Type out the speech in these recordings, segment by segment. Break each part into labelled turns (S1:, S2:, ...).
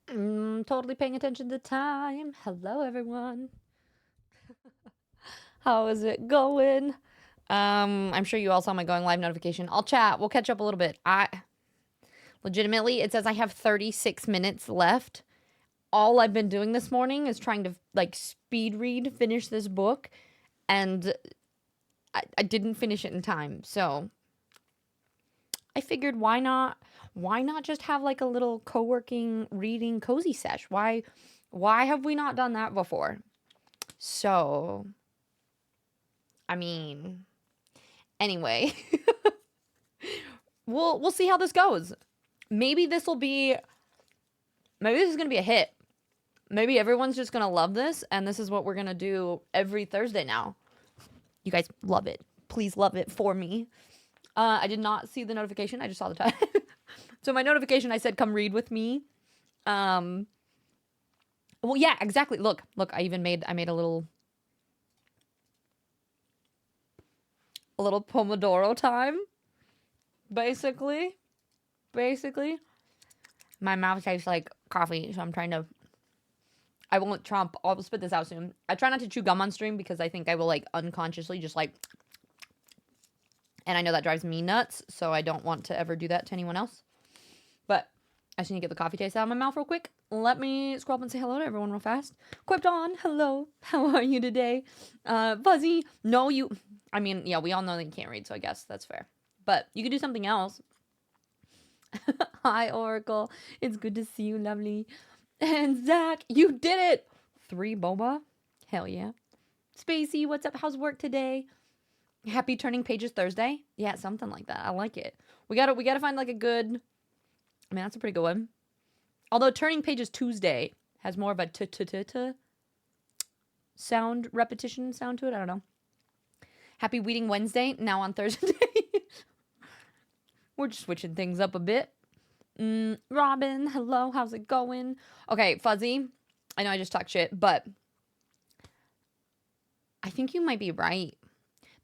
S1: Totally paying attention to time. Hello, everyone. How is it going? I'm sure you all saw my going live notification. I'll chat. We'll catch up a little bit. Legitimately, it says I have 36 minutes left. All I've been doing this morning is trying to like speed read, finish this book, and I didn't finish it in time. So I figured why not just have like a little co-working reading cozy sesh? Why have we not done that before? So, I mean, anyway, we'll see how this goes. Maybe this will be maybe this is going to be a hit. Maybe everyone's just going to love this and this is what we're going to do every Thursday now. You guys love it. Please love it for me. I did not see the notification. I just saw the time. So my notification, I said, come read with me. Well, yeah, exactly. Look, I made a little Pomodoro time. Basically. My mouth tastes like coffee, so I'm trying to. I won't trump. I'll spit this out soon. I try not to chew gum on stream because I think I will like unconsciously just like. And I know that drives me nuts, so I don't want to ever do that to anyone else. But I just need to get the coffee taste out of my mouth real quick. Let me scroll up and say hello to everyone real fast. Krypton, hello. How are you today? Fuzzy, no, you. I mean, yeah, we all know that you can't read, so I guess that's fair. But you could do something else. Hi, Oracle. It's good to see you, lovely. And Zach, you did it! 3 boba? Hell yeah. Spacey, what's up? How's work today? Happy turning pages Thursday? Yeah, something like that. I like it. We gotta find like a good. I mean, that's a pretty good one. Although turning pages Tuesday has more of a t sound repetition sound to it. I don't know. Happy Weeding Wednesday now on Thursday. We're just switching things up a bit. Robin, hello, how's it going? Okay, Fuzzy, I know I just talked shit, but I think you might be right.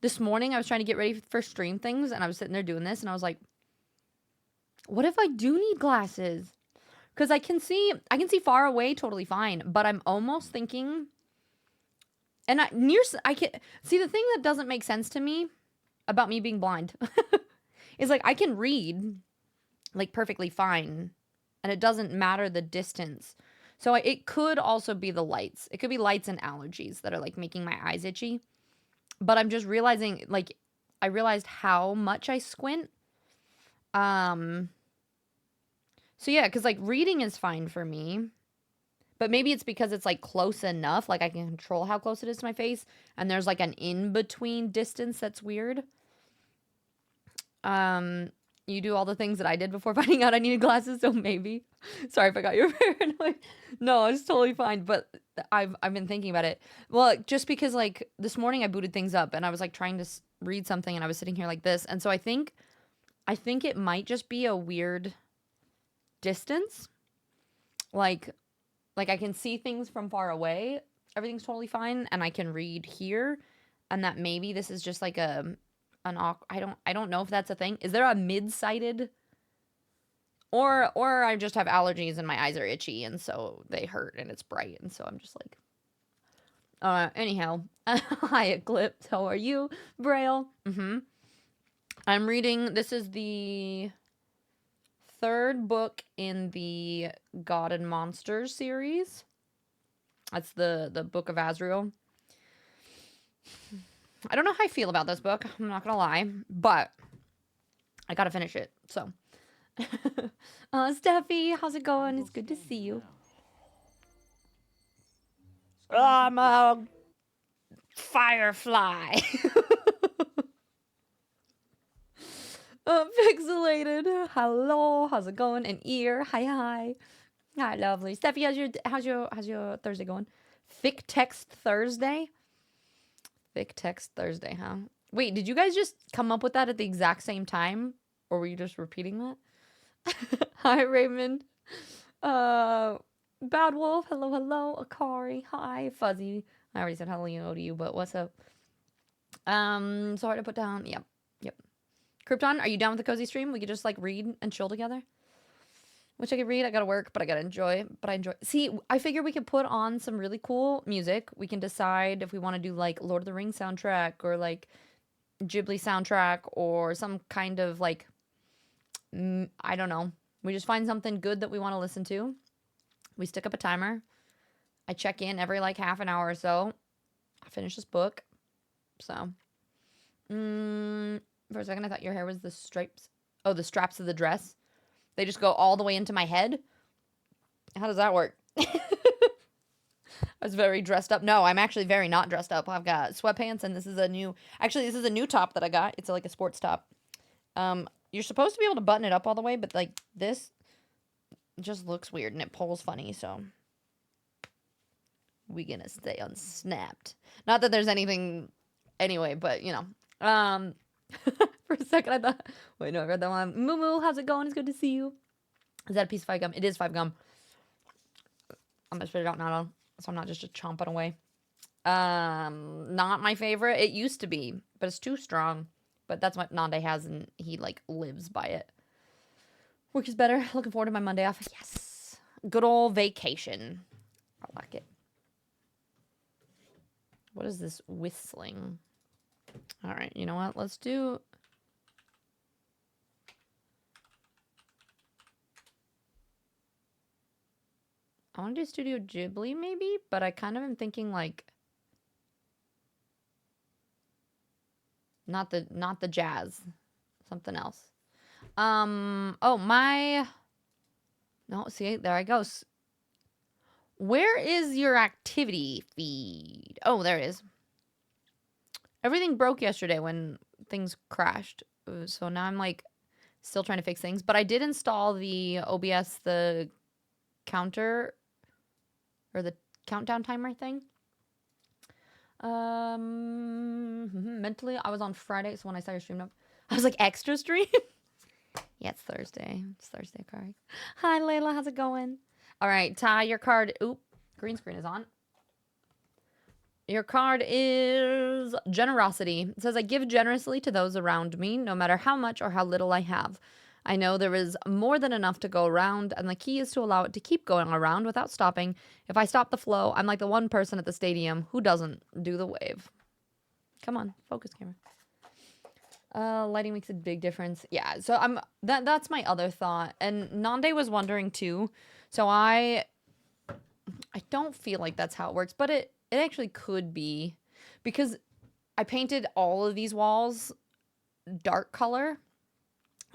S1: This morning I was trying to get ready for stream things and I was sitting there doing this and I was like, what if I do need glasses? Because I can see far away totally fine, but I'm almost thinking, and I can see the thing that doesn't make sense to me about me being blind is like I can read like perfectly fine and it doesn't matter the distance. So it could also be the lights. It could be lights and allergies that are like making my eyes itchy. But I'm just realizing like I realized how much I squint. So yeah, cuz like reading is fine for me. But maybe it's because it's like close enough, like I can control how close it is to my face and there's like an in-between distance that's weird. You do all the things that I did before finding out I needed glasses, so maybe. Sorry if I got you paranoid. No, it's totally fine, but I've been thinking about it. Well, just because like this morning I booted things up and I was like trying to read something and I was sitting here like this, and so I think it might just be a weird distance. Like I can see things from far away. Everything's totally fine and I can read here, and that maybe this is just like I don't know if that's a thing. Is there a mid-sighted or I just have allergies and my eyes are itchy and so they hurt and it's bright and so I'm just like anyhow. Hi Eclipse, how are you? Braille. I'm reading, this is the 3rd book in the God and Monsters series. That's the Book of Azrael. I don't know how I feel about this book. I'm not gonna lie, but I gotta finish it. So, Steffi, how's it going? It's good to see you. I'm a firefly. Pixelated. Hello, how's it going? An ear. Hi. Hi, lovely. Steffi, how's your Thursday going? Thick text Thursday. Thick text Thursday, huh? Wait, did you guys just come up with that at the exact same time? Or were you just repeating that? Hi, Raymond. Bad Wolf. Hello. Akari. Hi, Fuzzy. I already said hello to you, but what's up? So hard to put down. Yep. Krypton, are you down with the cozy stream? We could just like read and chill together. Which I could read. I gotta work, but I gotta enjoy. But I enjoy. See, I figure we could put on some really cool music. We can decide if we want to do like Lord of the Rings soundtrack or like Ghibli soundtrack or some kind of like I don't know. We just find something good that we want to listen to. We stick up a timer. I check in every like half an hour or so. I finish this book. So, for a second, I thought your hair was the stripes. Oh, the straps of the dress. They just go all the way into my head. How does that work? I was very dressed up. No, I'm actually very not dressed up. I've got sweatpants, and this is a new. Actually, this is a new top that I got. It's like a sports top. You're supposed to be able to button it up all the way, but like this just looks weird and it pulls funny. So we gonna stay unsnapped. Not that there's anything anyway, but you know. For a second I thought, wait, no, I read that one. Moo Moo, how's it going? It's good to see you. Is that a piece of 5 gum? It is 5 gum. I'm gonna spit it out now, so I'm not just chomping away. Not my favorite. It used to be, but it's too strong. But that's what Nande has, and he like lives by it. Work is better. Looking forward to my Monday off. Yes, good old vacation. I like it. What is this whistling? All right, you know what? Let's do. I want to do Studio Ghibli maybe, but I kind of am thinking like not the jazz, something else. Oh my. No, see, there I go. Where is your activity feed? Oh, there it is. Everything broke yesterday when things crashed. So now I'm like still trying to fix things, but I did install the OBS, the counter or the countdown timer thing. Mentally, I was on Friday, so when I saw your stream up, I was like, extra stream? Yeah, it's Thursday. It's Thursday, Kari. Hi, Layla. How's it going? All right, Ty, your card. Oop, green screen is on. Your card is generosity. It says, I give generously to those around me, no matter how much or how little I have. I know there is more than enough to go around, and the key is to allow it to keep going around without stopping. If I stop the flow, I'm like the one person at the stadium who doesn't do the wave. Come on, focus camera. Lighting makes a big difference. Yeah, so that's my other thought. And Nande was wondering too. So I don't feel like that's how it works, but it actually could be, because I painted all of these walls dark color.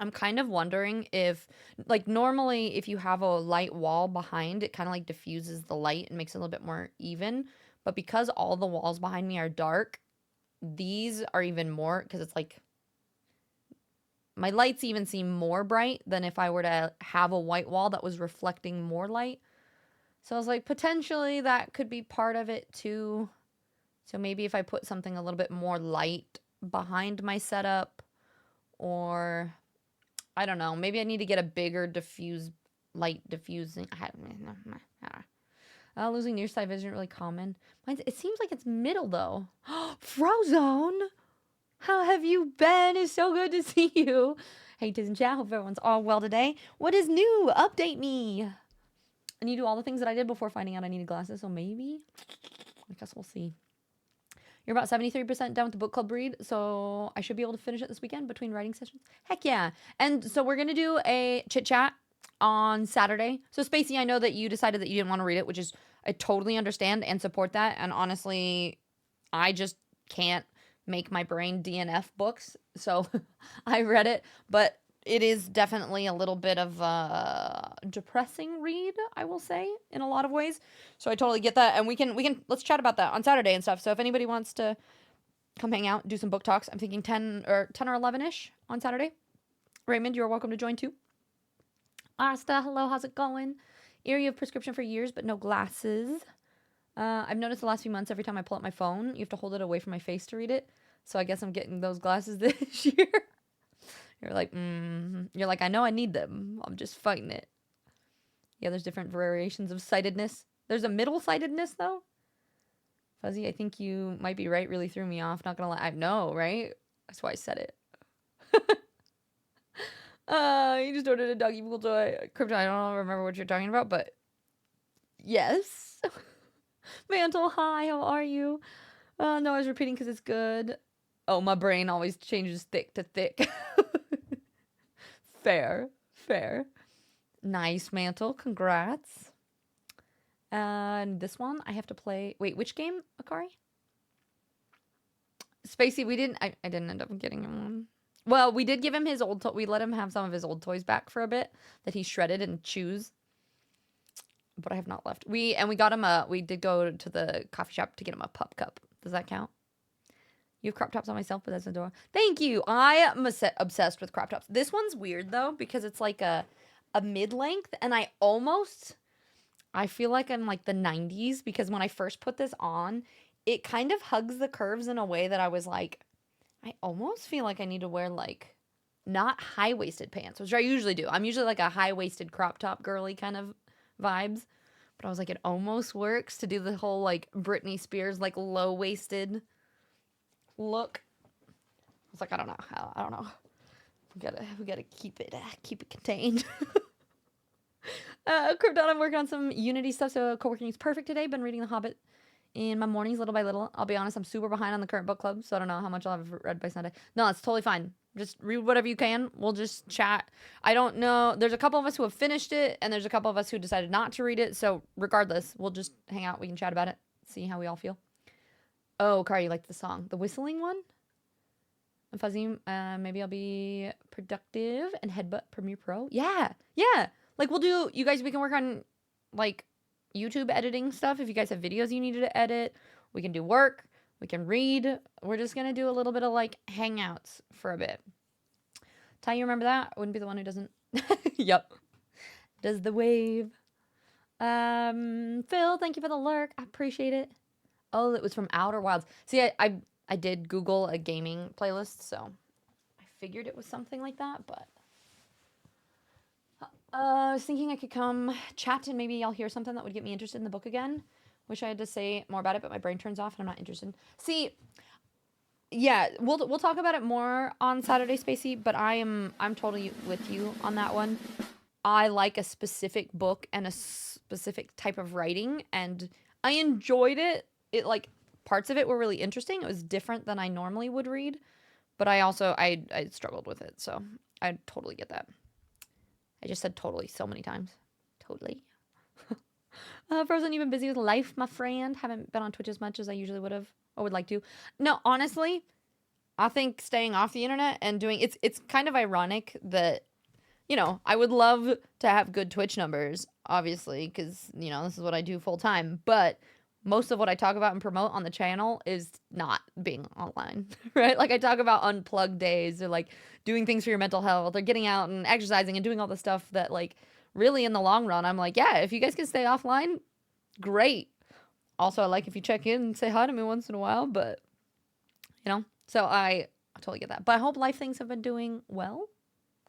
S1: I'm kind of wondering if, like, normally if you have a light wall behind, it kind of like diffuses the light and makes it a little bit more even. But because all the walls behind me are dark, these are even more, because it's like my lights even seem more bright than if I were to have a white wall that was reflecting more light. So I was like, potentially that could be part of it too. So maybe if I put something a little bit more light behind my setup, or I don't know, maybe I need to get a bigger light diffusing. Losing near sight vision really common. It seems like it's middle though. Frozone, how have you been? It's so good to see you. Hey, Tiz and chat. Hope everyone's all well today. What is new? Update me. I need to do all the things that I did before finding out I needed glasses, so maybe. I guess we'll see. You're about 73% done with the book club read, so I should be able to finish it this weekend between writing sessions. Heck yeah. And so we're going to do a chit chat on Saturday. So Spacey, I know that you decided that you didn't want to read it, which is, I totally understand and support that. And honestly, I just can't make my brain DNF books. So I read it, but it is definitely a little bit of a depressing read, I will say, in a lot of ways. So I totally get that, and we can let's chat about that on Saturday and stuff. So if anybody wants to come hang out, do some book talks, I'm thinking 10 or 11ish on Saturday. Raymond, you're welcome to join too. Asta, hello, how's it going? Erie, you have prescription for years, but no glasses. I've noticed the last few months, every time I pull up my phone, you have to hold it away from my face to read it. So I guess I'm getting those glasses this year. You're like, You're like, I know I need them. I'm just fighting it. Yeah, there's different variations of sightedness. There's a middle sightedness, though. Fuzzy, I think you might be right. Really threw me off. Not gonna lie. I know, right? That's why I said it. You just ordered a doggy pool toy. Krypton, I don't remember what you're talking about, but yes. Mantle, hi, how are you? No, I was repeating because it's good. Oh, my brain always changes thick to thick. Fair, fair. Nice, Mantle. Congrats. And this one, I have to play. Wait, which game, Akari? Spacey, I didn't end up getting him one. Well, we did give him his old we let him have some of his old toys back for a bit that he shredded and chews. But I have not left. We got him we did go to the coffee shop to get him a pup cup. Does that count? You have crop tops on myself, but that's adorable. Thank you. I am obsessed with crop tops. This one's weird though because it's like a mid-length, and I feel like I'm like the 90s because when I first put this on, it kind of hugs the curves in a way that I was like, I almost feel like I need to wear like not high-waisted pants, which I usually do. I'm usually like a high-waisted crop top girly kind of vibes. But I was like, it almost works to do the whole like Britney Spears like low-waisted look. I was like, I don't know. We gotta keep it contained. Krypton, I'm working on some Unity stuff, so Coworking is perfect today. Been reading The Hobbit in my mornings little by little. I'll be honest, I'm super behind on the current book club, so I don't know how much I'll have read by Sunday. No, it's totally fine. Just read whatever you can. We'll just chat. I don't know. There's a couple of us who have finished it, and there's a couple of us who decided not to read it. So regardless, we'll just hang out. We can chat about it, see how we all feel. Oh, Car, you liked the song. The whistling one? Fuzzy, maybe I'll be productive and headbutt Premiere Pro. Yeah. Like you guys, we can work on like YouTube editing stuff. If you guys have videos you needed to edit, we can do work. We can read. We're just going to do a little bit of like hangouts for a bit. Ty, you remember that? I wouldn't be the one who doesn't. Yep. Does the wave. Phil, thank you for the lurk. I appreciate it. Oh, it was from Outer Wilds. See, I did Google a gaming playlist, so I figured it was something like that, but I was thinking I could come chat and maybe I'll hear something that would get me interested in the book again. Wish I had to say more about it, but my brain turns off and I'm not interested. See, yeah, we'll talk about it more on Saturday, Spacey, but I'm totally with you on that one. I like a specific book and a specific type of writing, and I enjoyed it. It like parts of it were really interesting. It was different than I normally would read, but I also I struggled with it, so I totally get that. I just said totally so many times. Totally. Frozen, you've been busy with life, my friend. Haven't been on Twitch as much as I usually would have or would like to. No, honestly, I think staying off the internet and doing it's kind of ironic that, you know, I would love to have good Twitch numbers, obviously, because, you know, this is what I do full time, but most of what I talk about and promote on the channel is not being online, right? Like I talk about unplugged days or like doing things for your mental health or getting out and exercising and doing all the stuff that like really in the long run, I'm like, yeah, if you guys can stay offline, great. Also, I like if you check in and say hi to me once in a while, but you know, so I totally get that. But I hope life things have been doing well.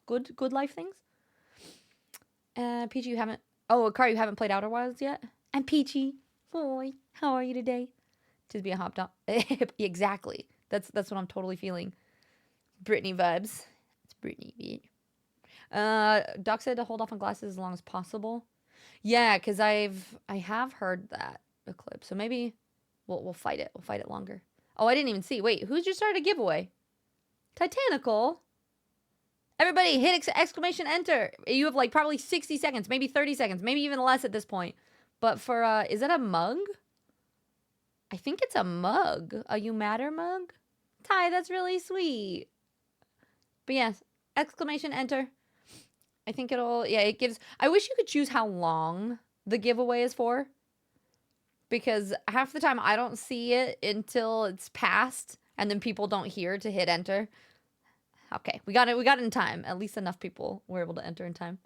S1: Good life things. Peachy, you haven't, Akari, you haven't played Outer Wilds yet? And Peachy, boy, how are you today? To be a hop dog. Exactly. That's what I'm totally feeling. Britney vibes. It's Britney. Doc said to hold off on glasses as long as possible. Yeah, because I have heard that Eclipse. So maybe we'll fight it. We'll fight it longer. Oh, I didn't even see. Wait, who's just started a giveaway? Titanical. Everybody hit exclamation enter. You have like probably 60 seconds, maybe 30 seconds, maybe even less at this point. But for, is that a mug? I think it's a mug. A You Matter mug? Ty, that's really sweet. But yes, exclamation enter. I think it gives, I wish you could choose how long the giveaway is for. Because half the time I don't see it until it's passed and then people don't hear to hit enter. Okay, we got it in time. At least enough people were able to enter in time.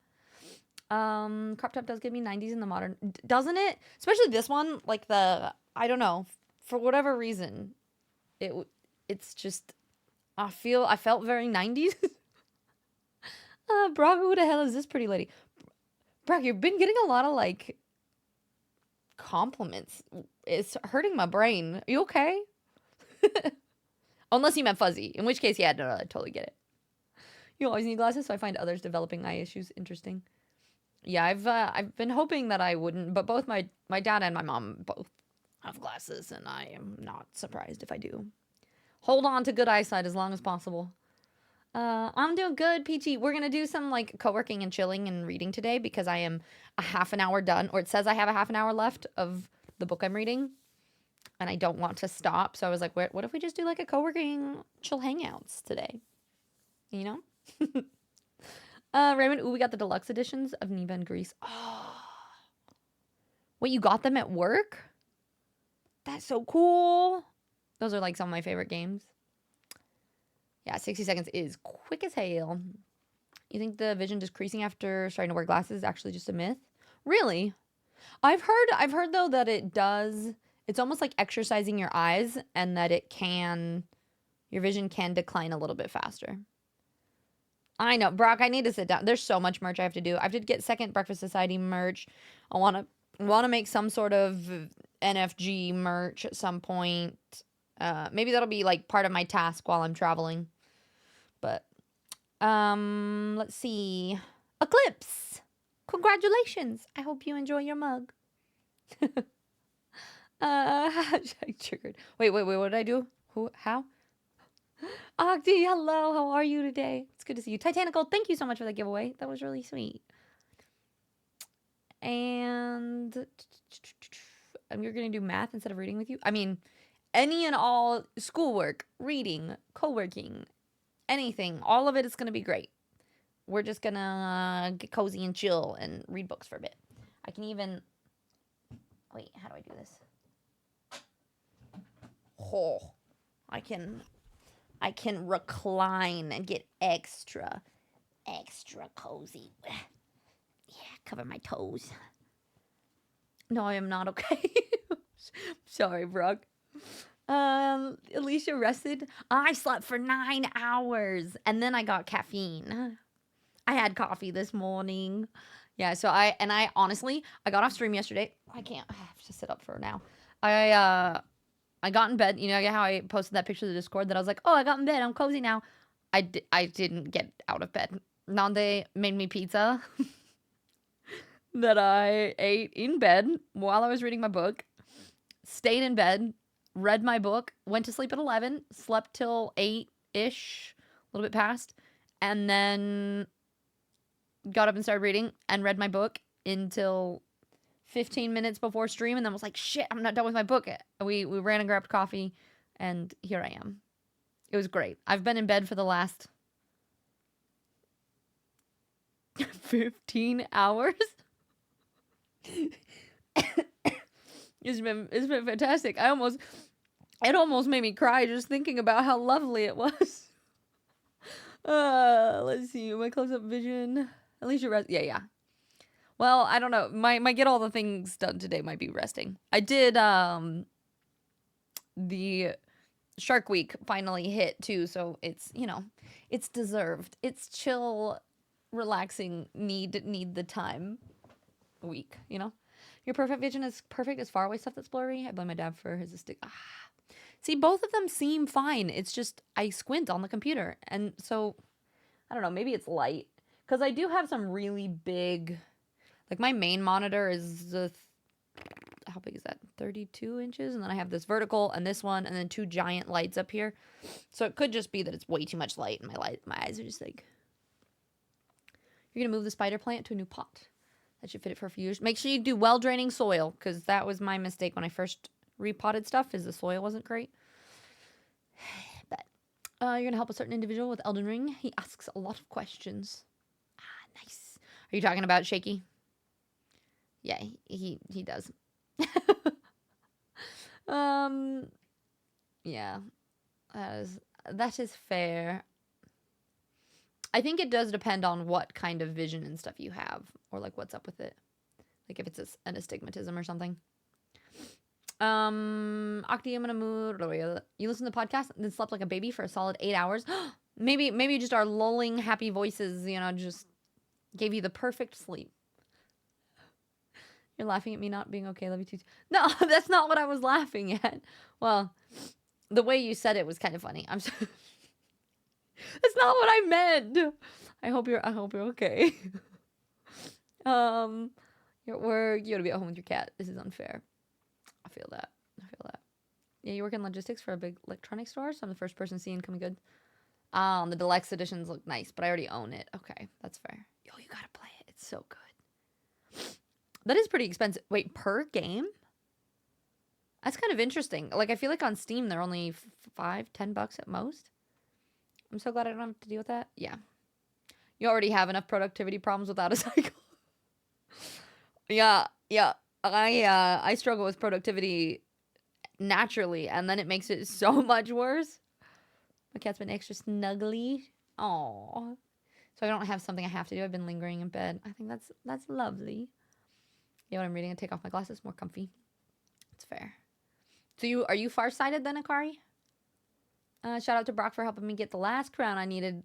S1: Crop top does give me 90s in the modern, doesn't it? Especially this one, like I don't know, for whatever reason, it's just, I felt very 90s. Brock, who the hell is this pretty lady? Brock, you've been getting a lot of like compliments. It's hurting my brain. Are you okay? Unless you meant fuzzy, in which case, yeah, no, I totally get it. You always need glasses, so I find others developing eye issues interesting. Yeah, I've been hoping that I wouldn't, but both my dad and my mom both have glasses, and I am not surprised if I do. Hold on to good eyesight as long as possible. I'm doing good, Peachy. We're gonna do some like co-working and chilling and reading today because I am a half an hour done, or it says I have a half an hour left of the book I'm reading, and I don't want to stop. So I was like, what if we just do like a co-working chill hangouts today? You know? Raymond, ooh, we got the deluxe editions of Neva and Grease. Oh, wait, you got them at work? That's so cool. Those are like some of my favorite games. Yeah, 60 seconds is quick as hell. You think the vision decreasing after starting to wear glasses is actually just a myth? Really? I've heard though that it does. It's almost like exercising your eyes, and that your vision can decline a little bit faster. I know, Brock, I need to sit down. There's so much merch I have to do. I have to get Second Breakfast Society merch. I want to make some sort of NFG merch at some point. Maybe that'll be like part of my task while I'm traveling. But let's see. Eclipse. Congratulations. I hope you enjoy your mug. Hashtag triggered. Wait, what did I do? Who, how? Octi, hello, how are you today? It's good to see you. Titanical, thank you so much for the giveaway. That was really sweet. And you're going to do math instead of reading with you? I mean, any and all schoolwork, reading, co-working, anything, all of it is going to be great. We're just going to get cozy and chill and read books for a bit. I can even... Wait, how do I do this? Oh, I can recline and get extra cozy. Yeah, cover my toes. No, I am not okay. Sorry, Brooke. Alicia rested. I slept for 9 hours and then I got caffeine. I had coffee this morning. Yeah, so I honestly, I got off stream yesterday. I have to sit up for now. I got in bed. You know how I posted that picture of the Discord that I was like, oh, I got in bed. I'm cozy now. I didn't get out of bed. Nande made me pizza that I ate in bed while I was reading my book. Stayed in bed, read my book, went to sleep at 11, slept till 8-ish, a little bit past, and then got up and started reading and read my book until 15 minutes before stream, and then was like, shit, I'm not done with my book. We ran and grabbed coffee, and here I am. It was great. I've been in bed for the last 15 hours. It's been fantastic. It almost made me cry just thinking about how lovely it was. Let's see, my close-up vision. At least you're rest. Yeah. Well, I don't know. My get all the things done today might be resting. I did the Shark Week finally hit too, so it's, it's deserved. It's chill, relaxing, need the time week, Your perfect vision is perfect as far away stuff that's blurry. I blame my dad for his stick. See, both of them seem fine. It's just I squint on the computer, and so I don't know, maybe it's light, because I do have some really big, like my main monitor is how big is that? 32 inches. And then I have this vertical and this one, and then 2 giant lights up here. So it could just be that it's way too much light, and my eyes are just like... You're going to move the spider plant to a new pot. That should fit it for a few years. Make sure you do well-draining soil, because that was my mistake when I first repotted stuff, is the soil wasn't great. But you're going to help a certain individual with Elden Ring. He asks a lot of questions. Nice. Are you talking about Shaky? Yeah, he does. Yeah, that is fair. I think it does depend on what kind of vision and stuff you have, or like what's up with it. Like if it's an astigmatism or something. Octi, I'm gonna move. You listen to the podcast and then slept like a baby for a solid 8 hours. maybe just our lulling happy voices, just gave you the perfect sleep. You're laughing at me not being okay. Love you too. No, that's not what I was laughing at. Well, the way you said it was kind of funny. I'm sorry. That's not what I meant. I hope you're okay. You're at work, you gotta be at home with your cat. This is unfair. I feel that. Yeah, you work in logistics for a big electronics store, so I'm the first person seeing coming good. The deluxe editions look nice, but I already own it. Okay, that's fair. Yo, you gotta play it. It's so good. That is pretty expensive. Wait, per game? That's kind of interesting. Like, I feel like on Steam, they're only $5-10 at most. I'm so glad I don't have to deal with that. Yeah. You already have enough productivity problems without a cycle. Yeah. I struggle with productivity naturally, and then it makes it so much worse. My cat's been extra snuggly. Aww. So I don't have something I have to do. I've been lingering in bed. I think that's lovely. Yeah, when I'm reading, I take off my glasses. More comfy. It's fair. So are you farsighted then, Akari? Shout out to Brock for helping me get the last crown I needed.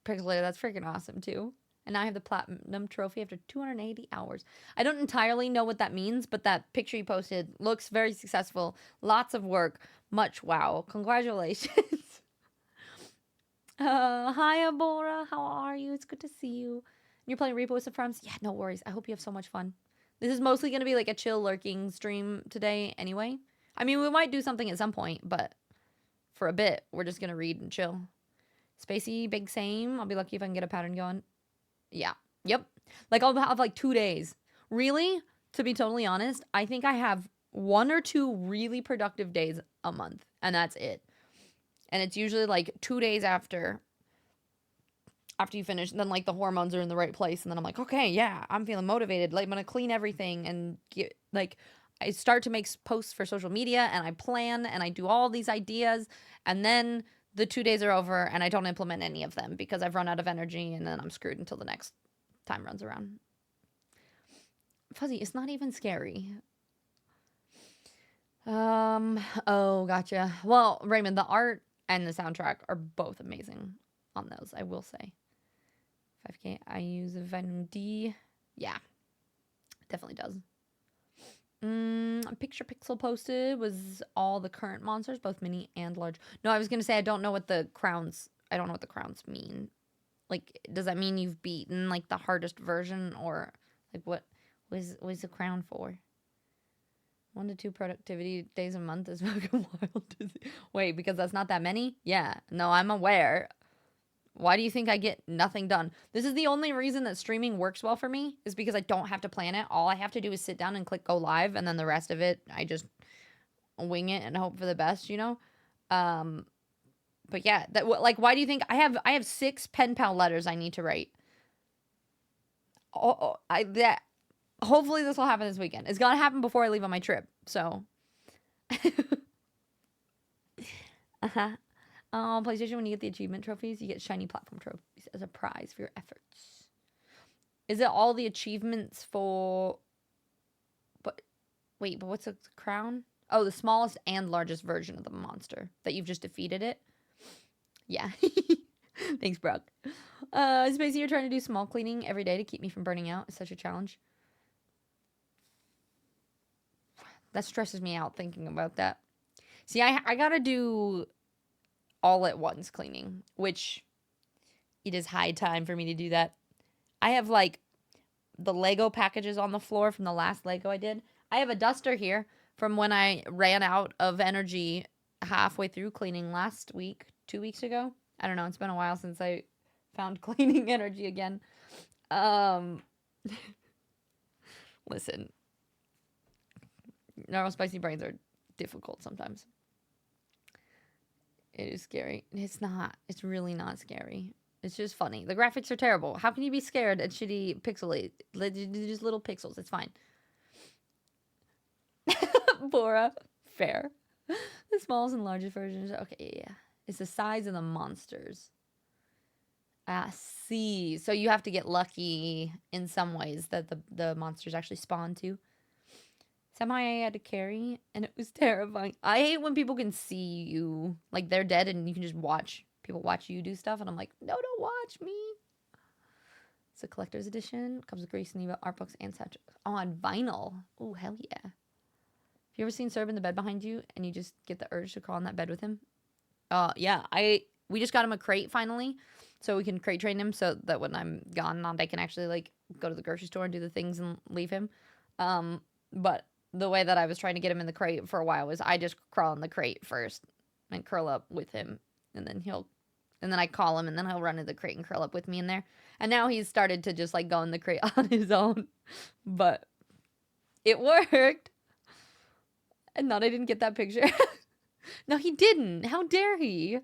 S1: Pixelator, that's freaking awesome too. And now I have the platinum trophy after 280 hours. I don't entirely know what that means, but that picture you posted looks very successful. Lots of work. Much wow. Congratulations. Hi, Abora. How are you? It's good to see you. You're playing Repo with some friends? Yeah, no worries. I hope you have so much fun. This is mostly going to be like a chill lurking stream today anyway. I mean, we might do something at some point, but for a bit, we're just going to read and chill. Spacey, big same. I'll be lucky if I can get a pattern going. Yeah. Yep. Like, I'll have like 2 days. Really, to be totally honest, I think I have 1 or 2 really productive days a month, and that's it. And it's usually like 2 days after you finish, and then like the hormones are in the right place, and then I'm like, okay, yeah, I'm feeling motivated. Like, I'm gonna clean everything and get like, I start to make posts for social media, and I plan, and I do all these ideas, and then the 2 days are over, and I don't implement any of them because I've run out of energy, and then I'm screwed until the next time runs around. Fuzzy, it's not even scary. Oh, gotcha. Well, Raymond, the art and the soundtrack are both amazing on those, I will say. 5K, I use a vitamin D. Yeah, definitely does. A picture Pixel posted was all the current monsters, both mini and large. No, I was gonna say I don't know what the crowns mean. Like, does that mean you've beaten like the hardest version, or like what was the crown for? 1 to 2 productivity days a month is fucking wild. Wait, because that's not that many? Yeah. No, I'm aware. Why do you think I get nothing done? This is the only reason that streaming works well for me, is because I don't have to plan it. All I have to do is sit down and click go live, and then the rest of it, I just wing it and hope for the best, you know? But yeah, like, why do you think I have 6 pen pal letters I need to write? Hopefully this will happen this weekend. It's gonna happen before I leave on my trip, so. PlayStation, when you get the achievement trophies, you get shiny platform trophies as a prize for your efforts. Is it all the achievements for... But what's a crown? Oh, the smallest and largest version of the monster that you've just defeated it. Yeah. Thanks, Brock. Spacey, you're trying to do small cleaning every day to keep me from burning out. It's such a challenge. That stresses me out thinking about that. See, I gotta do all at once cleaning, which it is high time for me to do that. I have like the Lego packages on the floor from the last Lego I did. I have a duster here from when I ran out of energy halfway through cleaning last week, 2 weeks ago. I don't know. It's been a while since I found cleaning energy again. Listen, normal spicy brains are difficult sometimes. It is scary. It's not. It's really not scary. It's just funny. The graphics are terrible. How can you be scared at shitty pixelate? Just little pixels. It's fine. Bora. Fair. The smallest and largest versions. Okay, yeah. It's the size of the monsters. See. So you have to get lucky in some ways that the monsters actually spawn too. Somehow I had to carry, and it was terrifying. I hate when people can see you, like they're dead, and you can just watch people watch you do stuff, and I'm like, no, don't watch me. It's a collector's edition. Comes with Grace and Eva art books and such. Oh, on vinyl. Oh, hell yeah. Have you ever seen Serb in the bed behind you, and you just get the urge to crawl on that bed with him? Yeah, I we just got him a crate finally, so we can crate train him so that when I'm gone, Nande can actually like go to the grocery store and do the things and leave him. But the way that I was trying to get him in the crate for a while was I just crawl in the crate first and curl up with him, and then I call him, and then he'll run into the crate and curl up with me in there. And now he's started to just like go in the crate on his own, but it worked. And not I didn't get that picture. No, he didn't. How dare he?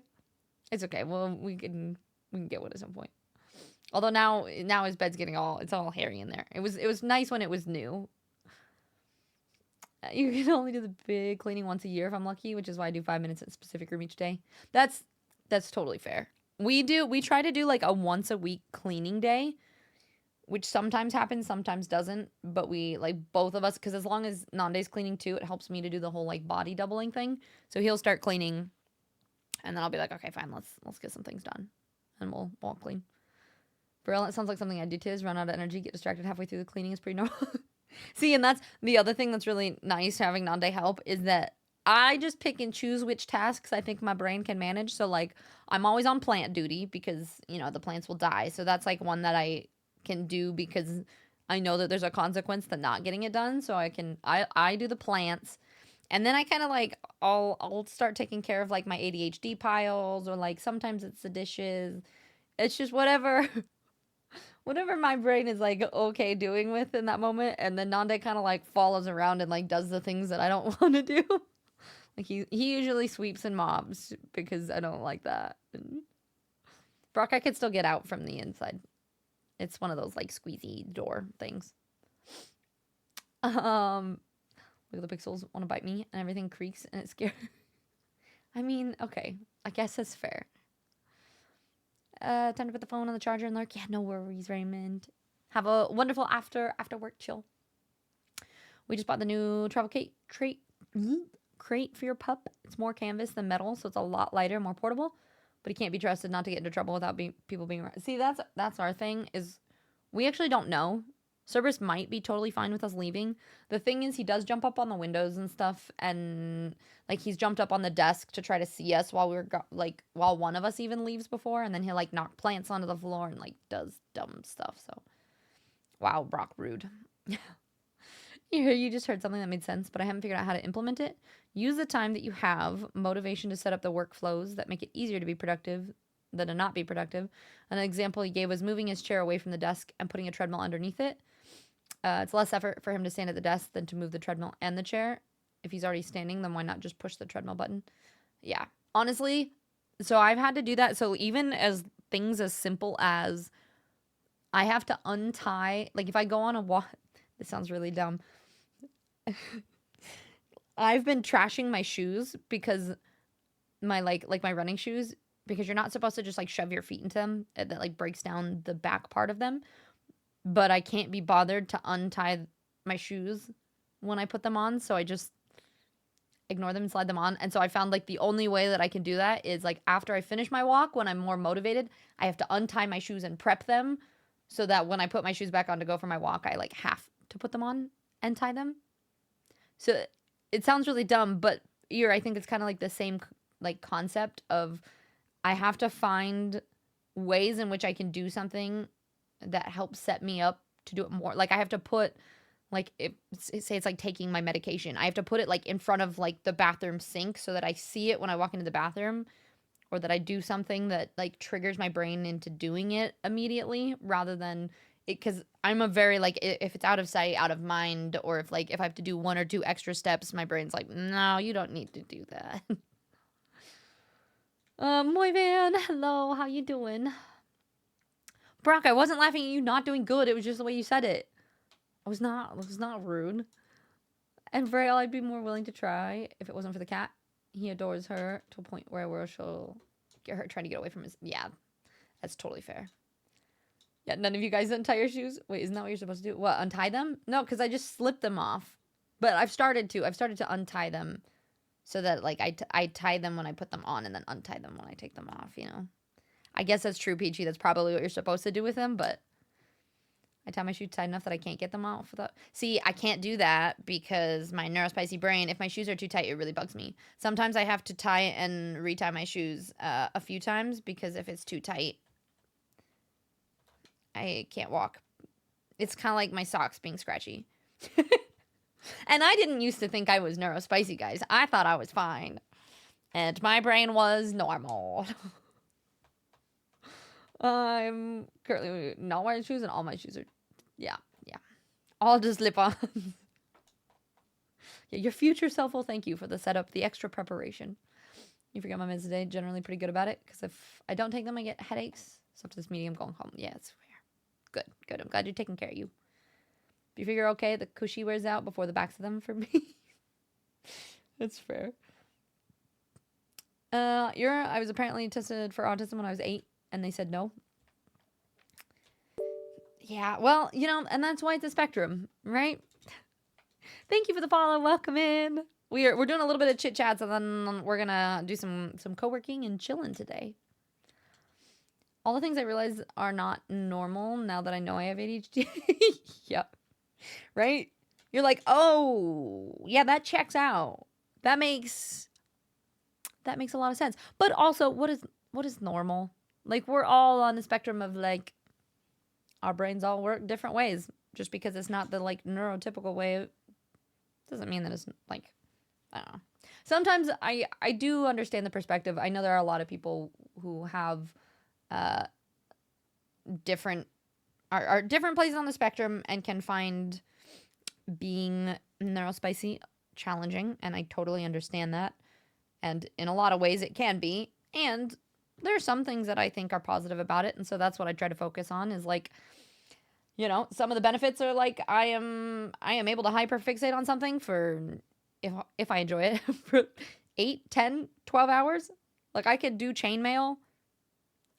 S1: It's okay. Well, we can get one at some point. Although now his bed's getting it's all hairy in there. It was nice when it was new. You can only do the big cleaning once a year if I'm lucky, which is why I do 5 minutes at a specific room each day. That's totally fair. We try to do like a once a week cleaning day, which sometimes happens, sometimes doesn't. But we like both of us, because as long as Nande's cleaning too, it helps me to do the whole like body doubling thing. So he'll start cleaning, and then I'll be like, okay, fine, let's get some things done, and we'll clean. For real, it sounds like something I do too, is run out of energy, get distracted halfway through the cleaning is pretty normal. See, and that's the other thing that's really nice having Nande help, is that I just pick and choose which tasks I think my brain can manage. So like I'm always on plant duty because, the plants will die. So that's like one that I can do because I know that there's a consequence to not getting it done. So I do the plants. And then I kind of like I'll start taking care of like my ADHD piles, or like sometimes it's the dishes. It's just whatever my brain is like okay doing with in that moment. And then Nande kind of like follows around and like does the things that I don't want to do. Like he usually sweeps and mops because I don't like that. And Brock, I could still get out from the inside. It's one of those like squeezy door things. Look at the pixels want to bite me, and everything creaks and it's scary. I mean, okay, I guess that's fair. Time to put the phone on the charger and lurk. Yeah, no worries, Raymond. Have a wonderful after work chill. We just bought the new travel crate for your pup. It's more canvas than metal, so it's a lot lighter, more portable. But he can't be trusted not to get into trouble without people being around. See, that's our thing, is we actually don't know. Cerberus might be totally fine with us leaving. The thing is, he does jump up on the windows and stuff, and like he's jumped up on the desk to try to see us while while one of us even leaves before, and then he'll like knock plants onto the floor and like does dumb stuff. So, wow, Brock, rude. You just heard something that made sense, but I haven't figured out how to implement it. Use the time that you have, motivation to set up the workflows that make it easier to be productive than to not be productive. An example he gave was moving his chair away from the desk and putting a treadmill underneath it. It's less effort for him to stand at the desk than to move the treadmill and the chair. If he's already standing, then why not just push the treadmill button? Yeah, honestly, so I've had to do that. So even as things as simple as I have to untie, like if I go on a walk, this sounds really dumb. I've been trashing my shoes because my my running shoes, because you're not supposed to just like shove your feet into them. That like breaks down the back part of them. But I can't be bothered to untie my shoes when I put them on, so I just ignore them and slide them on. And so I found like the only way that I can do that is like after I finish my walk, when I'm more motivated, I have to untie my shoes and prep them so that when I put my shoes back on to go for my walk, I like have to put them on and tie them. So it sounds really dumb, but I think it's kind of like the same like concept of I have to find ways in which I can do something that helps set me up to do it more. Like I have to put like say it's like taking my medication. I have to put it like in front of like the bathroom sink so that I see it when I walk into the bathroom, or that I do something that like triggers my brain into doing it immediately, rather than it, because I'm a very like if it's out of sight, out of mind, or if I have to do one or two extra steps, my brain's like, no, you don't need to do that. Muy bien, hello, how you doing? Brock, I wasn't laughing at you not doing good. It was just the way you said it. It was not rude. And Vrail, I'd be more willing to try if it wasn't for the cat. He adores her to a point where she'll get her trying to get away from his. Yeah, that's totally fair. Yeah, none of you guys untie your shoes. Wait, isn't that what you're supposed to do? What, untie them? No, because I just slipped them off. But I've started to untie them, so that like I tie them when I put them on and then untie them when I take them off. I guess that's true, Peachy. That's probably what you're supposed to do with them, but I tie my shoes tight enough that I can't get them off without. See, I can't do that because my neurospicy brain, if my shoes are too tight, it really bugs me. Sometimes I have to tie and retie my shoes a few times because if it's too tight, I can't walk. It's kind of like my socks being scratchy. And I didn't used to think I was neurospicy, guys. I thought I was fine. And my brain was normal. I'm currently not wearing shoes, and all my shoes are, yeah. All just lip-ons. Yeah, your future self will thank you for the setup, the extra preparation. You forget my meds today. Generally pretty good about it, because if I don't take them, I get headaches. So after this meeting, I'm going home. Yeah, it's fair. Good. I'm glad you're taking care of you. Do you figure okay the cushy wears out before the backs of them for me? That's fair. I was apparently tested for autism when I was 8, and they said no. Yeah, well, and that's why it's a spectrum, right? Thank you for the follow. Welcome in. We're doing a little bit of chit chats, and then we're gonna do some co-working and chilling today. All the things I realize are not normal now that I know I have ADHD. Yep. Right? You're like, oh, yeah, that checks out. That makes a lot of sense. But also, what is normal? Like, we're all on the spectrum of, like, our brains all work different ways. Just because it's not the, like, neurotypical way doesn't mean that it's, like, I don't know. Sometimes I do understand the perspective. I know there are a lot of people who have different places on the spectrum and can find being neurospicy challenging, and I totally understand that. And in a lot of ways it can be. And there are some things that I think are positive about it. And so that's what I try to focus on is, like, some of the benefits are, like, I am able to hyperfixate on something for, if I enjoy it, for 8, 10, 12 hours. Like, I could do chainmail.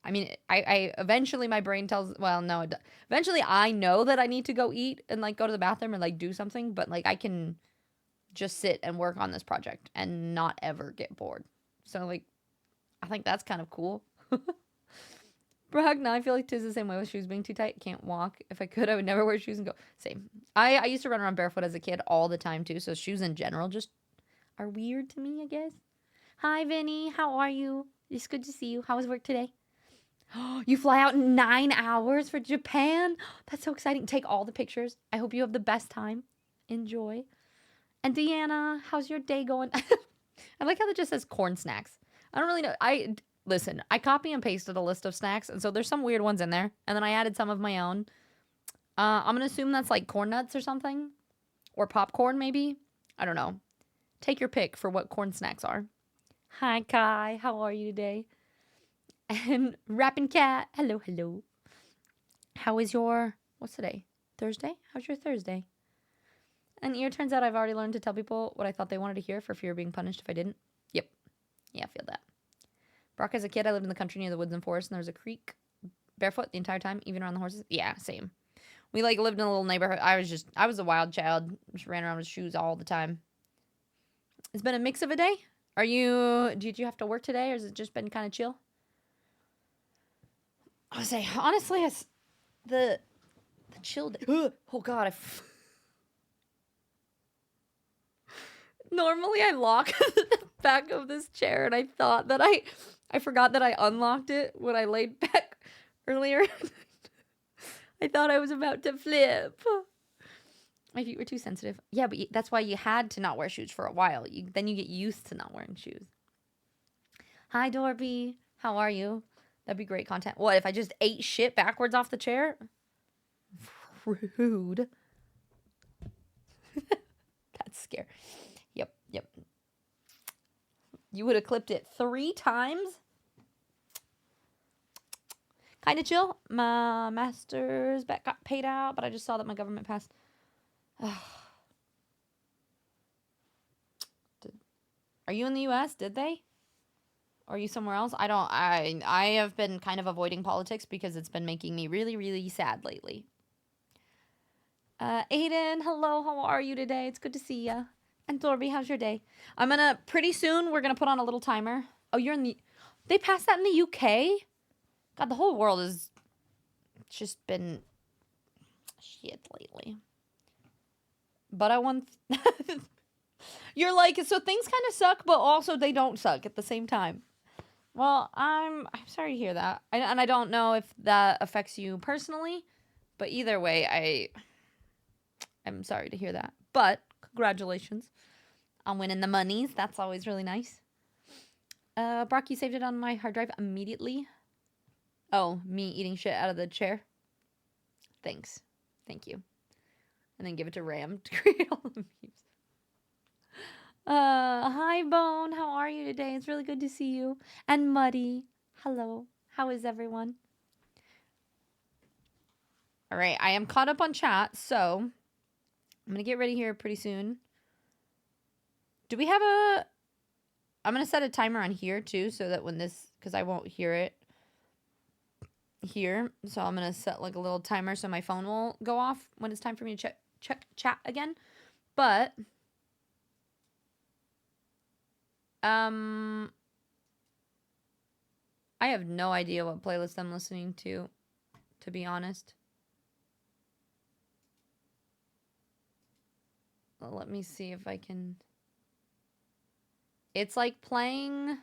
S1: I mean, I eventually my brain tells, well, no, eventually I know that I need to go eat and, like, go to the bathroom and, like, do something. But, like, I can just sit and work on this project and not ever get bored. So, like, I think that's kind of cool. Brag, no, I feel like 'tis the same way with shoes being too tight. Can't walk. If I could, I would never wear shoes and go. Same. I used to run around barefoot as a kid all the time, too. So shoes in general just are weird to me, I guess. Hi, Vinny. How are you? It's good to see you. How was work today? You fly out in 9 hours for Japan? That's so exciting. Take all the pictures. I hope you have the best time. Enjoy. And Deanna, how's your day going? I like how it just says corn snacks. I don't really know. Listen, I copy and pasted a list of snacks, and so there's some weird ones in there, and then I added some of my own. I'm going to assume that's like corn nuts or something, or popcorn maybe. I don't know. Take your pick for what corn snacks are. Hi, Kai. How are you today? And Rapping Cat. Hello. How is what's today? Thursday? How's your Thursday? And it turns out I've already learned to tell people what I thought they wanted to hear for fear of being punished if I didn't. Yep. Yeah, I feel that. Brock, as a kid, I lived in the country near the woods and forest, and there was a creek. Barefoot the entire time, even around the horses. Yeah, same. We, like, lived in a little neighborhood. I was a wild child. Just ran around with shoes all the time. It's been a mix of a day. Did you have to work today, or has it just been kind of chill? I would say, honestly, the chill day. Oh, God. Normally, I lock the back of this chair, and I thought that I forgot that I unlocked it when I laid back earlier. I thought I was about to flip. My feet were too sensitive. Yeah, but that's why you had to not wear shoes for a while. Then you get used to not wearing shoes. Hi, Dorby. How are you? That'd be great content. What, if I just ate shit backwards off the chair? Rude. That's scary. Yep. You would have clipped it 3 times? Kind of chill. My master's back got paid out, but I just saw that my government passed. Are you in the U.S.? Did they? Or are you somewhere else? I have been kind of avoiding politics because it's been making me really, really sad lately. Aiden, hello, how are you today? It's good to see ya. And Dorby, how's your day? Pretty soon, we're gonna put on a little timer. Oh, they passed that in the UK? God, the whole world has just been shit lately. But I want... You're like, so things kind of suck, but also they don't suck at the same time. Well, I'm sorry to hear that. And I don't know if that affects you personally, but either way, I'm sorry to hear that. But congratulations on winning the monies. That's always really nice. Brock, you saved it on my hard drive immediately. Oh, me eating shit out of the chair? Thanks. Thank you. And then give it to Ram to create all the memes. Hi, Bone. How are you today? It's really good to see you. And Muddy. Hello. How is everyone? All right. I am caught up on chat, so I'm going to get ready here pretty soon. Do we have a... I'm going to set a timer on here, too, so that when this... Because I won't hear it here. So I'm going to set, like, a little timer so my phone will go off when it's time for me to check chat again. But... I have no idea what playlist I'm listening to be honest. Well, let me see if I can... It's like playing...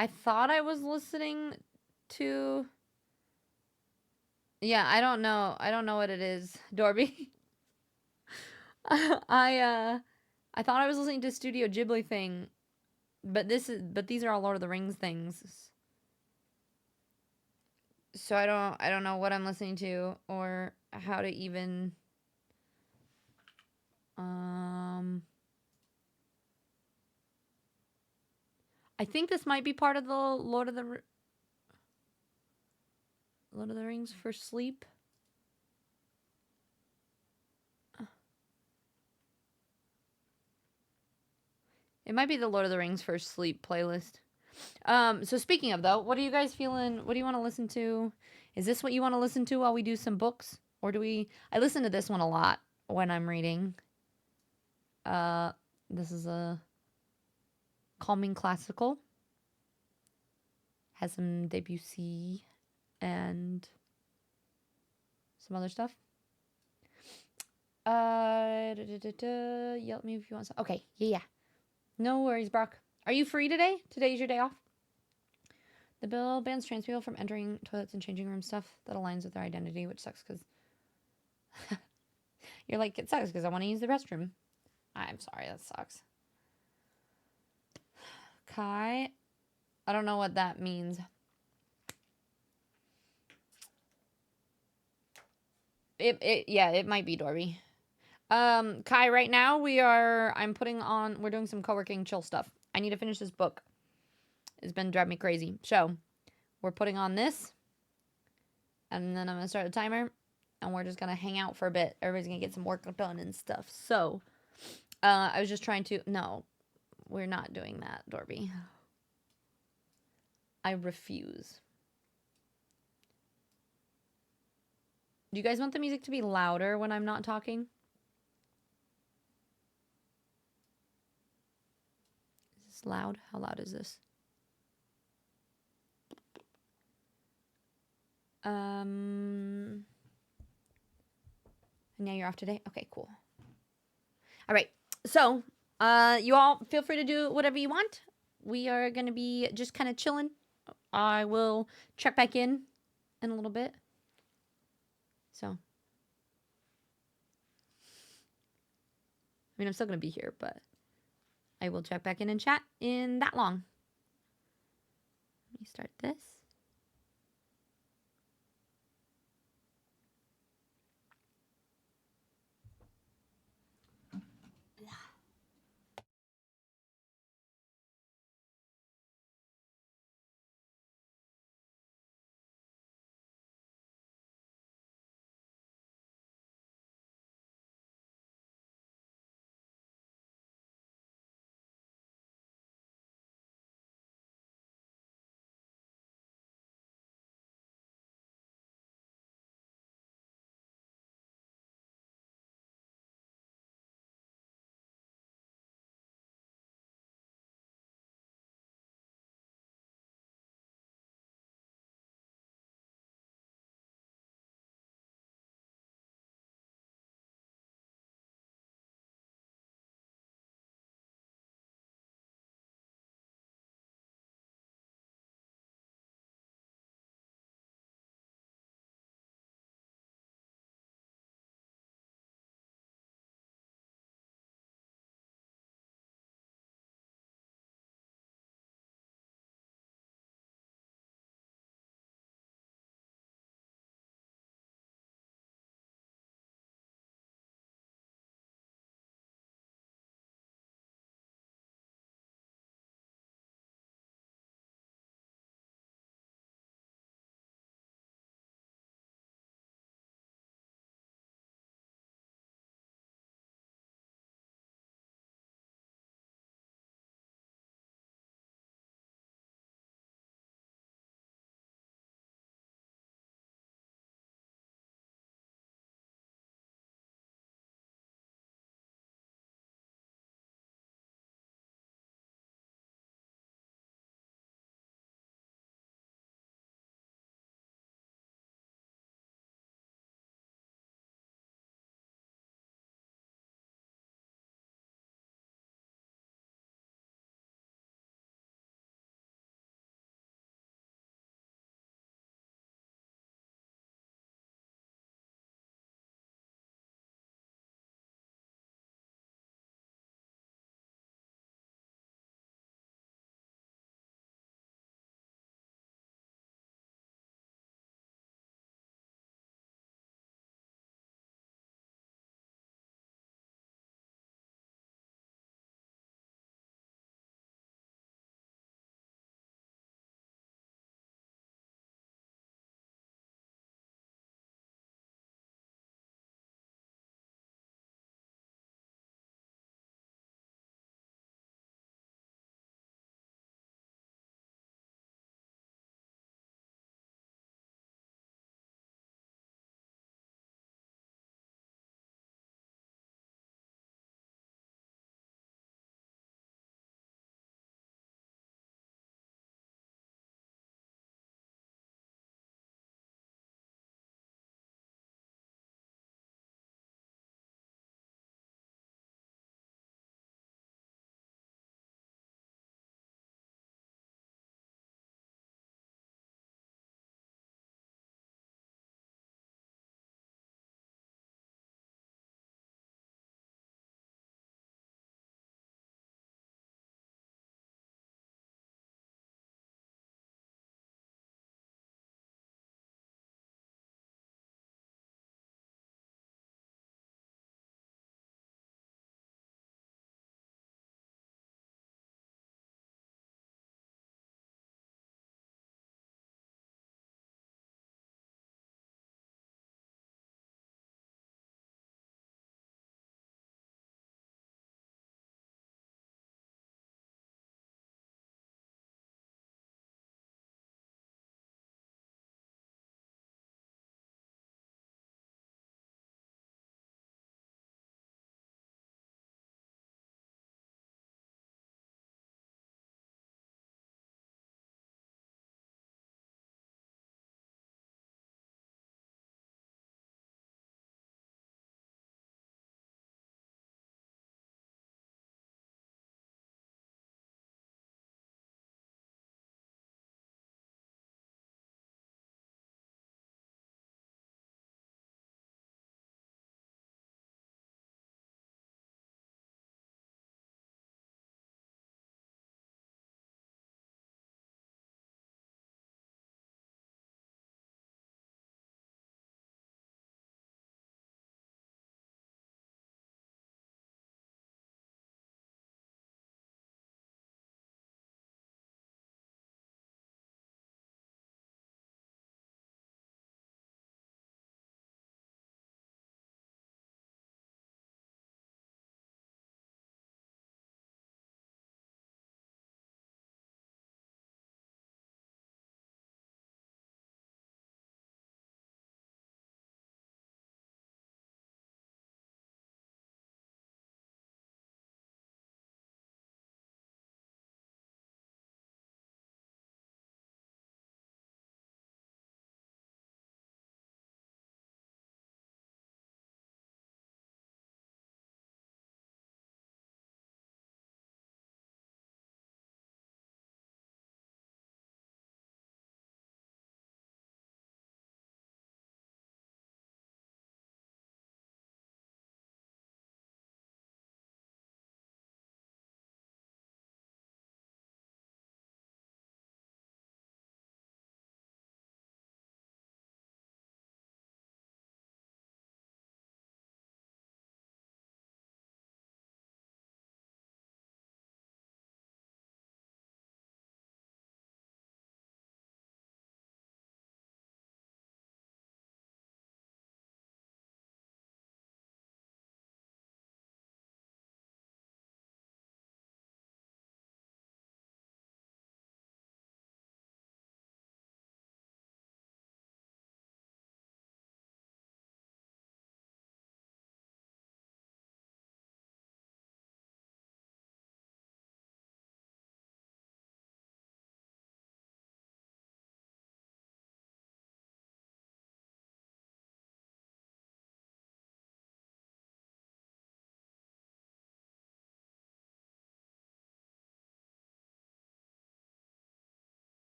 S1: I thought I was listening to... Yeah, I don't know. I don't know what it is, Dorby. I thought I was listening to Studio Ghibli thing, but these are all Lord of the Rings things. So I don't know what I'm listening to or how to even I think this might be part of the Lord of the Rings for sleep. It might be the Lord of the Rings for sleep playlist. So speaking of, though, what are you guys feeling? What do you want to listen to? Is this what you want to listen to while we do some books? Or do we... I listen to this one a lot when I'm reading. This is a calming classical. Has some Debussy and some other stuff. Yell at me if you want some. Okay, yeah. No worries, Brock. Are you free today? Today's your day off? The bill bans trans people from entering toilets and changing room stuff that aligns with their identity, which sucks because... You're like, it sucks because I want to use the restroom. I'm sorry, that sucks. Kai? I don't know what that means. Yeah, it might be Dorby. Kai, right now we're doing some co-working chill stuff. I need to finish this book. It's been driving me crazy. So, we're putting on this, and then I'm going to start a timer, and we're just going to hang out for a bit. Everybody's going to get some work done and stuff. So, I was just trying to... No, we're not doing that, Dorby. I refuse. Do you guys want the music to be louder when I'm not talking? Is this loud? How loud is this? And now you're off today? Okay, cool. All right. So, you all feel free to do whatever you want. We are going to be just kind of chilling. I will check back in a little bit. So, I mean, I'm still going to be here, but I will check back in and chat in that long. Let me start this.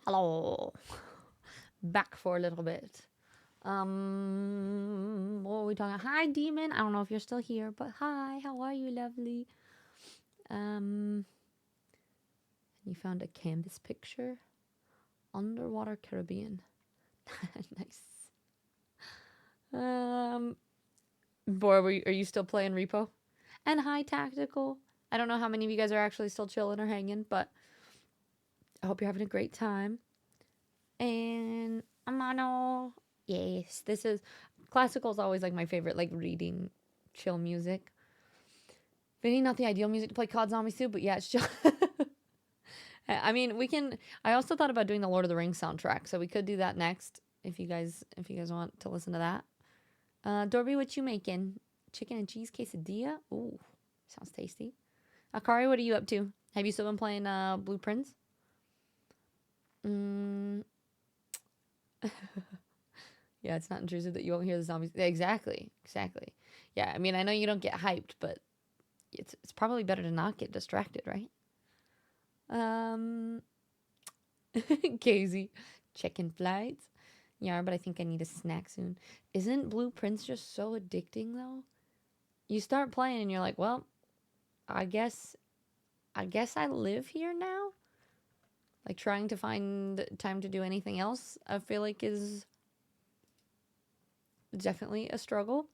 S1: Hello. Back for a little bit. What were we talking? Hi, Demon. I don't know if you're still here, but hi. How are you, lovely? Um, you found a canvas picture. Underwater Caribbean. Nice. Boy, are you still playing Repo? And hi, Tactical. I don't know how many of you guys are actually still chilling or hanging, but I hope you're having a great time. And Amano. Yes, this is classical is always like my favorite, like reading, chill music. Maybe not the ideal music to play COD Zombies too, but yeah, it's chill. I mean, we can. I also thought about doing the Lord of the Rings soundtrack, so we could do that next if you guys want to listen to that. Dorby, what you making? Chicken and cheese quesadilla. Ooh, sounds tasty. Akari, what are you up to? Have you still been playing Blueprints? Yeah, it's not intrusive that you won't hear the zombies. Exactly. Yeah, I mean, I know you don't get hyped, but it's probably better to not get distracted, right? Casey, chicken flights. Yeah, but I think I need a snack soon. Isn't Blueprints just so addicting though? You start playing and you're like, well, I guess I live here now. Like trying to find time to do anything else, I feel like is definitely a struggle.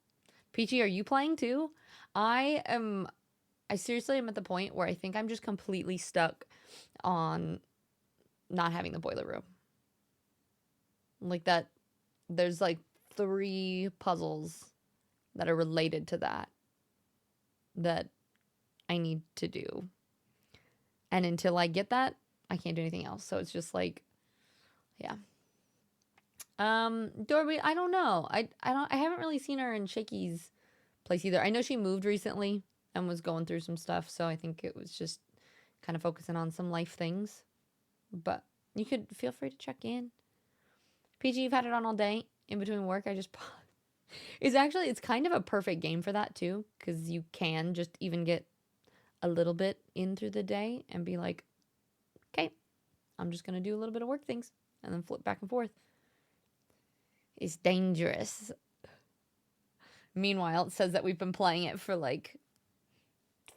S1: Peachy, are you playing too? I am. I seriously am at the point where I think I'm just completely stuck on not having the boiler room. Like that, there's like 3 puzzles that are related to that I need to do. And until I get that, I can't do anything else. So it's just like, yeah. Dorby, I don't know. I haven't really seen her in Shaky's place either. I know she moved recently and was going through some stuff, so I think it was just kind of focusing on some life things. But you could feel free to check in. PG, you've had it on all day. In between work, I just it's kind of a perfect game for that too, because you can just even get a little bit in through the day and be like, okay, I'm just gonna do a little bit of work things and then flip back and forth. It's dangerous. Meanwhile, it says that we've been playing it for like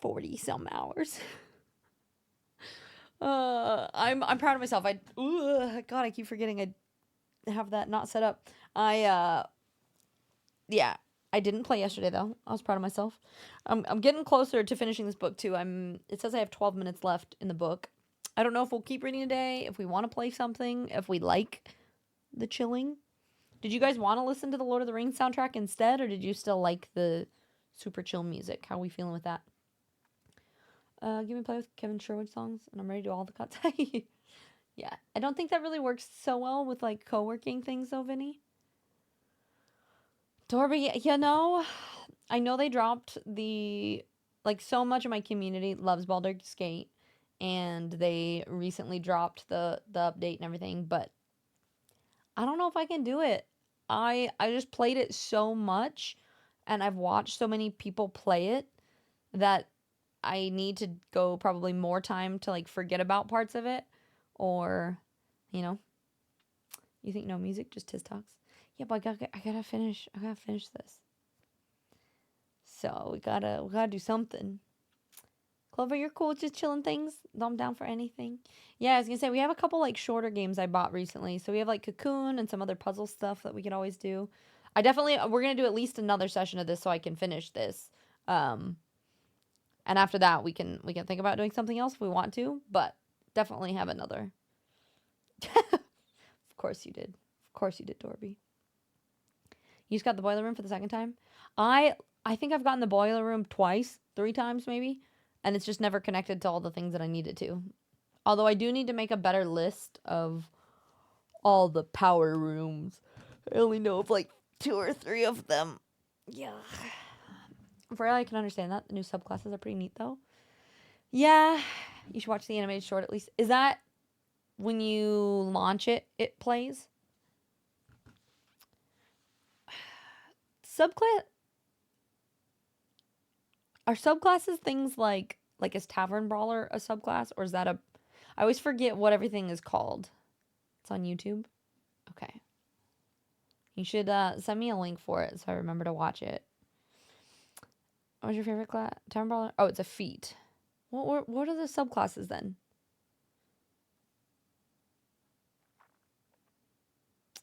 S1: 40 some hours. I'm proud of myself. God, I keep forgetting I have that not set up. Yeah, I didn't play yesterday though. I was proud of myself. I'm getting closer to finishing this book too. It says I have 12 minutes left in the book. I don't know if we'll keep reading today, if we want to play something, if we like the chilling. Did you guys want to listen to the Lord of the Rings soundtrack instead, or did you still like the super chill music? How are we feeling with that? Give me play with Kevin Sherwood songs, and I'm ready to do all the cuts. Yeah, I don't think that really works so well with like co-working things though, Vinny. Dorby, I know they dropped like so much of my community loves Baldur's Gate, and they recently dropped the update and everything, but I don't know if I can do it. I just played it so much, and I've watched so many people play it that I need to go probably more time to like forget about parts of it, or you know, you think no music, just Tiz talks. Yeah, but I gotta finish. I gotta finish this. So we gotta do something. Clover, you're cool with just chilling things. I'm down for anything. Yeah, I was gonna say we have a couple like shorter games I bought recently. So we have like Cocoon and some other puzzle stuff that we could always do. We're gonna do at least another session of this so I can finish this. Um, and after that we can think about doing something else if we want to. But definitely have another. Of course you did. Of course you did, Dorby. You just got the boiler room for the second time. I think I've gotten the boiler room twice, 3 times maybe, and it's just never connected to all the things that I need it to. Although I do need to make a better list of all the power rooms. I only know of like 2 or 3 of them. Yeah. For all I can understand that. The new subclasses are pretty neat though. Yeah. You should watch the animated short at least. Is that when you launch it, it plays? Subclass Are subclasses things like is Tavern Brawler a subclass, or is that a I always forget what everything is called. It's on YouTube. Okay. You should send me a link for it so I remember to watch it. What was your favorite class? Tower Brawler? Oh, it's a feat. What are the subclasses then?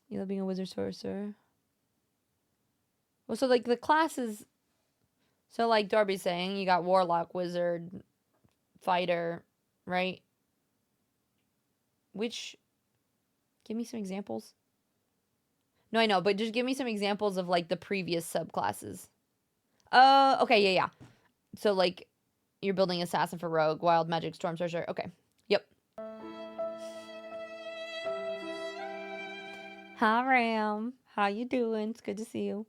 S1: You love being a wizard sorcerer. Well, so like the classes. So like Darby's saying, you got warlock, wizard, fighter, right? Which, give me some examples. No, I know, but just give me some examples of like the previous subclasses. Okay, yeah. So like, you're building assassin for rogue, wild magic, storm sorcerer. Okay, yep. Hi, Ram. How you doing? It's good to see you.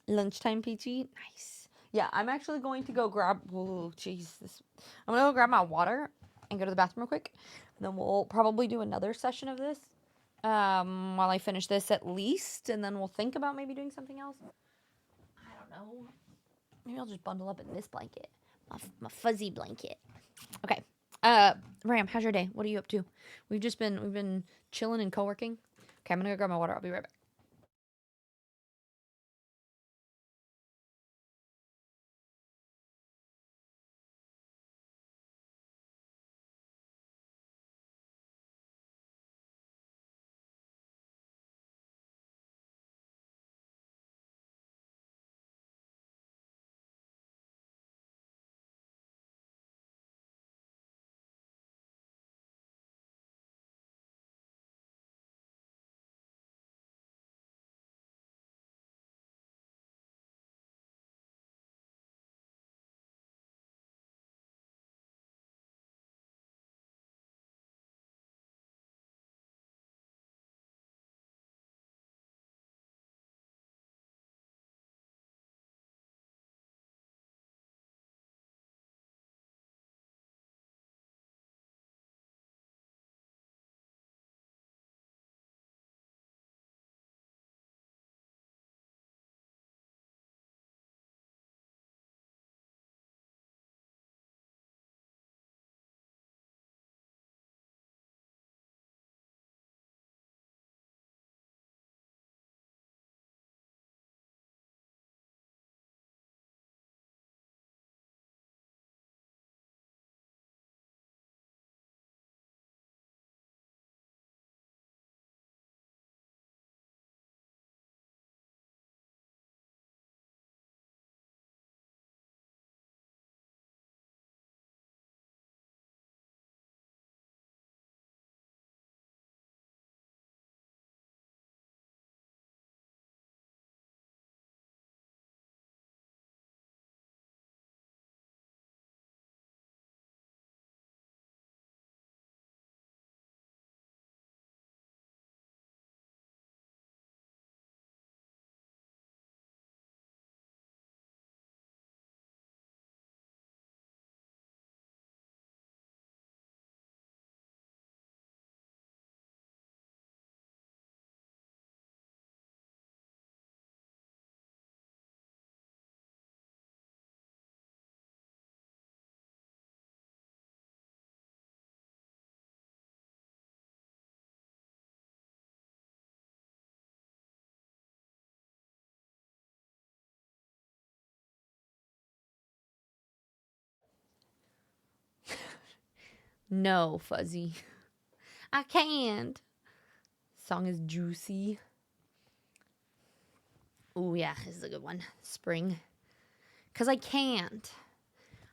S1: Lunchtime, Peachy. Nice. Yeah, I'm actually going to go grab. Oh, jeez. I'm gonna go grab my water and go to the bathroom real quick, and then we'll probably do another session of this. While I finish this at least, and then we'll think about maybe doing something else. I don't know. Maybe I'll just bundle up in this blanket, my fuzzy blanket. Okay. Ram, how's your day? What are you up to? We've been chilling and co-working. Okay, I'm gonna go grab my water. I'll be right back. No, Fuzzy. I can't. Song is juicy. Oh yeah, this is a good one. Spring. Cause I can't.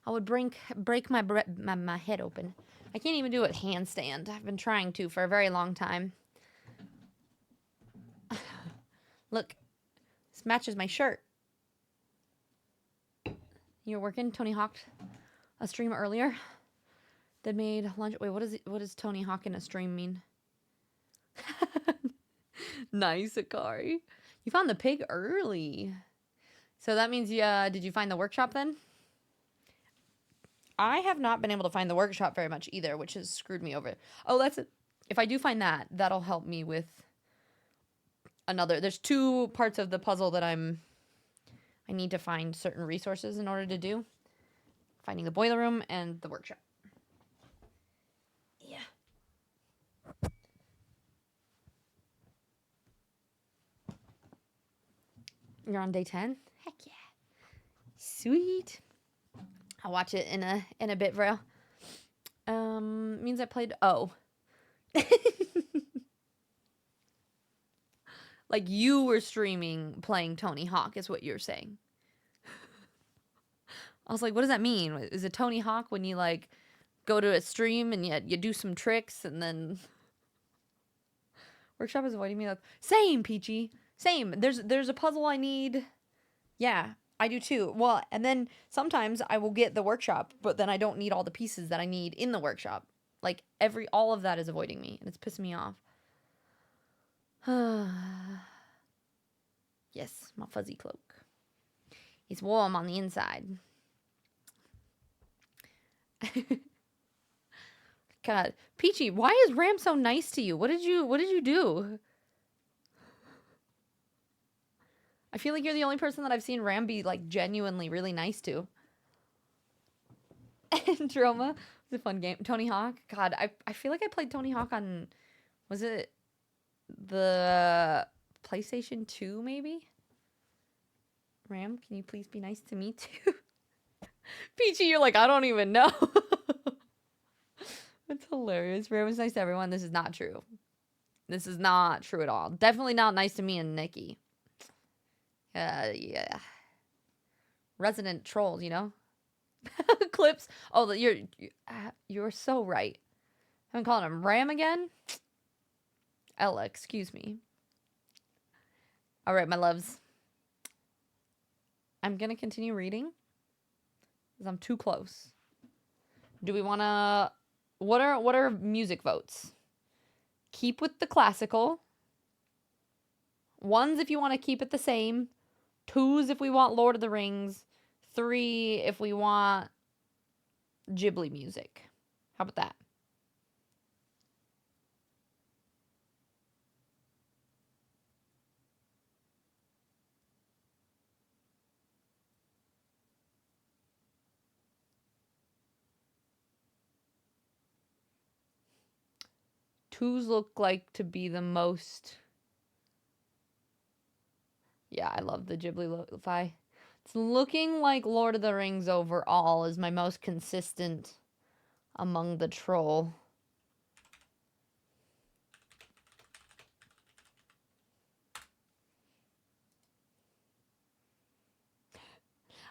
S1: I would break my head open. I can't even do a handstand. I've been trying to for a very long time. Look, this matches my shirt. You're working Tony Hawk a stream earlier that made lunch. Wait, what does Tony Hawk in a stream mean? Nice, Akari. You found the pig early. So that means did you find the workshop then? I have not been able to find the workshop very much either, which has screwed me over. Oh, that's it. If I do find that, that'll help me with another. There's two parts of the puzzle that I need to find certain resources in order to do. Finding the boiler room and the workshop. Yeah. You're on day 10? Heck yeah. Sweet. I'll watch it in a bit, bro. Means I played. Oh. Like you were streaming playing Tony Hawk is what you're saying. I was like, what does that mean? Is it Tony Hawk when you like go to a stream and you do some tricks and then workshop is avoiding me? Like, same, Peachy. Same. There's a puzzle I need. Yeah, I do too. Well, and then sometimes I will get the workshop, but then I don't need all the pieces that I need in the workshop. Like all of that is avoiding me and it's pissing me off. Yes, my fuzzy cloak. It's warm on the inside. God, Peachy, why is Ram so nice to you? What did you do? I feel like you're the only person that I've seen Ram be like genuinely really nice to. And Droma was a fun game. Tony Hawk. God, I feel like I played Tony Hawk on, was it the PlayStation 2 maybe? Ram, can you please be nice to me too? Peachy, you're like, I don't even know. That's hilarious. Ram was nice to everyone. This is not true. This is not true at all. Definitely not nice to me and Nikki. Yeah. Resident trolls, you know? Clips. Oh, you're so right. I'm calling him Ram again? Ella, excuse me. All right, my loves. I'm going to continue reading because I'm too close. Do we want to... What are music votes? Keep with the classical. 1s if you want to keep it the same. 2s if we want Lord of the Rings. 3 if we want Ghibli music. How about that? Twos look like to be the most... Yeah, I love the Ghibli lo-fi. It's looking like Lord of the Rings overall is my most consistent among the troll.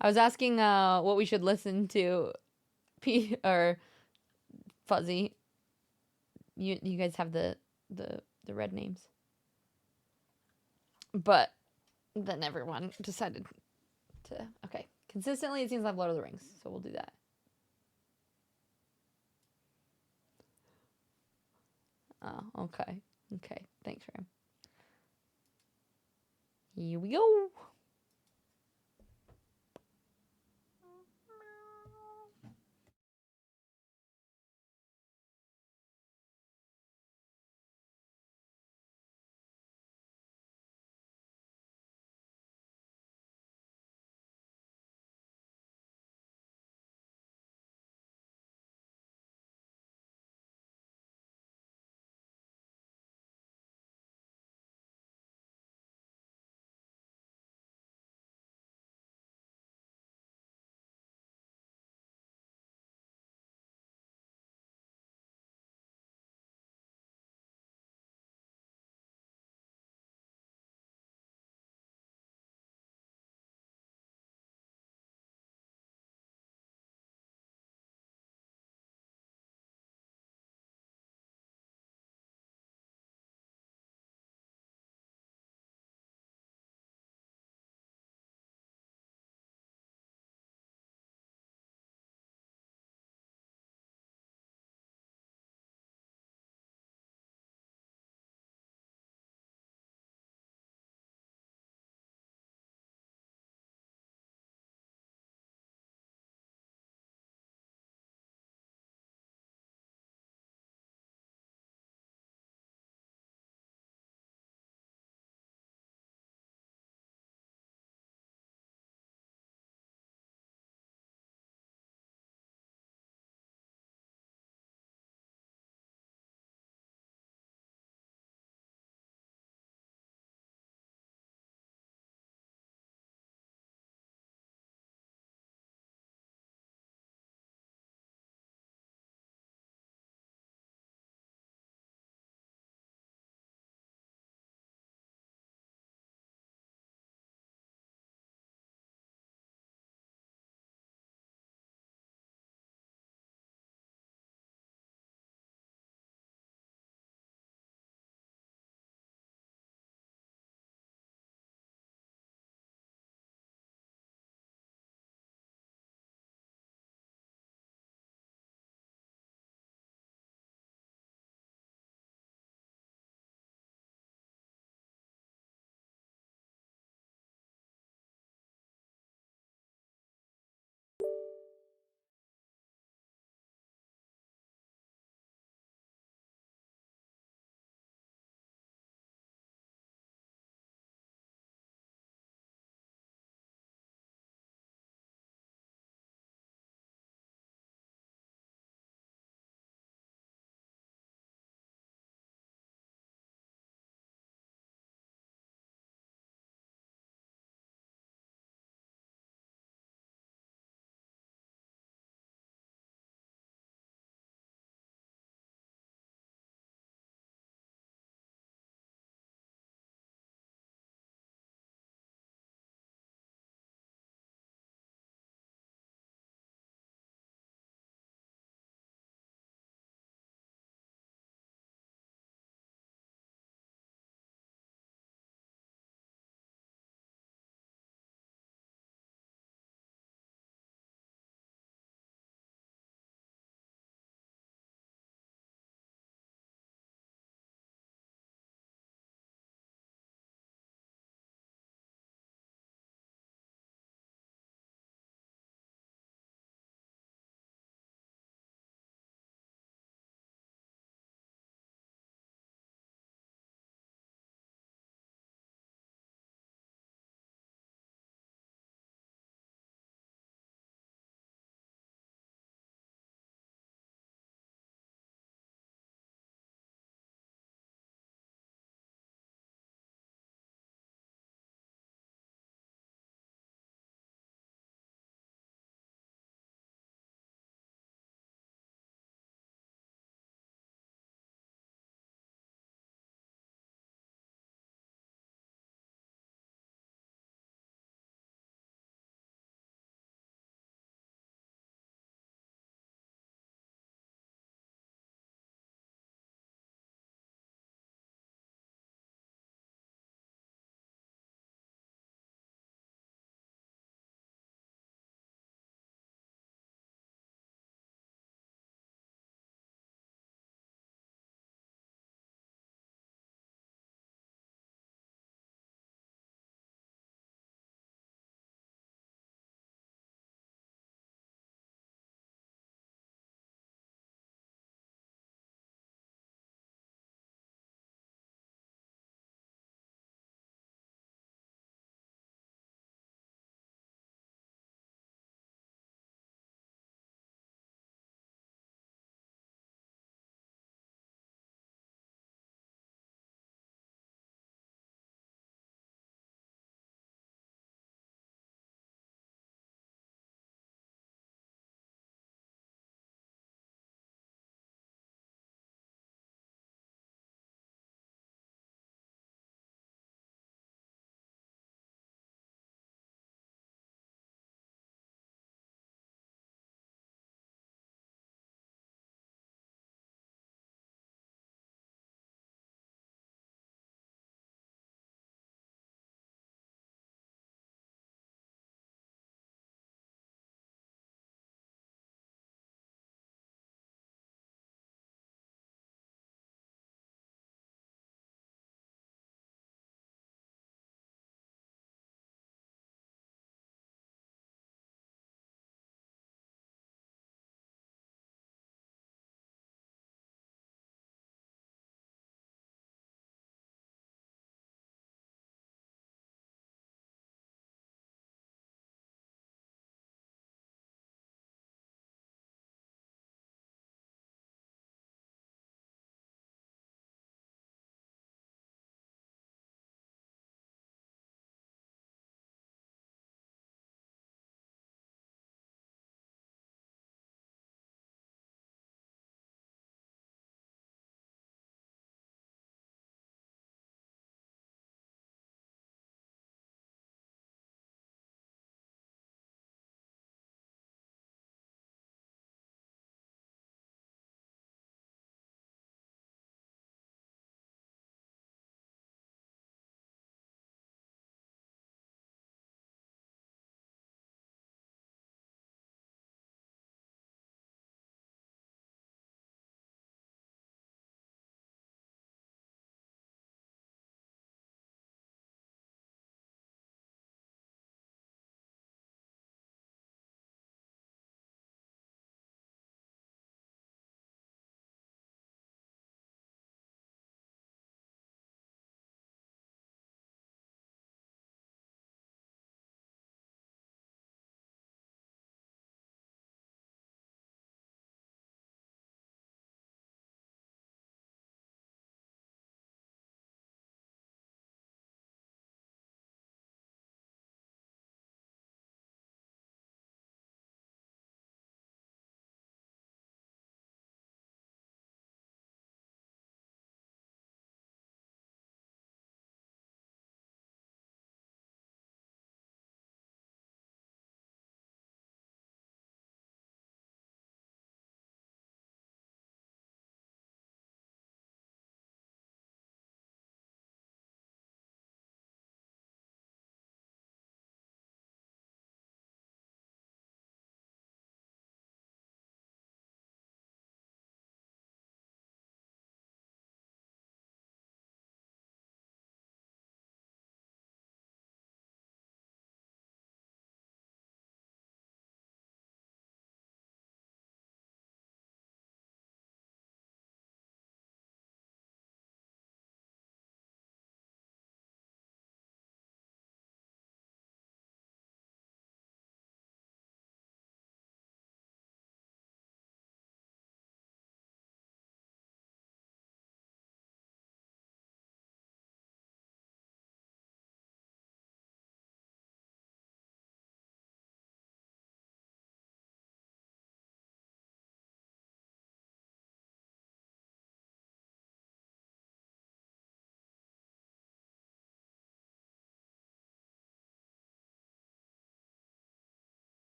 S1: I was asking what we should listen to. Or Fuzzy. You guys have the red names. But then everyone decided to... Okay. Consistently, it seems like Lord of the Rings. So we'll do that. Oh, okay. Okay. Thanks, Ram. Here we go.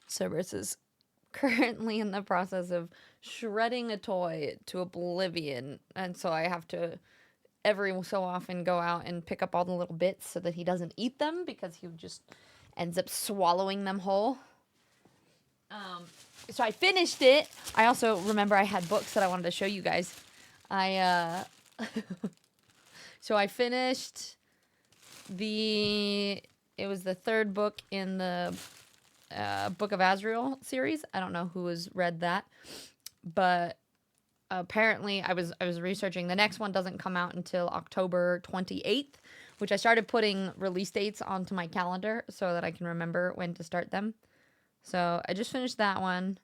S1: Cerberus is currently in the process of shredding a toy to oblivion, and so I have to every so often go out and pick up all the little bits so that he doesn't eat them because he just ends up swallowing them whole. So I finished it. I also remember I had books that I wanted to show you guys. So I finished it was the third book in the Book of Azrael series. I don't know who has read that, but apparently I was researching. The next one doesn't come out until October 28th, which I started putting release dates onto my calendar so that I can remember when to start them. So I just finished that one.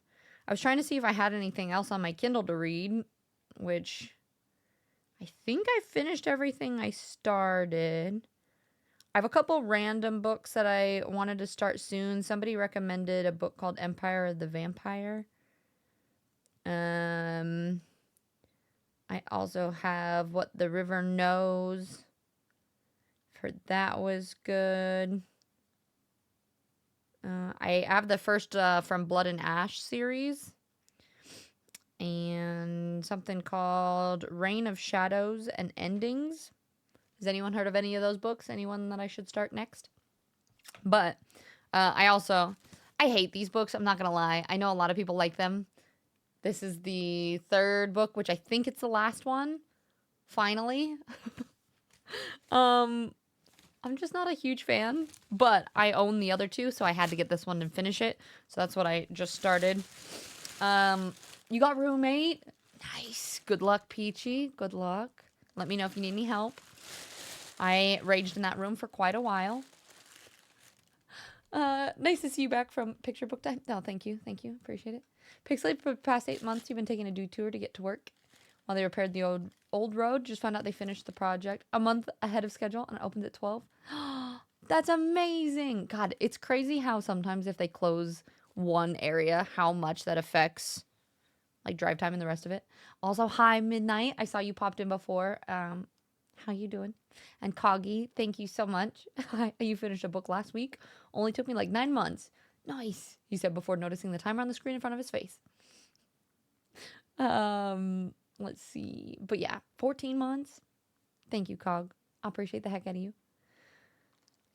S1: I was trying to see if I had anything else on my Kindle to read, which I think I finished everything I started. I have a couple random books that I wanted to start soon. Somebody recommended a book called Empire of the Vampire. I also have What the River Knows. I've heard that was good. I have the first From Blood and Ash series. And something called Reign of Shadows and Endings. Has anyone heard of any of those books? Anyone that I should start next? But I hate these books. I'm not going to lie. I know a lot of people like them. This is the third book, which I think it's the last one. Finally. I'm just not a huge fan, but I own the other two, so I had to get this one and finish it. So that's what I just started. You got roommate? Nice. Good luck, Peachy. Good luck. Let me know if you need any help. I raged in that room for quite a while. Nice to see you back from picture book time. No, thank you. Thank you. Appreciate it. Pixelate for the past 8 months. You've been taking a detour to get to work while they repaired the old road. Just found out they finished the project a month ahead of schedule and opened at 12. That's amazing. God, it's crazy how sometimes if they close one area, how much that affects like drive time and the rest of it. Also, hi, Midnight. I saw you popped in before. How you doing? And Coggy, thank you so much. You finished a book last week. Only took me like 9 months. Nice, he said before noticing the timer on the screen in front of his face. Let's see. But yeah, 14 months. Thank you, Cog. I appreciate the heck out of you.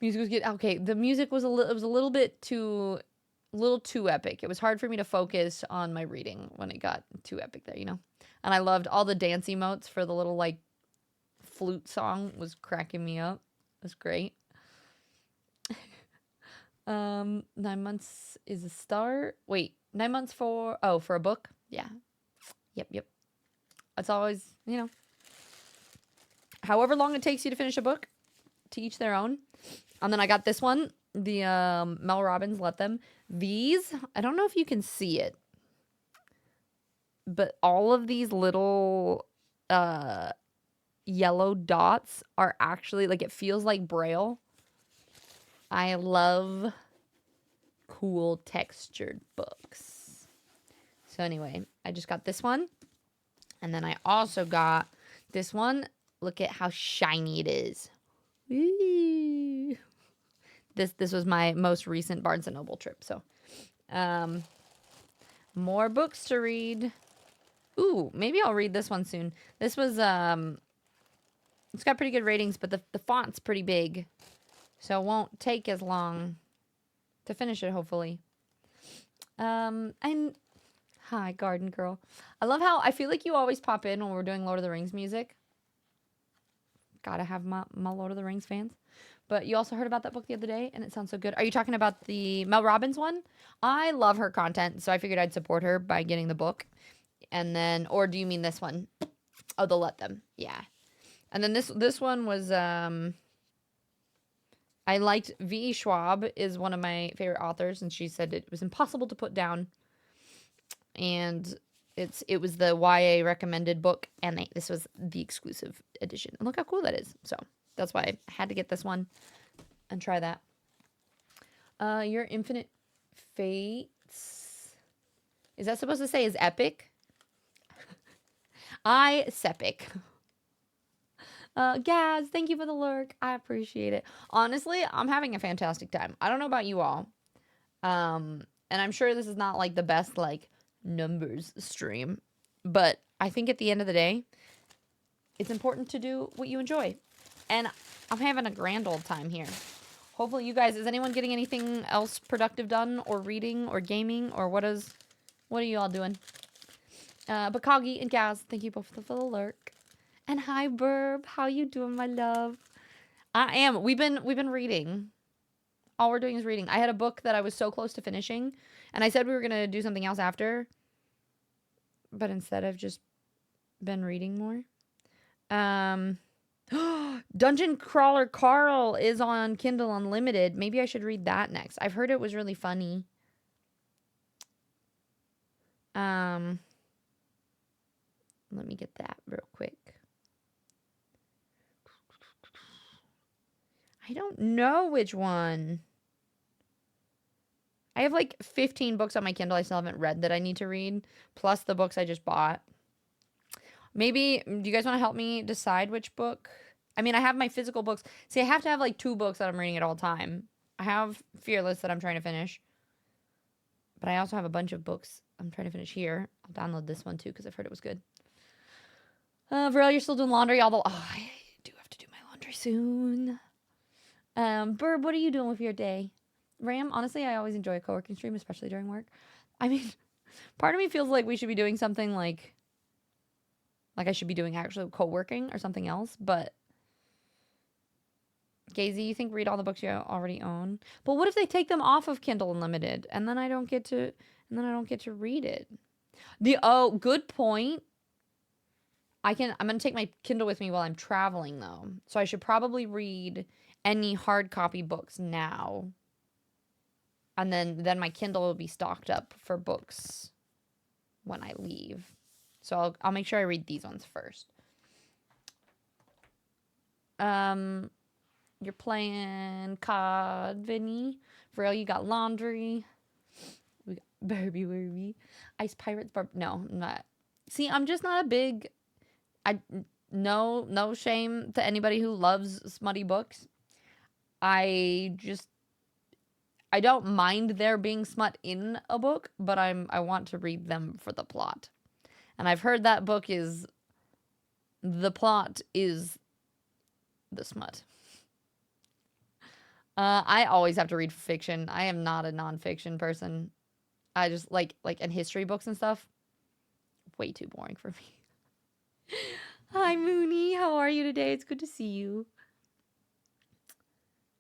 S1: Music was good. Okay, the music was a little bit too epic. It was hard for me to focus on my reading when it got too epic there, you know? And I loved all the dance emotes for the little like flute song was cracking me up. It was great. 9 months is a start. Wait, 9 months for a book? Yeah. Yep. It's always, you know, however long it takes you to finish a book, to each their own. And then I got this one, the Mel Robbins Let Them. These, I don't know if you can see it, but all of these little yellow dots are actually, like, it feels like Braille. I love cool textured books. So anyway, I just got this one. And then I also got this one. Look at how shiny it is. Woo. This was my most recent Barnes & Noble trip. So more books to read. Ooh, maybe I'll read this one soon. This was it's got pretty good ratings, but the font's pretty big. So it won't take as long to finish it, hopefully. And hi, Garden Girl. I love how I feel like you always pop in when we're doing Lord of the Rings music. Gotta have my Lord of the Rings fans. But you also heard about that book the other day, and it sounds so good. Are you talking about the Mel Robbins one? I love her content, so I figured I'd support her by getting the book. And then, or do you mean this one? Oh, the Let Them. Yeah. And then this one was, I liked V.E. Schwab is one of my favorite authors, and she said it was impossible to put down. And it was the YA recommended book, and this was the exclusive edition. And look how cool that is. So that's why I had to get this one and try that. Your Infinite Fates. Is that supposed to say is epic? Sepic. Gaz, thank you for the lurk. I appreciate it. Honestly, I'm having a fantastic time. I don't know about you all. And I'm sure this is not like the best like numbers stream, but I think at the end of the day, it's important to do what you enjoy. And I'm having a grand old time here. Hopefully you guys, is anyone getting anything else productive done or reading or gaming or what are you all doing? But Coggy and Gaz, thank you both for the lurk. And hi Burb, how you doing, my love? I am. We've been reading. All we're doing is reading. I had a book that I was so close to finishing, and I said we were gonna do something else after, but instead I've just been reading more. Dungeon Crawler Carl is on Kindle Unlimited. Maybe I should read that next. I've heard it was really funny. Let me get that real quick. I don't know which one. I have like 15 books on my Kindle I still haven't read that I need to read, plus the books I just bought. Maybe, do you guys want to help me decide which book? I mean, I have my physical books. See, I have to have like 2 books that I'm reading at all time. I have Fearless that I'm trying to finish. But I also have a bunch of books I'm trying to finish here. I'll download this one too because I've heard it was good. Varel, you're still doing laundry, although I do have to do my laundry soon. Burb, what are you doing with your day? Ram, honestly, I always enjoy a co-working stream, especially during work. I mean, part of me feels like we should be doing something like I should be doing actually co-working or something else, but Gazy, you think read all the books you already own? But what if they take them off of Kindle Unlimited and then I don't get to read it? Good point. I'm going to take my Kindle with me while I'm traveling though. So I should probably read any hard copy books now. And then my Kindle will be stocked up for books when I leave. So I'll make sure I read these ones first. You're playing COD, Vinny. Varel, you got laundry. We got Barbie Werby. Ice Pirates, no, I'm not. See, I'm just not a big... No shame to anybody who loves smutty books. I don't mind there being smut in a book, but I want to read them for the plot. And I've heard that book is... The plot is the smut. I always have to read fiction. I am not a nonfiction person. I just like and history books and stuff. Way too boring for me. Hi Mooney, how are you today? It's good to see you.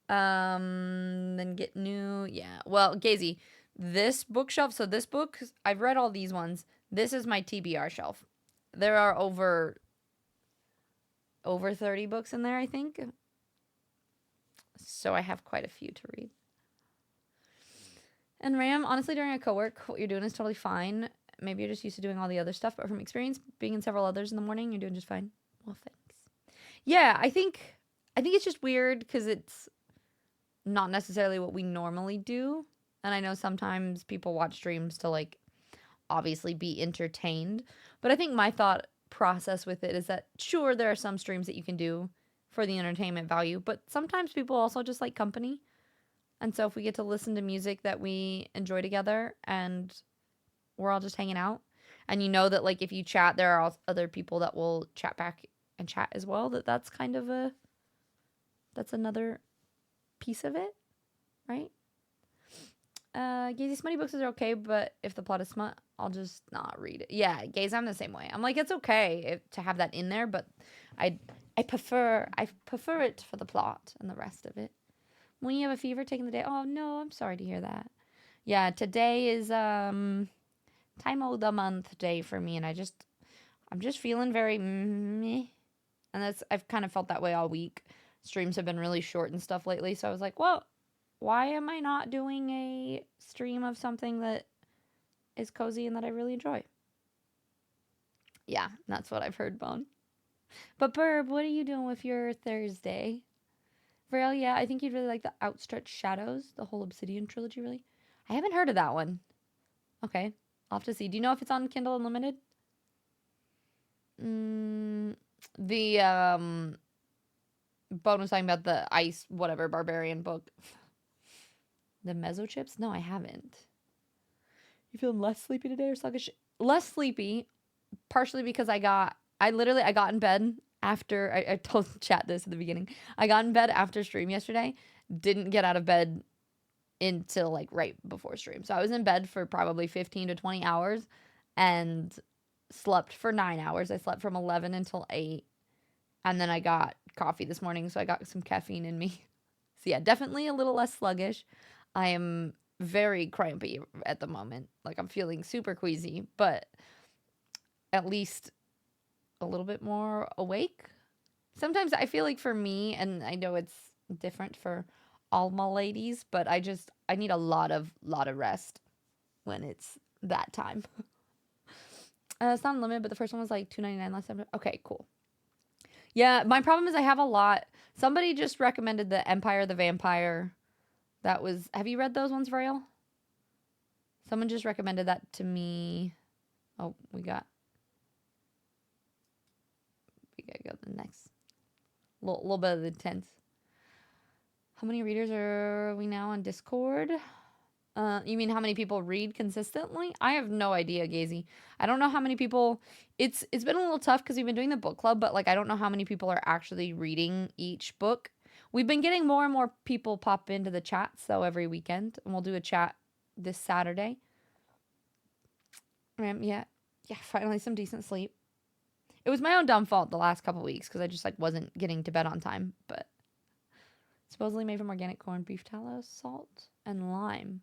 S1: Then get new. Yeah. Well, Gazy, this bookshelf. So this book, I've read all these ones. This is my TBR shelf. There are over 30 books in there, I think. So I have quite a few to read. And Ram, honestly, during a co-work, what you're doing is totally fine. Maybe you're just used to doing all the other stuff, but from experience, being in several others in the morning, you're doing just fine. Well, thanks. Yeah, I think it's just weird because it's not necessarily what we normally do. And I know sometimes people watch streams to like obviously be entertained. But I think my thought process with it is that sure, there are some streams that you can do for the entertainment value, but sometimes people also just like company. And so if we get to listen to music that we enjoy together and we're all just hanging out, and you know that like if you chat, there are other people that will chat back and chat as well, that's kind of that's another piece of it, right? Gazy, smutty books are okay, but if the plot is smut, I'll just not read it. Yeah, Gaze, I'm the same way. I'm like, it's okay to have that in there, but I prefer it for the plot and the rest of it. When you have a fever, taking the day. Oh no, I'm sorry to hear that. Yeah, today is time of the month day for me, and I'm just feeling very meh. And I've kind of felt that way all week. Streams have been really short and stuff lately, so I was like, well, why am I not doing a stream of something that is cozy and that I really enjoy? Yeah, that's what I've heard, Bone. But Burb, what are you doing with your Thursday? Vrail, yeah, I think you'd really like the Outstretched Shadows, the whole Obsidian trilogy, really. I haven't heard of that one. Okay, I'll have to see. Do you know if it's on Kindle Unlimited? The Bone was talking about the ice whatever barbarian book. The Mesochips? No, I haven't. You feeling less sleepy today or sluggish? Less sleepy, partially because I got in bed after I told chat this at the beginning. I got in bed after stream yesterday. Didn't get out of bed until like right before stream. So I was in bed for probably 15 to 20 hours and slept for 9 hours. I slept from 11 until 8. And then I got coffee this morning, so I got some caffeine in me. So yeah, definitely a little less sluggish. I am very crampy at the moment. Like I'm feeling super queasy, but at least a little bit more awake. Sometimes I feel like for me, and I know it's different for all my ladies, but I need a lot of rest when it's that time. It's not unlimited, but the first one was like $2.99 last time. Okay, cool. Yeah, my problem is I have a lot. Somebody just recommended the Empire the Vampire. That was, have you read those ones, Vrail? Someone just recommended that to me. Oh, we gotta go to the next. Little bit of the tense. How many readers are we now on Discord? You mean how many people read consistently? I have no idea, Gazy. I don't know how many people. It's been a little tough because we've been doing the book club, but like I don't know how many people are actually reading each book. We've been getting more and more people pop into the chat, so every weekend, and we'll do a chat this Saturday. Yeah, finally some decent sleep. It was my own dumb fault the last couple weeks because I just like wasn't getting to bed on time, but supposedly made from organic corn, beef tallow, salt, and lime.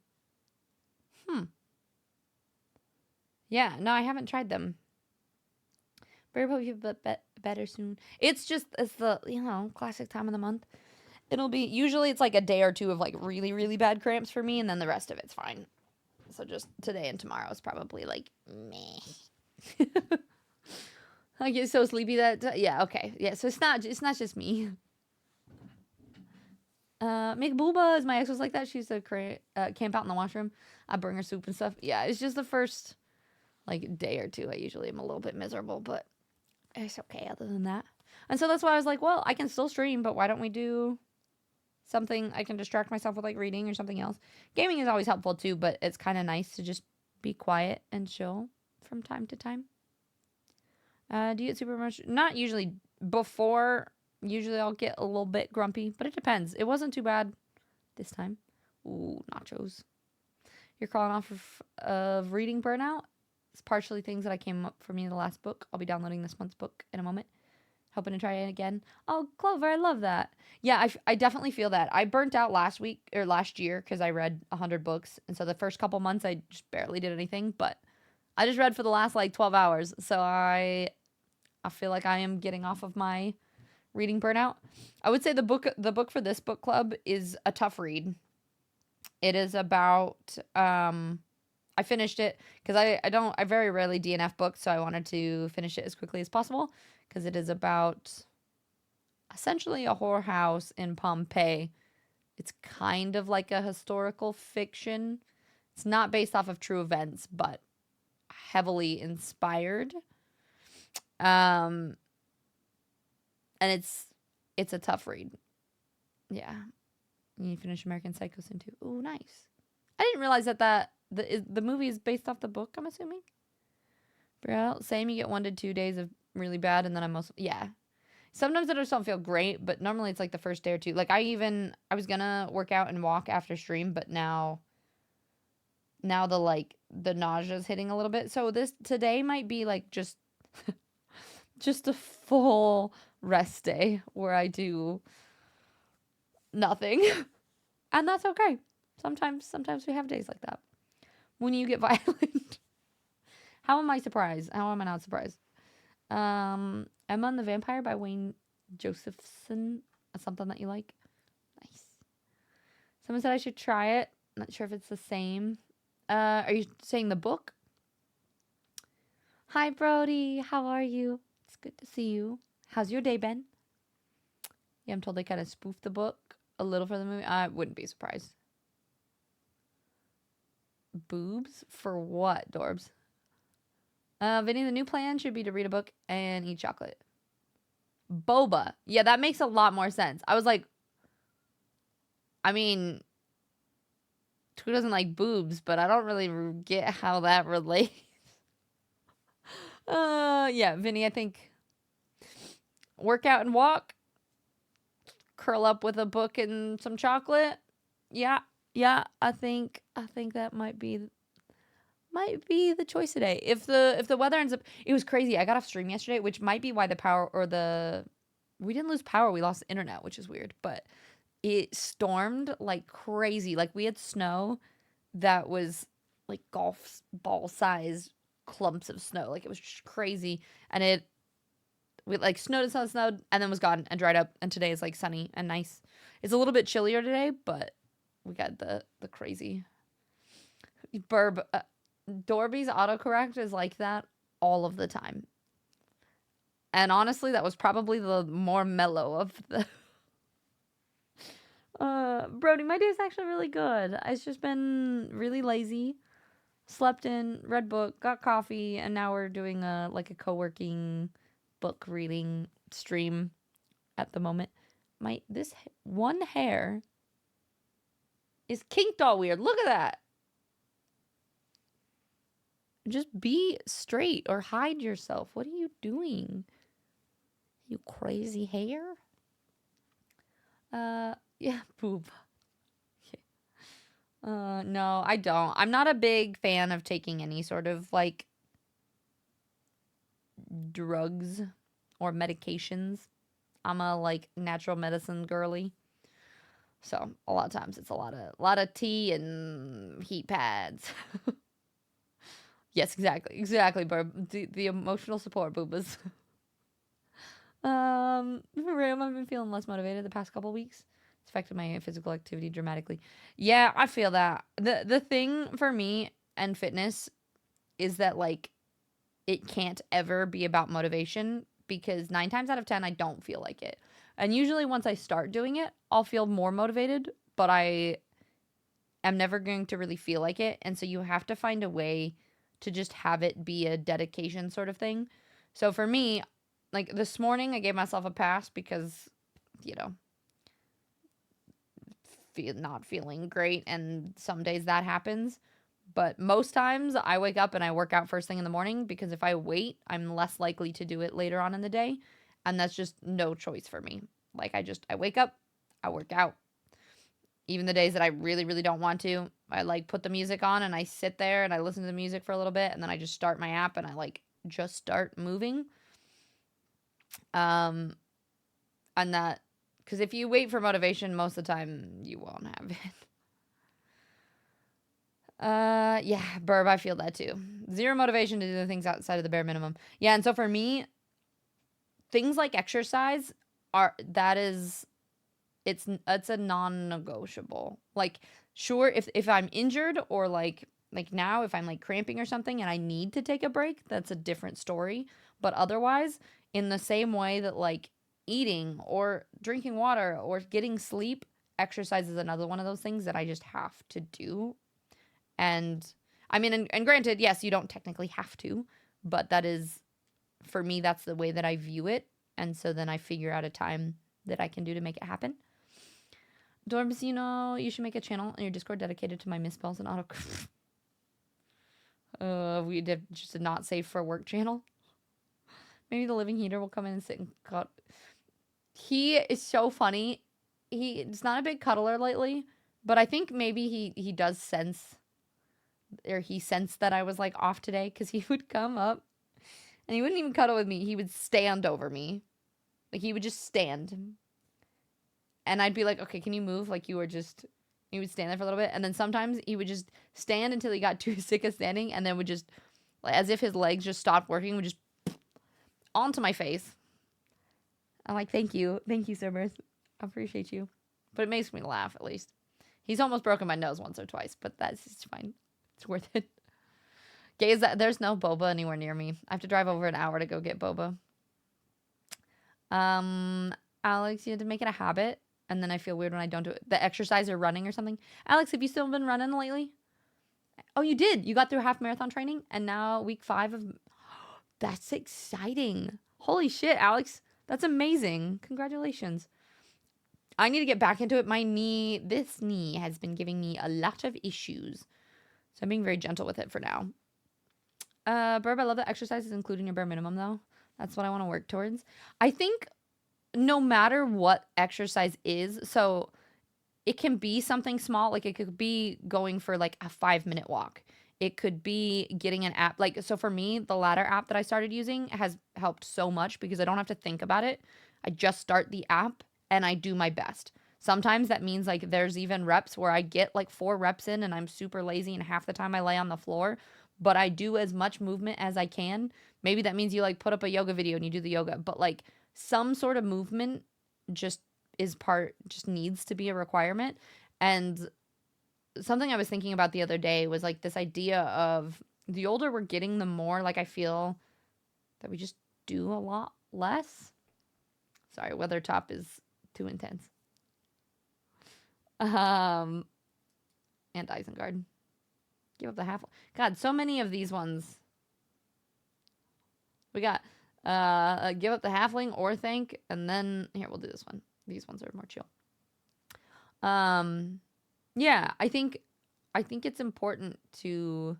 S1: Yeah, no, I haven't tried them. Very probably but better soon. It's the classic time of the month. It'll be usually it's like a day or two of like really really bad cramps for me, and then the rest of it's fine. So just today and tomorrow is probably like meh. I get so sleepy that yeah, okay, yeah. So it's not just me. McBooba is my ex was like that. She used to camp out in the washroom. I bring her soup and stuff. Yeah, it's just the first like day or two. I usually am a little bit miserable, but it's okay other than that. And so that's why I was like, well, I can still stream, but why don't we do something I can distract myself with, like reading or something else. Gaming is always helpful too, but it's kind of nice to just be quiet and chill from time to time. Do you get super much? Not usually. Before, usually I'll get a little bit grumpy, but it depends. It wasn't too bad this time. Ooh, nachos. You're crawling off of reading burnout. It's partially things that I came up for me in the last book. I'll be downloading this month's book in a moment. Hoping to try it again. Oh, Clover, I love that. Yeah, I definitely feel that. I burnt out last year because I read 100 books. And so the first couple months, I just barely did anything. But I just read for the last like 12 hours. So I feel like I am getting off of my reading burnout. I would say the book for this book club is a tough read. It is about I finished it because I very rarely DNF books, so I wanted to finish it as quickly as possible because it is about essentially a whorehouse in Pompeii. It's kind of like a historical fiction. It's not based off of true events, but heavily inspired. And it's a tough read. Yeah. You finish American Psycho soon too. Ooh, nice. I didn't realize that the movie is based off the book, I'm assuming. Bro, same, you get 1 to 2 days of really bad, and then yeah. Sometimes I just don't feel great, but normally it's like the first day or two. Like I was gonna work out and walk after stream, but now the nausea is hitting a little bit. So today might be like just a full rest day where I do nothing. And that's okay. Sometimes we have days like that. When you get violent. How am I surprised? How am I not surprised? Emma and the Vampire by Wayne Josephson. Something that you like? Nice. Someone said I should try it. Not sure if it's the same. Are you saying the book? Hi, Brody. How are you? It's good to see you. How's your day been? Yeah, I'm told they kind of spoofed the book a little for the movie. I wouldn't be surprised. Boobs? For what, Dorbs? Vinny, the new plan should be to read a book and eat chocolate. Boba. Yeah, that makes a lot more sense. I was like, I mean, Who doesn't like boobs? But I don't really get how that relates. Yeah, Vinny, I think work out and walk, curl up with a book and some chocolate. Yeah, yeah, I think that might be the choice today. If the weather ends up, it was crazy. I got off stream yesterday, which might be why the power or the we didn't lose power, we lost internet, which is weird, but it stormed like crazy. Like we had snow that was like golf ball size clumps of snow. Like it was just crazy. And it we like snowed and then was gone and dried up. And today is like sunny and nice. It's a little bit chillier today, but we got the crazy burb. Dorby's autocorrect is like that all of the time. And honestly, that was probably the more mellow of the. Brody, my day is actually really good. I've just been really lazy. Slept in, read book, got coffee, and now we're doing a co-working book reading stream at the moment. This one hair is kinked all weird. Look at that. Just be straight or hide yourself. What are you doing? You crazy hair? Yeah, boob. No, I don't. I'm not a big fan of taking any sort of like drugs or medications. I'm a like natural medicine girly. So a lot of times it's a lot of tea and heat pads. Yes, exactly, Barb. The emotional support, boobas. For real, I've been feeling less motivated the past couple weeks. It's affected my physical activity dramatically. Yeah, I feel that. The thing for me and fitness is that like it can't ever be about motivation because 9 times out of 10 I don't feel like it. And usually once I start doing it, I'll feel more motivated, but I am never going to really feel like it. And so you have to find a way to just have it be a dedication sort of thing. So for me, like this morning I gave myself a pass because, you know, not feeling great and some days that happens. But most times I wake up and I work out first thing in the morning because if I wait, I'm less likely to do it later on in the day. And that's just no choice for me. Like I wake up, I work out. Even the days that I really, really don't want to, I like put the music on and I sit there and I listen to the music for a little bit and then I just start my app and I like just start moving. Um, and that, because if you wait for motivation, most of the time you won't have it. Yeah, Burb, I feel that too. Zero motivation to do the things outside of the bare minimum. Yeah, and so for me, things like exercise it's a non-negotiable. Like, sure, if I'm injured or like now if I'm like cramping or something and I need to take a break, that's a different story. But otherwise, in the same way that like eating or drinking water or getting sleep, exercise is another one of those things that I just have to do. And I mean, and granted, yes, you don't technically have to, but that is, for me, that's the way that I view it. And so then I figure out a time that I can do to make it happen. Dorms, you should make a channel on your Discord dedicated to my misspells and auto. We did just a not safe for work channel. Maybe the living heater will come in and sit and cut. He is so funny. He's not a big cuddler lately, but I think maybe he does sense, or he sensed that I was like off today because he would come up and he wouldn't even cuddle with me. He would stand over me. Like he would just stand. And I'd be like, okay, can you move? Like he would stand there for a little bit. And then sometimes he would just stand until he got too sick of standing and then would just, like, as if his legs just stopped working, would just onto my face. I'm like, thank you. Thank you, Cerberus. I appreciate you. But it makes me laugh, at least. He's almost broken my nose once or twice, but that's just fine. It's worth it. Gaze that there's no boba anywhere near me. I have to drive over an hour to go get boba. Alex, you had to make it a habit, and then I feel weird when I don't do it. The exercise or running or something. Alex, have you still been running lately? Oh, you did. You got through half marathon training, and now week 5 of. That's exciting. Holy shit, Alex. That's amazing. Congratulations. I need to get back into it. This knee has been giving me a lot of issues. So I'm being very gentle with it for now. Burb, I love that exercise is including your bare minimum, though. That's what I want to work towards. I think no matter what exercise is, so it can be something small. Like it could be going for like a 5-minute walk. It could be getting an app. Like, so for me, the ladder app that I started using has helped so much because I don't have to think about it. I just start the app and I do my best. Sometimes that means like there's even reps where I get like 4 reps in and I'm super lazy and half the time I lay on the floor, but I do as much movement as I can. Maybe that means you like put up a yoga video and you do the yoga, but like some sort of movement just just needs to be a requirement. And something I was thinking about the other day was like this idea of the older we're getting, the more like I feel that we just do a lot less. Sorry, weather top is too intense. And Isengard. Give up the half. God, so many of these ones. We got give up the halfling or thank, and then here we'll do this one. These ones are more chill. Yeah, I think it's important to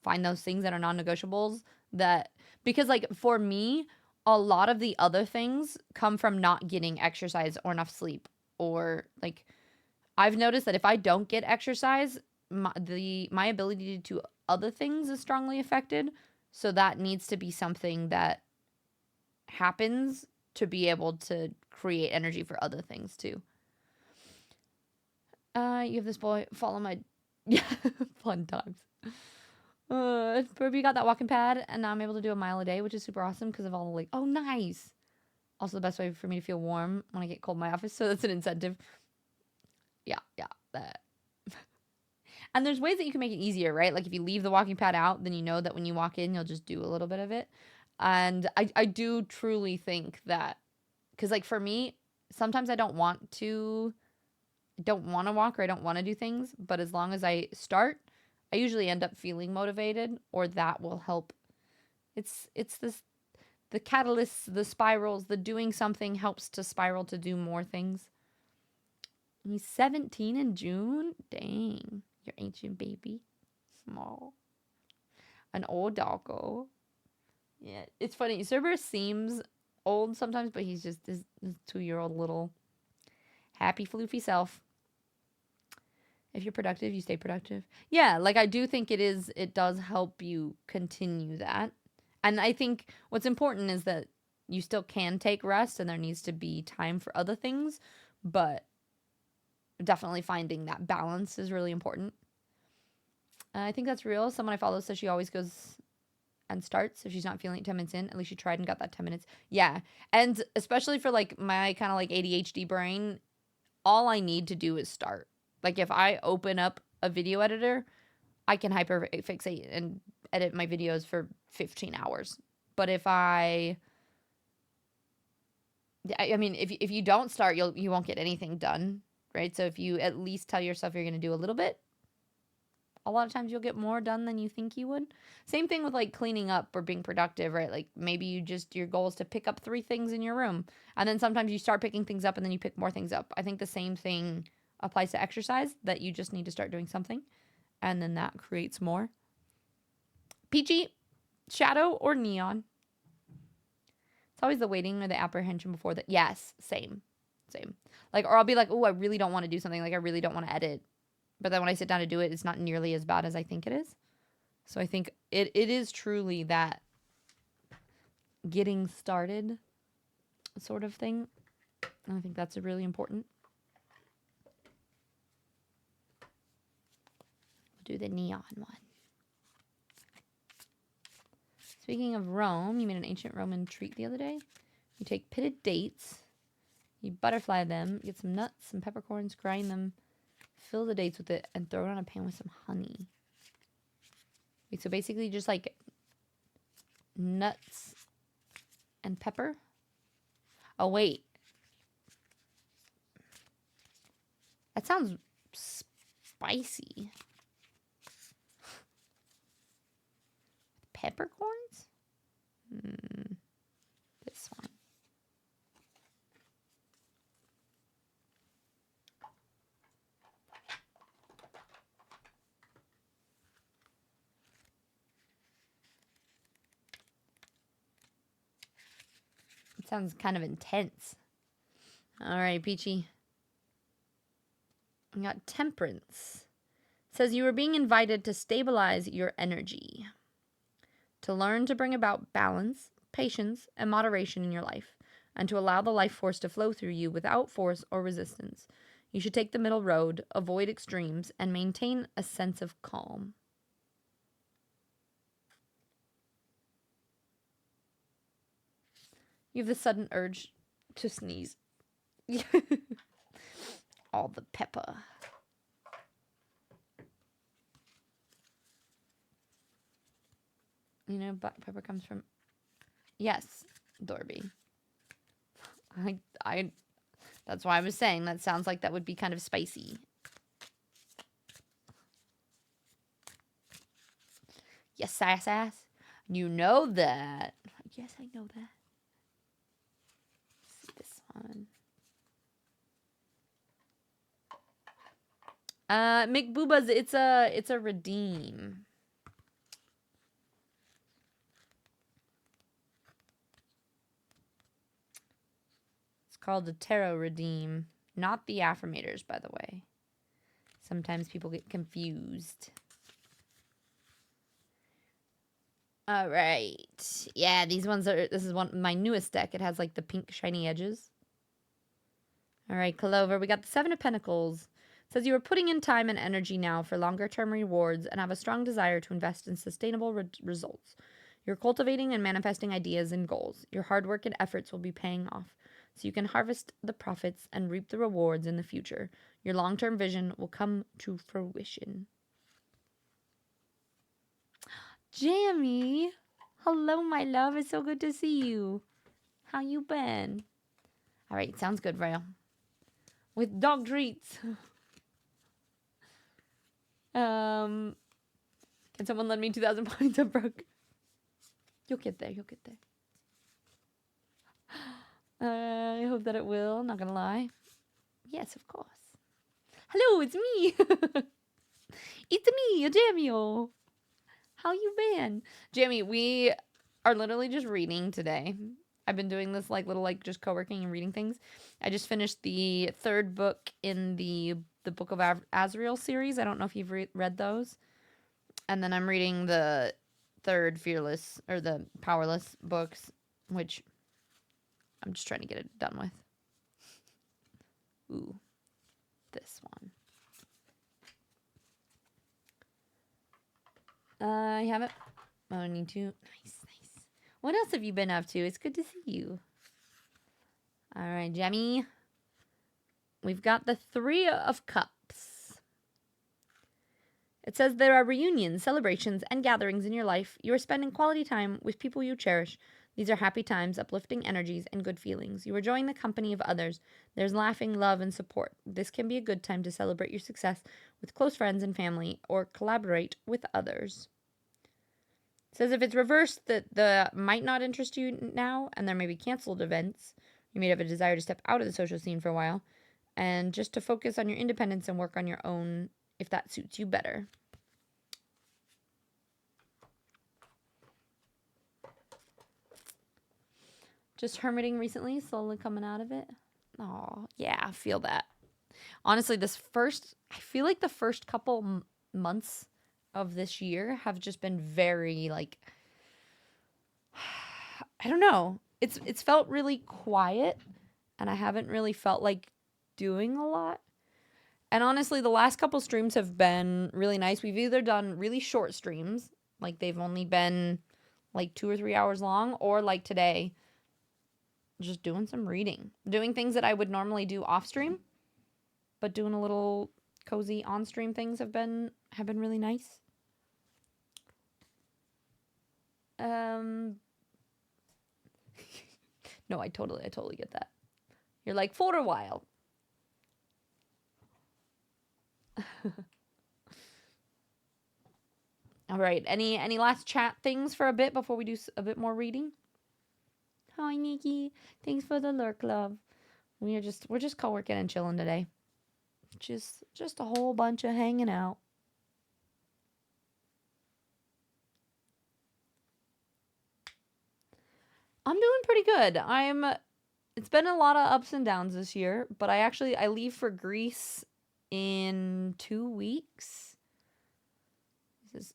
S1: find those things that are non-negotiables, that because like for me, a lot of the other things come from not getting exercise or enough sleep, or like I've noticed that if I don't get exercise, my ability to do other things is strongly affected. So that needs to be something that happens to be able to create energy for other things too. You have this boy follow my yeah fun times. Burby got that walking pad, and now I'm able to do a mile a day, which is super awesome because of all the like. Oh, nice. Also, the best way for me to feel warm when I get cold in my office, so that's an incentive. Yeah, that. And there's ways that you can make it easier, right? Like if you leave the walking pad out, then you know that when you walk in, you'll just do a little bit of it. And I do truly think that, because like for me, sometimes I don't want to walk or I don't want to do things, but as long as I start, I usually end up feeling motivated, or that will help. It's the catalysts, the spirals, the doing something helps to spiral to do more things. He's 17 in June. Dang, your ancient baby, small, an old doggo. Yeah, it's funny. Cerberus seems old sometimes, but he's just this 2-year-old little happy floofy self. If you're productive, you stay productive. Yeah, like I do think it does help you continue that. And I think what's important is that you still can take rest and there needs to be time for other things, but definitely finding that balance is really important. I think that's real. Someone I follow says she always goes and starts if she's not feeling it 10 minutes in. At least she tried and got that 10 minutes. Yeah. And especially for like my kind of like ADHD brain, all I need to do is start. Like if I open up a video editor, I can hyperfixate and edit my videos for 15 hours. But if I mean, if you don't start, you won't get anything done, right? So if you at least tell yourself you're going to do a little bit, a lot of times you'll get more done than you think you would. Same thing with like cleaning up or being productive, right? Like maybe your goal is to pick up 3 things in your room. And then sometimes you start picking things up and then you pick more things up. I think the same thing applies to exercise, that you just need to start doing something and then that creates more. Peachy, shadow or neon? It's always the waiting or the apprehension before that. Yes, same. Like, or I'll be like, oh, I really don't want to do something. Like I really don't want to edit. But then when I sit down to do it, it's not nearly as bad as I think it is. So I think it is truly that getting started sort of thing. And I think that's really important. We'll do the neon one. Speaking of Rome, you made an ancient Roman treat the other day. You take pitted dates, you butterfly them, get some nuts, some peppercorns, grind them, fill the dates with it, and throw it on a pan with some honey. Wait, so basically just like nuts and pepper? Oh, wait. That sounds spicy. Peppercorns? This one. sounds kind of intense. All right, Peachy. We got Temperance. It says you are being invited to stabilize your energy, to learn to bring about balance, patience, and moderation in your life, and to allow the life force to flow through you without force or resistance. You should take the middle road, avoid extremes, and maintain a sense of calm. You have the sudden urge to sneeze. All the pepper. You know, black pepper comes from... Yes, Dorby. I that's why I was saying that sounds like that would be kind of spicy. Yes, sass. You know that. Yes, I know that. Let's see this one. McBoobas, it's a redeem. It's called a tarot redeem, not the affirmators, by the way. Sometimes people get confused. All right. Yeah, these ones are, this is my newest deck. It has like the pink shiny edges. All right, Clover, we got the Seven of Pentacles. It says you are putting in time and energy now for longer term rewards and have a strong desire to invest in sustainable results. You're cultivating and manifesting ideas and goals. Your hard work and efforts will be paying off, so you can harvest the profits and reap the rewards in the future. Your long-term vision will come to fruition. Jamie, hello, my love. It's so good to see you. How you been? All right, sounds good, Rail. With dog treats. Can someone lend me 2,000 points of Brooke? You'll get there. You'll get there. I hope that it will. Not gonna lie. Yes, of course. Hello, it's me. It's me, Jamie. How you been? Jamie, we are literally just reading today. I've been doing this like little just co-working and reading things. I just finished the third book in the Book of Azrael series. I don't know if you've read those. And then I'm reading the third Fearless or the Powerless books, which I'm just trying to get it done with. Ooh, this one. I have it. Oh, I need to. Nice, nice. What else have you been up to? It's good to see you. All right, Jemmy. We've got the Three of Cups. It says there are reunions, celebrations, and gatherings in your life. You are spending quality time with people you cherish. These are happy times, uplifting energies, and good feelings. You are enjoying the company of others. There's laughing, love, and support. This can be a good time to celebrate your success with close friends and family, or collaborate with others. It says if it's reversed, that the might not interest you now, and there may be canceled events. You may have a desire to step out of the social scene for a while, and just to focus on your independence and work on your own if that suits you better. Just hermiting recently, slowly coming out of it. Oh, yeah, I feel that. Honestly, I feel like the first couple months of this year have just been very, I don't know. It's felt really quiet, and I haven't really felt like doing a lot. And honestly, the last couple streams have been really nice. We've either done really short streams, like they've only been like 2 or 3 hours long, or like today, just doing some reading. Doing things that I would normally do off stream, but doing a little cozy on stream things have been really nice. No, I totally get that. You're like, for a while. All right. Any last chat things for a bit before we do a bit more reading? Hi, Nikki. Thanks for the lurk, love. We're just co-working and chilling today. Just a whole bunch of hanging out. I'm doing pretty good. It's been a lot of ups and downs this year, but I leave for Greece in 2 weeks. This is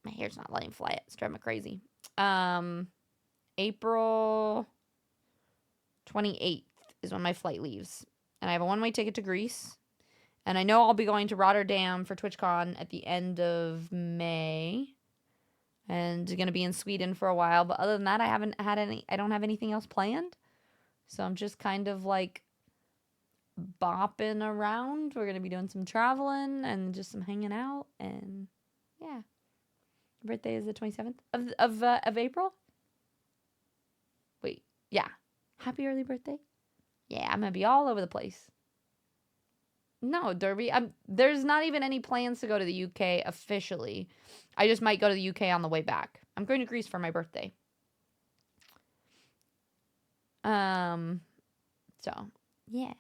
S1: my hair's not letting fly. It's driving me crazy. Um, April 28th is when my flight leaves, and I have a one-way ticket to Greece. And I know I'll be going to Rotterdam for TwitchCon at the end of May. And going to be in Sweden for a while. But other than that, I don't have anything else planned. So I'm just kind of like bopping around. We're going to be doing some traveling and just some hanging out. And yeah. Birthday is the 27th of April. Wait, yeah. Happy early birthday. Yeah, I'm going to be all over the place. No, Derby. There's not even any plans to go to the UK officially. I just might go to the UK on the way back. I'm going to Greece for my birthday. So, yeah.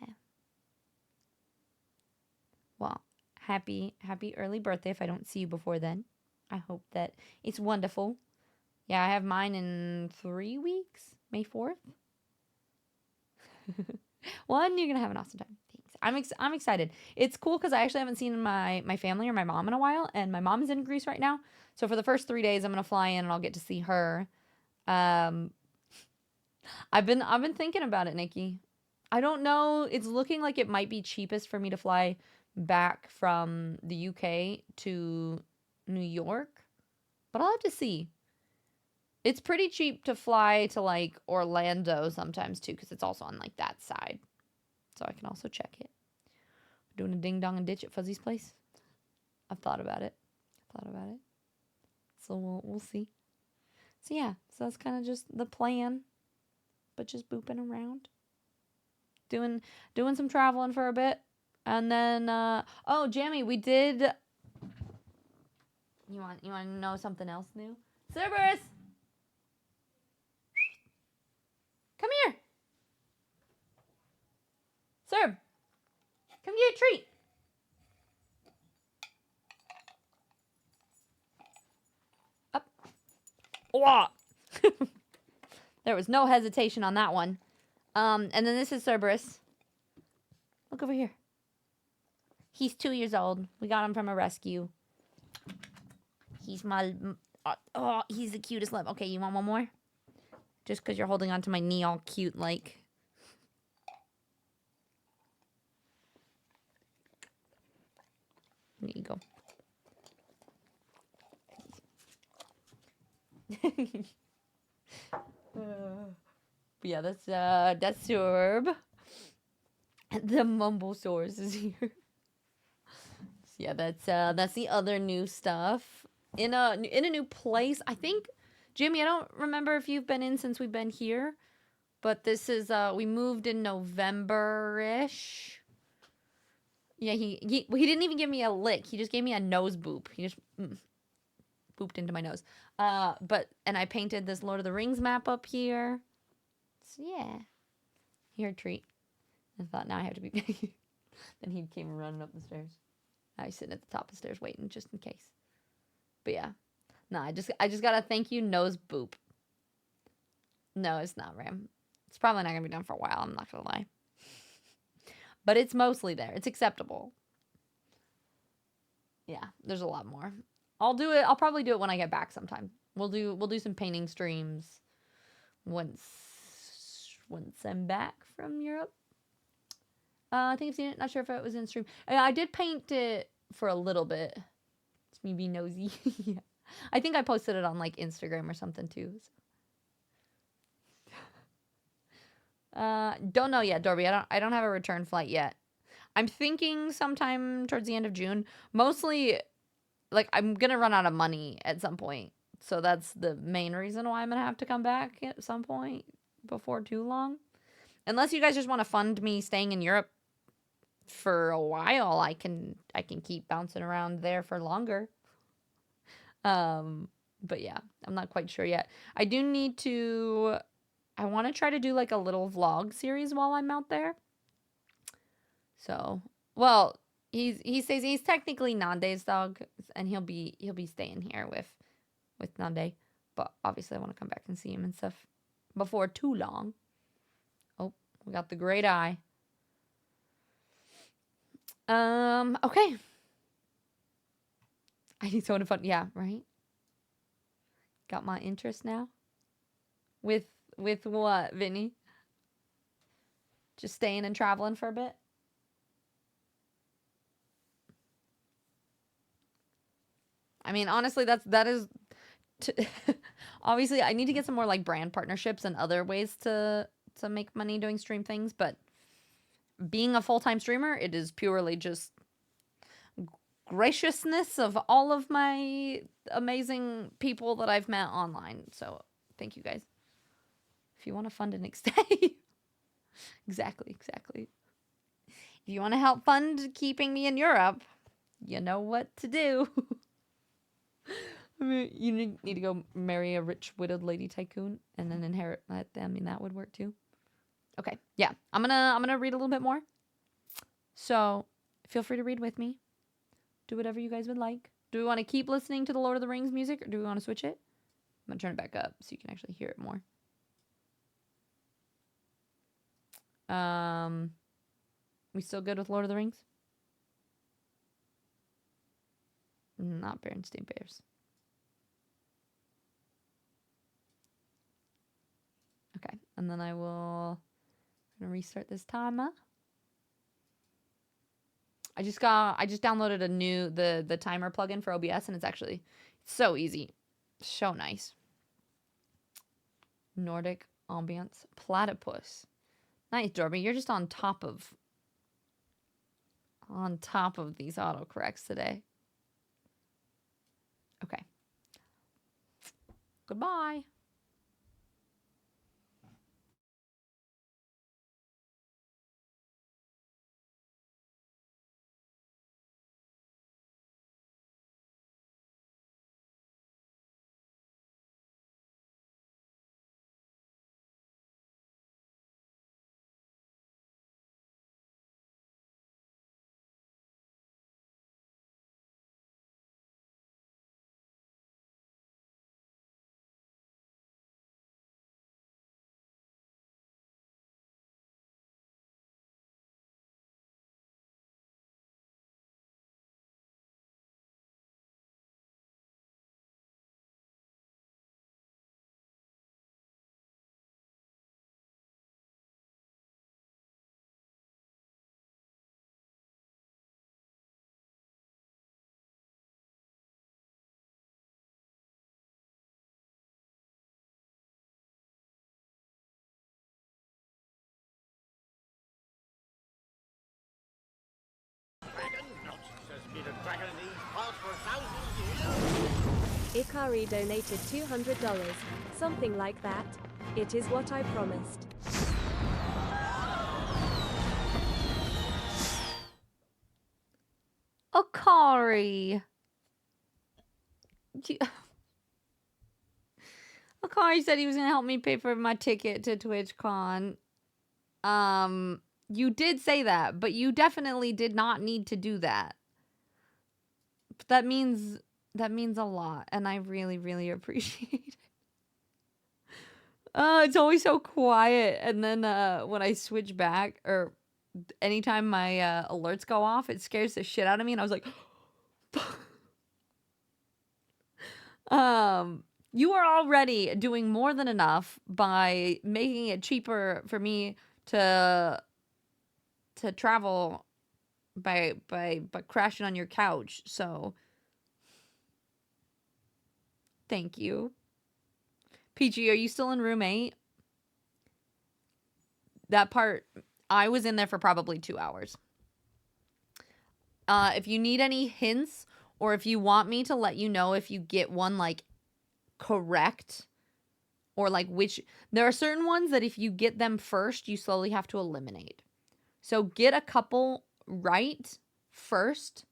S1: Well, happy early birthday if I don't see you before then. I hope that it's wonderful. Yeah, I have mine in 3 weeks, May 4th. Well, and you're going to have an awesome time. I'm excited. It's cool because I actually haven't seen my family or my mom in a while, and my mom's in Greece right now. So for the first 3 days, I'm gonna fly in and I'll get to see her. I've been thinking about it, Nikki. I don't know. It's looking like it might be cheapest for me to fly back from the UK to New York, but I'll have to see. It's pretty cheap to fly to like Orlando sometimes too, because it's also on like that side. So I can also check it. Doing a ding dong and ditch at Fuzzy's place. I've thought about it. So we'll see. So yeah, so that's kind of just the plan, but just booping around, doing some traveling for a bit, and then oh, Jamie, we did. You want to know something else new? Cerberus, come here. Sir, come get a treat. Up. Oh. There was no hesitation on that one. And then this is Cerberus. Look over here. He's 2 years old. We got him from a rescue. He's my... oh, he's the cutest love. Okay, you want one more? Just because you're holding on to my knee all cute like. There you go. Yeah, that's Sorb. The Mumble Source is here. Yeah, that's the other new stuff in a new place. I think, Jimmy, I don't remember if you've been in since we've been here, but this is we moved in November-ish. Yeah, he didn't even give me a lick. He just gave me a nose boop. He just booped into my nose. And I painted this Lord of the Rings map up here. So yeah, here, treat. I thought now I have to be. Then he came running up the stairs. Now he's sitting at the top of the stairs waiting just in case. But yeah, no, I just gotta thank you, nose boop. No, it's not, Ram. It's probably not gonna be done for a while. I'm not gonna lie. But it's mostly there. It's acceptable. Yeah, there's a lot more. I'll do it. I'll probably do it when I get back sometime. We'll do some painting streams once I'm back from Europe. I think I've seen it. Not sure if it was in stream. I did paint it for a little bit. It's me being nosy. Yeah. I think I posted it on like Instagram or something too. So. Don't know yet, Dorby. I don't have a return flight yet. I'm thinking sometime towards the end of June. Mostly, like, I'm gonna run out of money at some point. So that's the main reason why I'm gonna have to come back at some point before too long. Unless you guys just want to fund me staying in Europe for a while, I can keep bouncing around there for longer. But yeah, I'm not quite sure yet. I do need to. I want to try to do like a little vlog series while I'm out there. So, well, he says he's technically Nande's dog, and he'll be staying here with Nande. But obviously, I want to come back and see him and stuff. before too long. Oh, we got the great eye. Okay. I need someone to fun. Yeah, right. Got my interest now. With what, Vinny? Just staying and traveling for a bit. I mean, honestly, that is. Obviously, I need to get some more like brand partnerships and other ways to make money doing stream things. But being a full time streamer, it is purely just graciousness of all of my amazing people that I've met online. So thank you guys. If you want to fund an stay, exactly. If you want to help fund keeping me in Europe, you know what to do. I mean, you need to go marry a rich widowed lady tycoon and then inherit that. I mean, that would work too. Okay, yeah, I'm gonna read a little bit more. So feel free to read with me. Do whatever you guys would like. Do we want to keep listening to the Lord of the Rings music, or do we want to switch it? I'm gonna turn it back up so you can actually hear it more. We still good with Lord of the Rings? Not Berenstain Bears. Okay, and then I'm gonna restart this timer. I just downloaded the timer plugin for OBS, and it's actually so easy, so nice. Nordic ambience platypus. Nice, Dorby. You're just on top of these autocorrects today. Okay. Goodbye.
S2: Ikari donated $200, something like that. It is what I promised.
S1: Akari. Akari said he was gonna help me pay for my ticket to TwitchCon. You did say that, but you definitely did not need to do that. That means a lot, and I really, really appreciate it. It's always so quiet, and then when I switch back, or anytime my alerts go off, it scares the shit out of me, and I was like, you are already doing more than enough by making it cheaper for me to travel by crashing on your couch. So thank you. PG, are you still in room 8? That part, I was in there for probably 2 hours. If you need any hints, or if you want me to let you know if you get one like correct, or like there are certain ones that if you get them first, you slowly have to eliminate. So get a couple right first,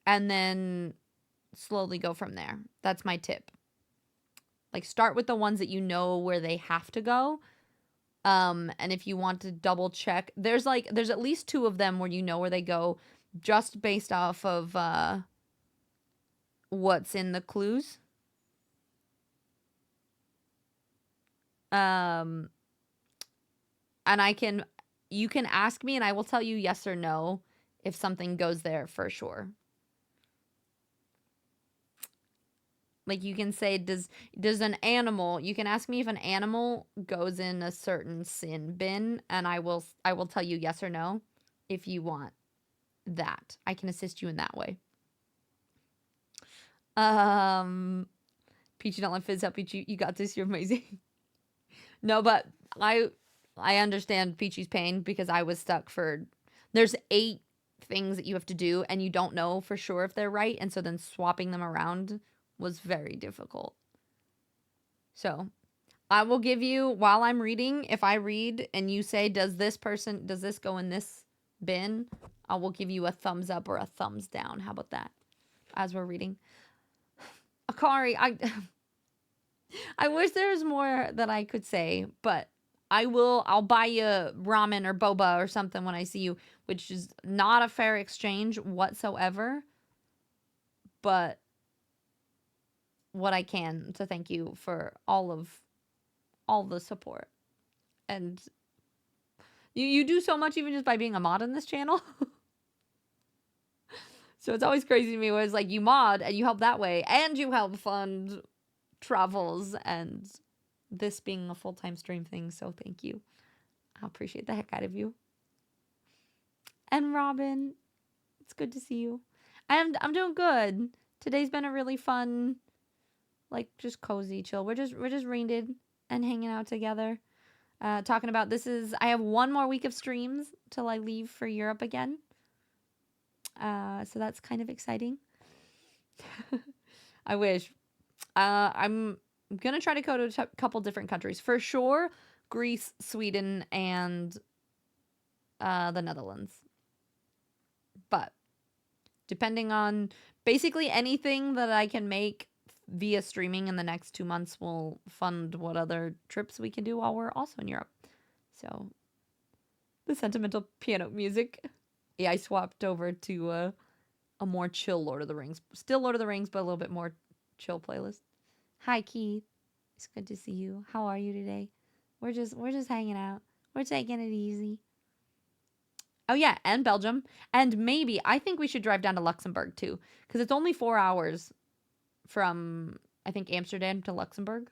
S1: and then slowly go from there. That's my tip. Like, start with the ones that you know where they have to go. And if you want to double check, there's at least 2 of them where you know where they go just based off of what's in the clues. Um, and you can ask me and I will tell you yes or no if something goes there for sure. Like you can say, does an animal? You can ask me if an animal goes in a certain sin bin, and I will tell you yes or no if you want that. I can assist you in that way. Um, Peachy, don't let Fizz help you. You got this. You're amazing. No, but I I understand Peachy's pain because I was stuck for. There's 8 things that you have to do, and you don't know for sure if they're right, and so then swapping them around was very difficult. So I will give you while I'm reading. If I read and you say, does this go in this bin? I will give you a thumbs up or a thumbs down. How about that? As we're reading, Akari, I wish there was more that I could say, but I'll buy you ramen or boba or something when I see you, which is not a fair exchange whatsoever, but what I can to thank you for all the support. And you do so much even just by being a mod in this channel. So it's always crazy to me where it's like you mod and you help that way and you help fund travels and this being a full-time stream thing. So thank you. I appreciate the heck out of you. And Robin, it's good to see you. I'm doing good. Today's been a really fun, like just cozy chill. We're just raided and hanging out together. Talking about I have 1 more week of streams till I leave for Europe again. So that's kind of exciting. I wish. I'm gonna try to go to a couple different countries for sure. Greece, Sweden, and the Netherlands. But depending on basically anything that I can make via streaming in the next 2 months will fund what other trips we can do while we're also in Europe. So the sentimental piano music. Yeah, I swapped over to a more chill Lord of the Rings. Still Lord of the Rings, but a little bit more chill playlist. Hi Keith. It's good to see you. How are you today? We're just hanging out. We're taking it easy. Oh yeah, and Belgium. And maybe I think we should drive down to Luxembourg too, because it's only 4 hours from I think Amsterdam to Luxembourg.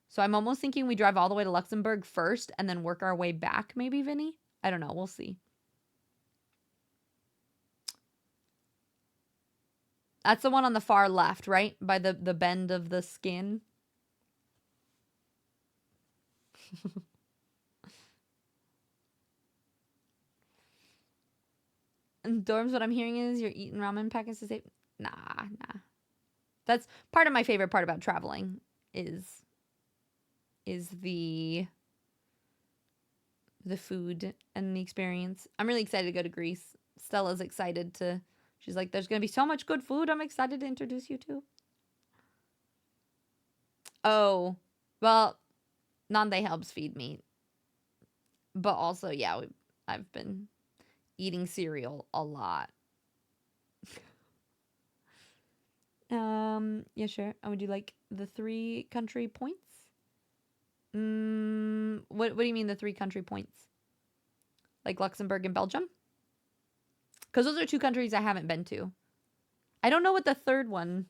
S1: So I'm almost thinking we drive all the way to Luxembourg first and then work our way back, maybe, Vinny? I don't know. We'll see. That's the one on the far left, right? By the bend of the skin. And dorms, what I'm hearing is you're eating ramen packets to save. Nah, nah. That's part of my favorite part about traveling is the food and the experience. I'm really excited to go to Greece. Stella's excited to. She's like, there's gonna be so much good food. I'm excited to introduce you to. Oh, well, Nande helps feed me, but also, yeah, I've been eating cereal a lot. Yeah, sure. I would do like the 3 country points. What do you mean the 3 country points? Like Luxembourg and Belgium? Because those are 2 countries I haven't been to. I don't know what the third one.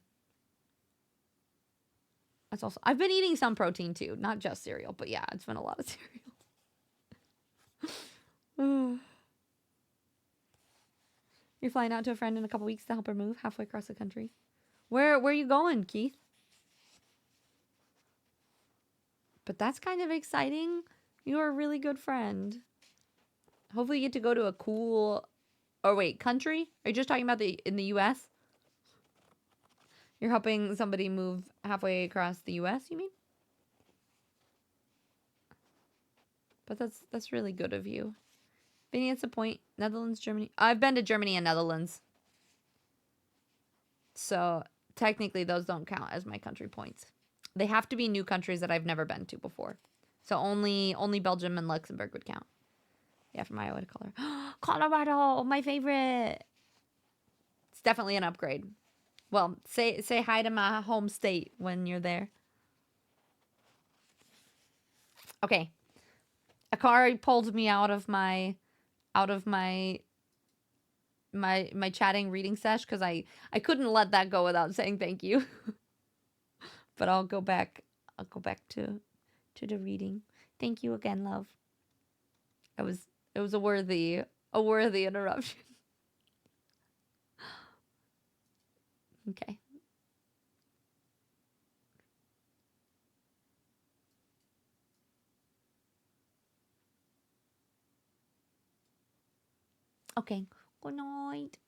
S1: That's also. I've been eating some protein too, not just cereal, but yeah, it's been a lot of cereal. You're flying out to a friend in a couple weeks to help her move halfway across the country. Where are you going, Keith? But that's kind of exciting. You're a really good friend. Hopefully you get to go to a cool. Or wait, country? Are you just talking about in the U.S.? You're helping somebody move halfway across the U.S., you mean? But that's really good of you. Vinny, it's a point. Netherlands, Germany. I've been to Germany and Netherlands. So technically those don't count as my country points. They have to be new countries that I've never been to before. So only Belgium and Luxembourg would count. Yeah, from Iowa to Colorado. Colorado, my favorite. It's definitely an upgrade. Well, say hi to my home state when you're there. Okay. A car pulled me out of my chatting reading sesh because I couldn't let that go without saying thank you. But I'll go back to the reading. Thank you again, love. It was it was a worthy interruption. Okay. Okay. Good night.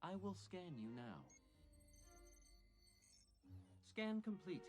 S3: I will scan you now. Scan complete.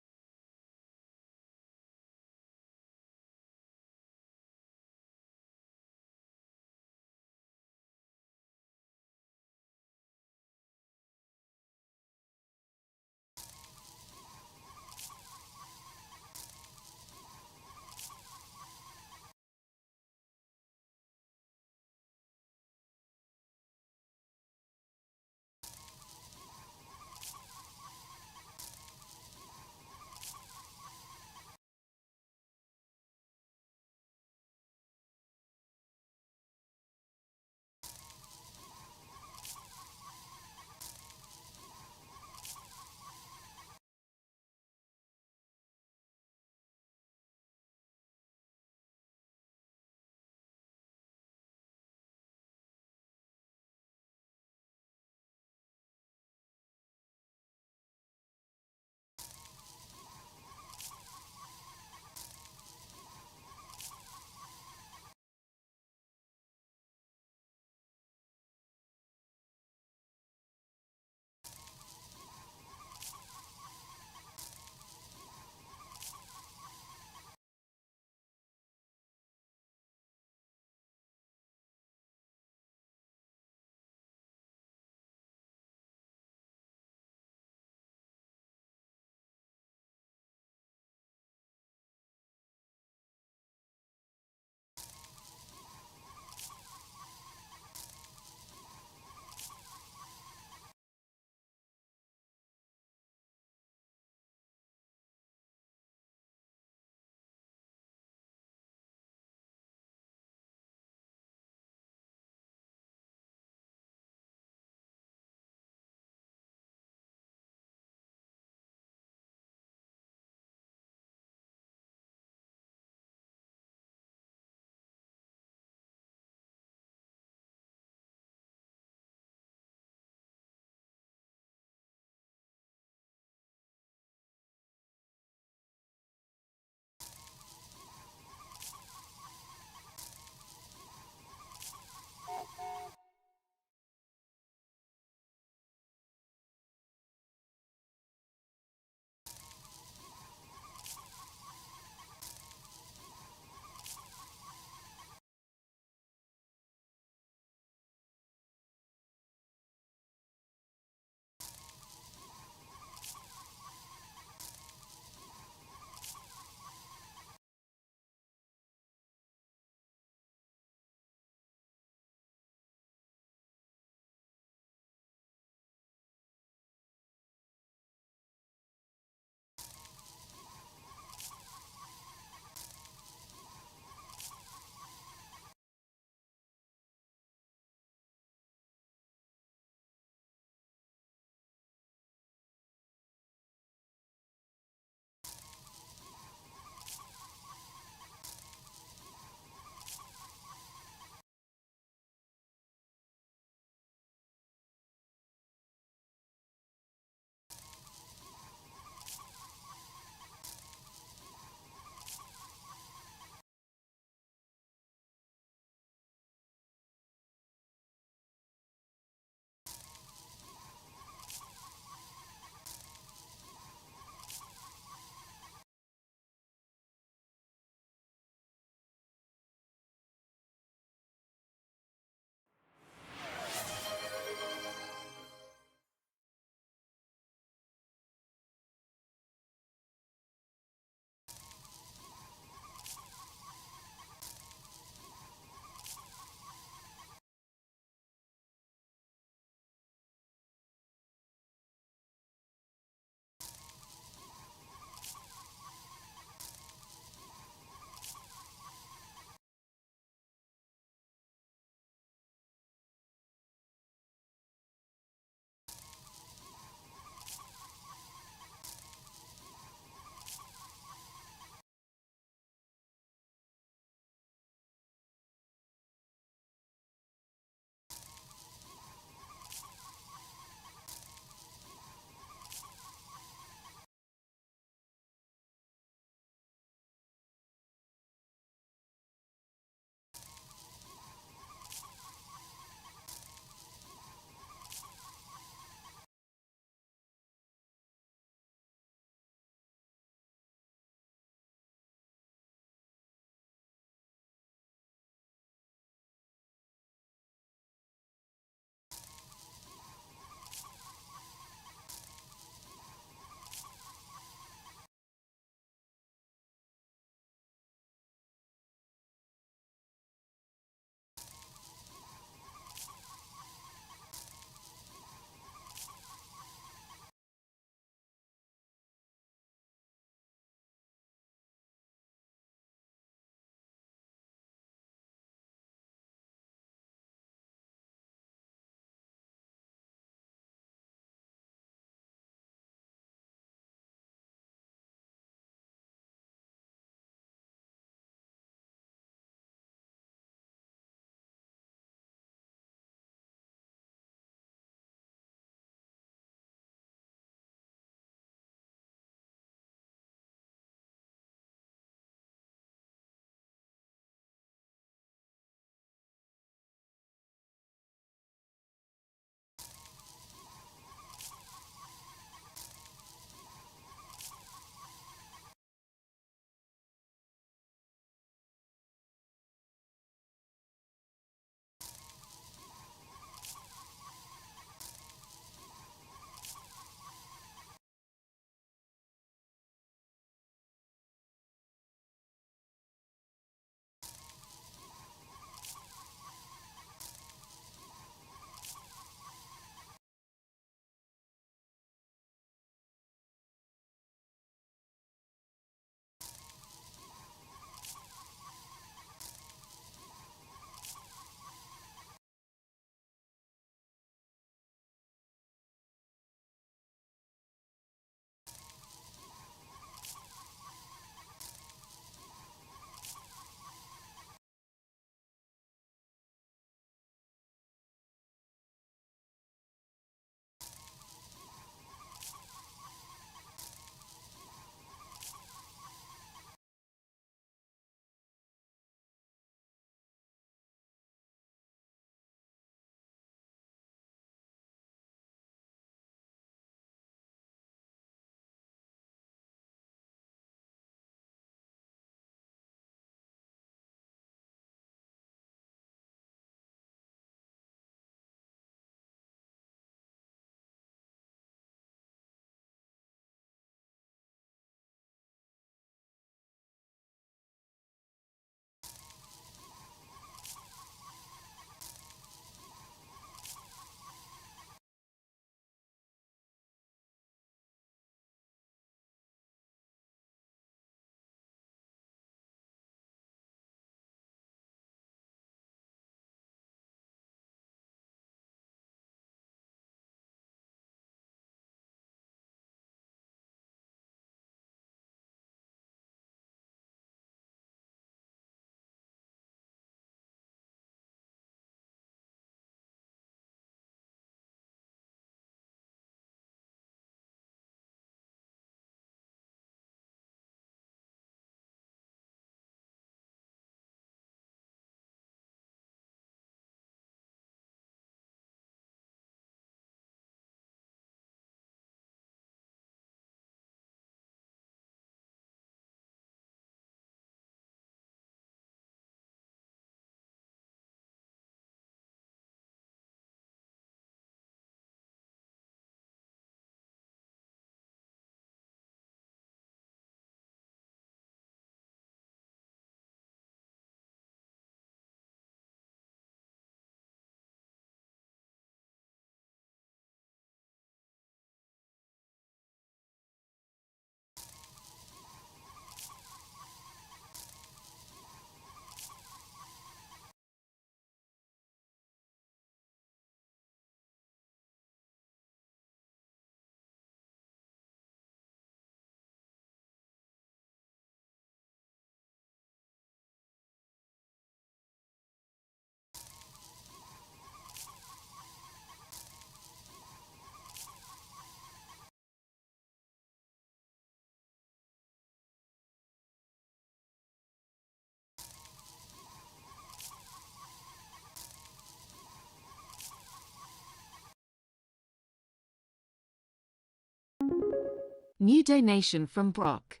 S4: New donation from Brock.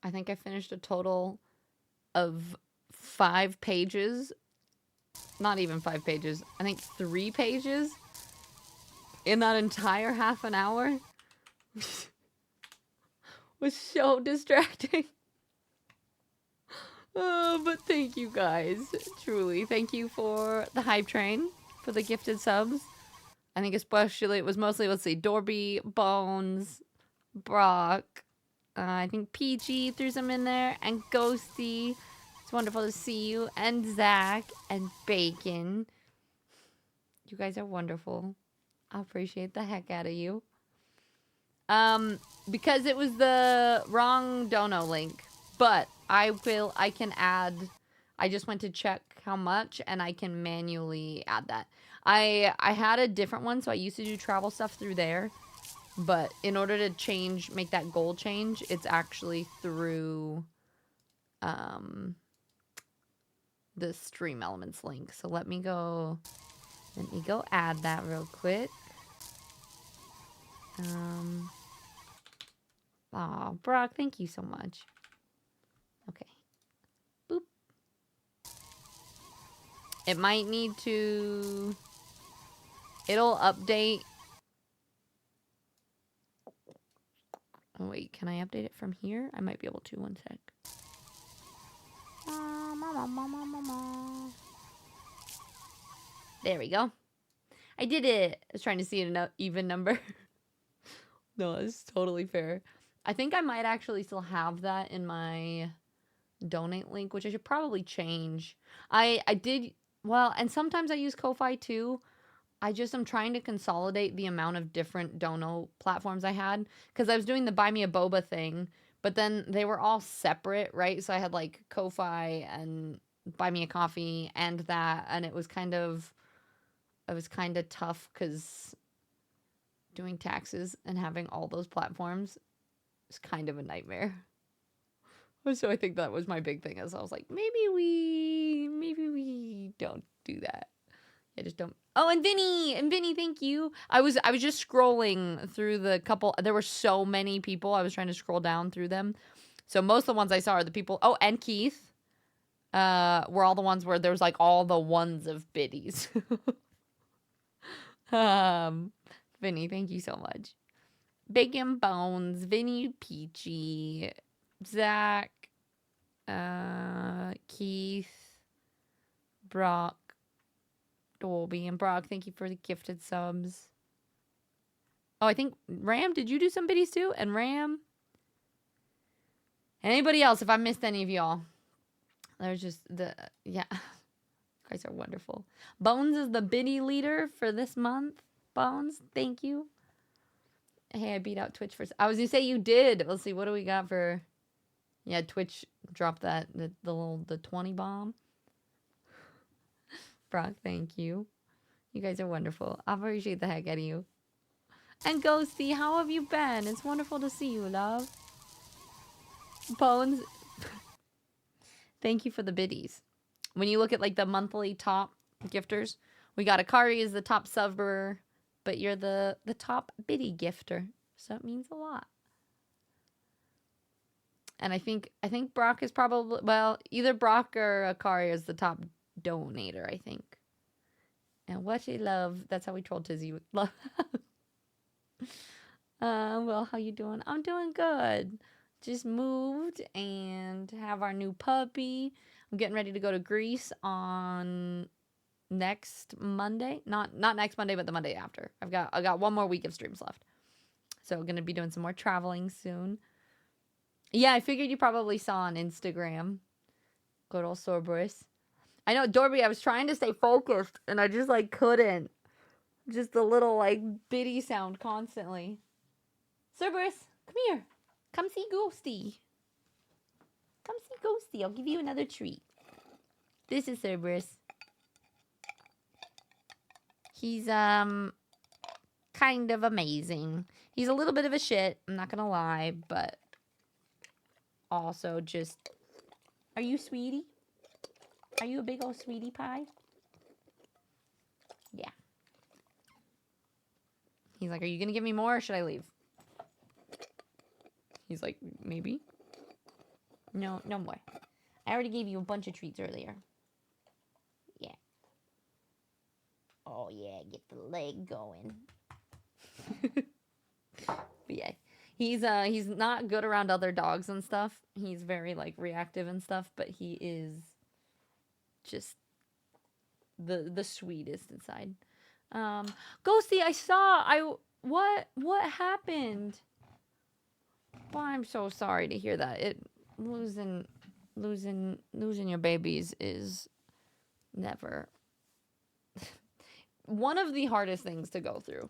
S1: I think I finished a total of 5 pages. Not even 5 pages. I think 3 pages in that entire half an hour. Was so distracting. Oh, but thank you guys. Truly. Thank you for the hype train, for the gifted subs. I think especially it was mostly, let's see, Dorby, Bones, Brock. I think PG threw some in there, and Ghosty. It's wonderful to see you, and Zach, and Bacon. You guys are wonderful. I appreciate the heck out of you. Because it was the wrong dono link, but I can add, I just went to check how much and I can manually add that. I had a different one, so I used to do travel stuff through there, but in order to make that goal change, it's actually through, the Stream Elements link. So let me go add that real quick. Oh, Brock, thank you so much. Okay. Boop. It might need to... It'll update... Oh, wait, can I update it from here? I might be able to, one sec. There we go. I did it. I was trying to see an even number. No, it's totally fair. I think I might actually still have that in my donate link, which I should probably change. I did, well, and sometimes I use Ko-Fi too. I'm trying to consolidate the amount of different dono platforms I had, because I was doing the Buy Me a Boba thing, but then they were all separate, right? So I had like Ko-Fi and Buy Me a Coffee and that, and it was kind of tough because doing taxes and having all those platforms is kind of a nightmare. So I think that was my big thing, as I was like, maybe we don't do that. I just don't. Oh, and Vinny, thank you. I was just scrolling through the couple. There were so many people. I was trying to scroll down through them. So most of the ones I saw are the people. Oh, and Keith. Were all the ones where there's like all the ones of biddies. Vinny, thank you so much. Bacon Bones, Vinny Peachy, Zach, Keith, Brock, Dolby, and Brock, thank you for the gifted subs. Oh, I think Ram, did you do some biddies too? And Ram? Anybody else, if I missed any of y'all? There's just yeah. You guys are wonderful. Bones is the biddy leader for this month. Bones, thank you. Hey, I beat out Twitch first. I was gonna say you did. Let's see, what do we got for... Yeah, Twitch dropped that, the 20 bomb. Brock, thank you. You guys are wonderful. I appreciate the heck out of you. And Ghosty, how have you been? It's wonderful to see you, love. Bones, thank you for the biddies. When you look at like the monthly top gifters, we got Akari as the top subber, but you're the top biddy gifter, so it means a lot. And I think Brock is probably, well, either Brock or Akari is the top donator, I think. And what you love, that's how we trolled Tizzy with love. Well, how you doing? I'm doing good. Just moved and have our new puppy. I'm getting ready to go to Greece on next Monday. Not next Monday, but the Monday after. I got one more week of streams left. So I'm gonna be doing some more traveling soon. Yeah, I figured you probably saw on Instagram. Good old Cerberus. I know, Dorby, I was trying to stay focused and I just like couldn't. Just a little like bitty sound constantly. Cerberus, come here. Come see Ghosty. Come see Ghosty. I'll give you another treat. This is Cerberus. He's kind of amazing. He's a little bit of a shit, I'm not gonna lie, but also just... Are you sweetie? Are you a big old sweetie pie? Yeah. He's like, are you gonna give me more or should I leave? He's like, maybe. No more. I already gave you a bunch of treats earlier. Yeah. Oh yeah, get the leg going. But yeah. He's not good around other dogs and stuff. He's very like reactive and stuff, but he is just the sweetest inside. Ghosty, what happened? Well, I'm so sorry to hear that. Losing your babies is never one of the hardest things to go through.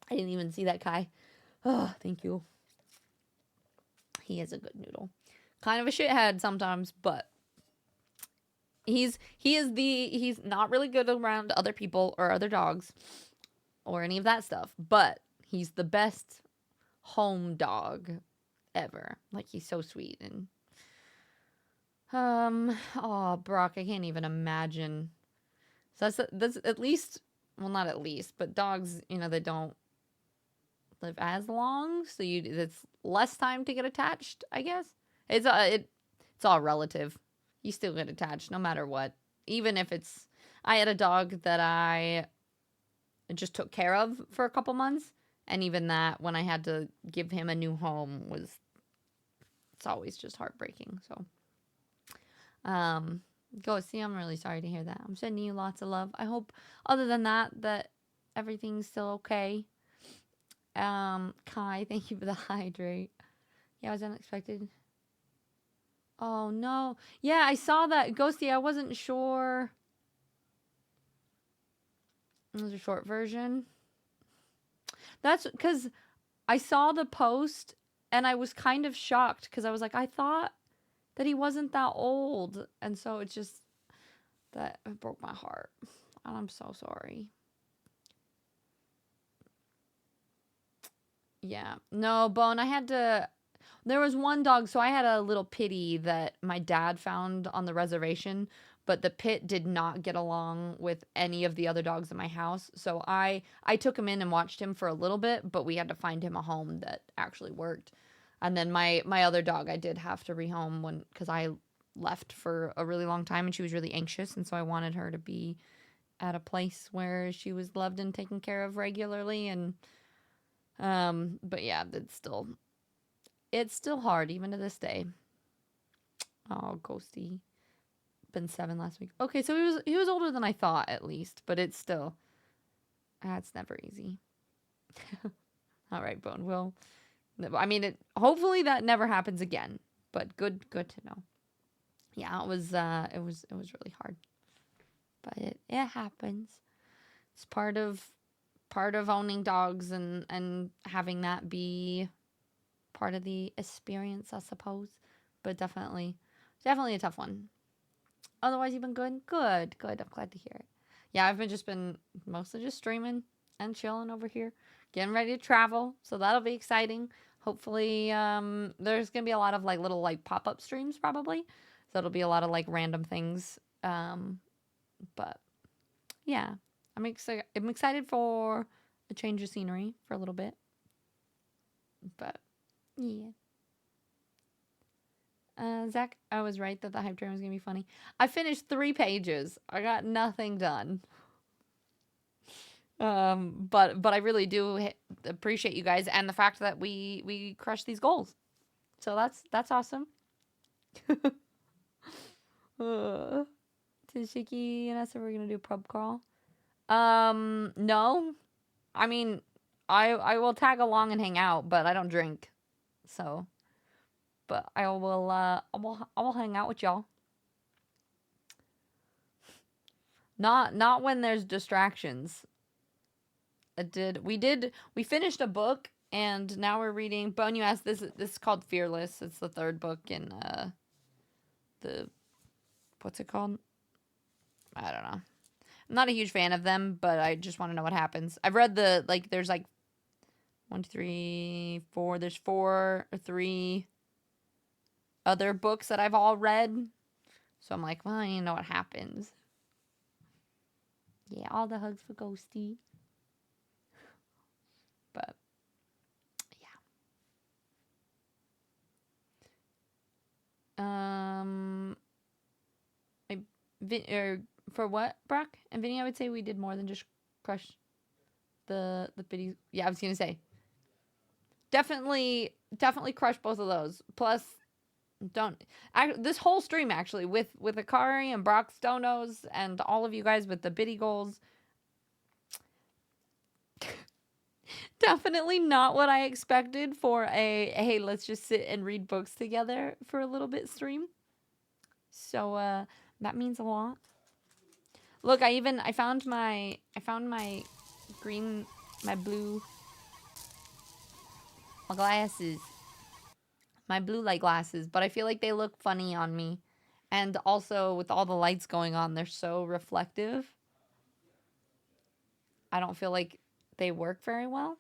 S1: I didn't even see that, Kai. Oh, thank you. He is a good noodle. Kind of a shithead sometimes, but he's not really good around other people or other dogs or any of that stuff, but he's the best home dog ever. Like, he's so sweet. And oh, Brock, I can't even imagine. So that's at least, well, not at least, but dogs, they don't live as long, so it's less time to get attached, I guess. It's all relative. You still get attached no matter what. Even if I had a dog that I just took care of for a couple months, and even that, when I had to give him a new home, it's always just heartbreaking. So Ghosty, I'm really sorry to hear that. I'm sending you lots of love. I hope, other than that everything's still okay. Kai, thank you for the hydrate. Yeah, it was unexpected. Oh, no. Yeah, I saw that. Ghosty, I wasn't sure. It was a short version. That's because I saw the post and I was kind of shocked because I was like, I thought that he wasn't that old. And so it broke my heart. And I'm so sorry. Yeah. No, Bone, there was one dog, so I had a little pitty that my dad found on the reservation, but the pit did not get along with any of the other dogs in my house. So I took him in and watched him for a little bit, but we had to find him a home that actually worked. And then my other dog, I did have to rehome because I left for a really long time and she was really anxious, and so I wanted her to be at a place where she was loved and taken care of regularly. And but yeah, it's still hard even to this day. Oh, Ghosty. Been 7 last week. Okay, so he was older than I thought, at least, but it's still, it's never easy. All right, Bone. Hopefully that never happens again, but good to know. Yeah, it was really hard, but it happens. It's part of owning dogs and having that be part of the experience, I suppose. But definitely a tough one. Otherwise, you've been good? Good. I'm glad to hear it. Yeah, I've been mostly just streaming and chilling over here, getting ready to travel. So that'll be exciting. Hopefully, there's going to be a lot of little pop-up streams probably. So it'll be a lot of random things. But yeah, I'm excited for a change of scenery for a little bit. But yeah. Zach, I was right that the hype train was going to be funny. I finished 3 pages. I got nothing done. But I really do appreciate you guys and the fact that we crushed these goals. So that's awesome. Tashiki and I said we're going to do pub crawl. No. I mean, I will tag along and hang out, but I don't drink. So, but I will hang out with y'all. Not when there's distractions. We finished a book and now we're reading Bone. You asked this is called Fearless. It's the 3rd book in what's it called? I don't know. I'm not a huge fan of them, but I just want to know what happens. I've read there's 1, 2, 3, 4. There's 4 or 3 other books that I've all read. So I'm like, well, you know what happens. Yeah, all the hugs for Ghosty. But yeah. For what, Brock and Vinny? I would say we did more than just crush the biddies. Yeah, I was gonna say definitely crush both of those. Plus, this whole stream actually with Akari and Brock's donos and all of you guys with the biddy goals. Definitely not what I expected for a hey, let's just sit and read books together for a little bit stream. So that means a lot. Look, I found my blue My glasses. My blue light glasses. But I feel like they look funny on me. And also, with all the lights going on, they're so reflective. I don't feel like they work very well.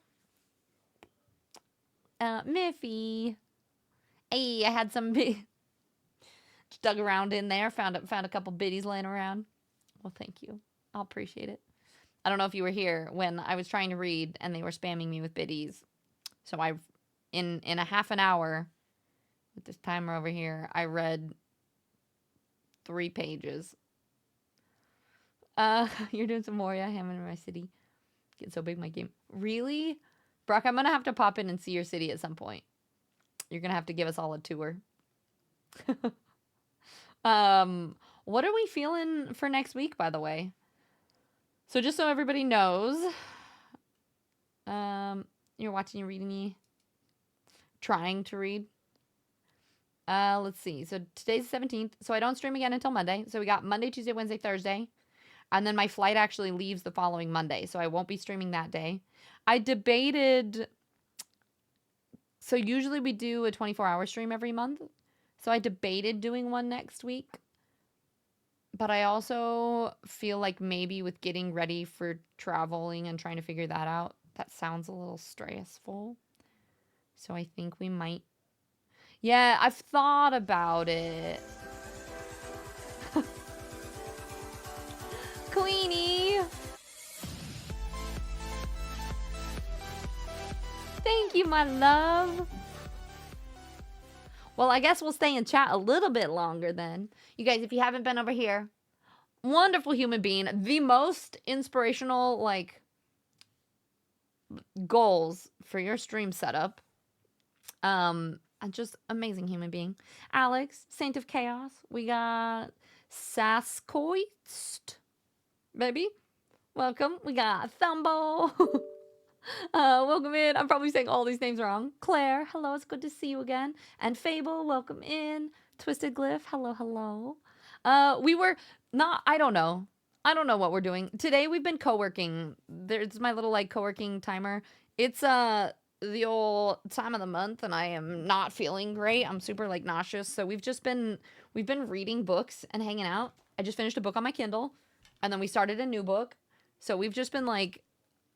S1: Miffy. Hey, I had some just dug around in there, found a couple biddies laying around. Well, thank you. I'll appreciate it. I don't know if you were here when I was trying to read and they were spamming me with biddies. So in a half an hour with this timer over here, I read 3 pages. You're doing some more, yeah, Hammond in my city. Getting so big, my game. Really? Brock, I'm gonna have to pop in and see your city at some point. You're gonna have to give us all a tour. What are we feeling for next week, by the way? So just so everybody knows, you're watching, you're reading me, trying to read. Let's see. So today's the 17th. So I don't stream again until Monday. So we got Monday, Tuesday, Wednesday, Thursday. And then my flight actually leaves the following Monday. So I won't be streaming that day. I debated. So usually we do a 24-hour stream every month. So I debated doing one next week. But I also feel like maybe with getting ready for traveling and trying to figure that out, that sounds a little stressful. So I think we might. Yeah, I've thought about it. Queenie! Thank you, my love. Well, I guess we'll stay in chat a little bit longer then. You guys, if you haven't been over here, wonderful human being, the most inspirational, like, goals for your stream setup. Just amazing human being. Alex, Saint of Chaos. We got Saskoist, baby. Welcome. We got Thumbo. Welcome in. I'm probably saying all these names wrong. Claire, hello. It's good to see you again. And Fable, welcome in. Twisted Glyph, hello, hello. We were not. I don't know. I don't know what we're doing today. We've been co-working. There's my little like co-working timer. It's the old time of the month, and I am not feeling great. I'm super like nauseous. So we've been reading books and hanging out. I just finished a book on my Kindle, and then we started a new book. So we've just been like,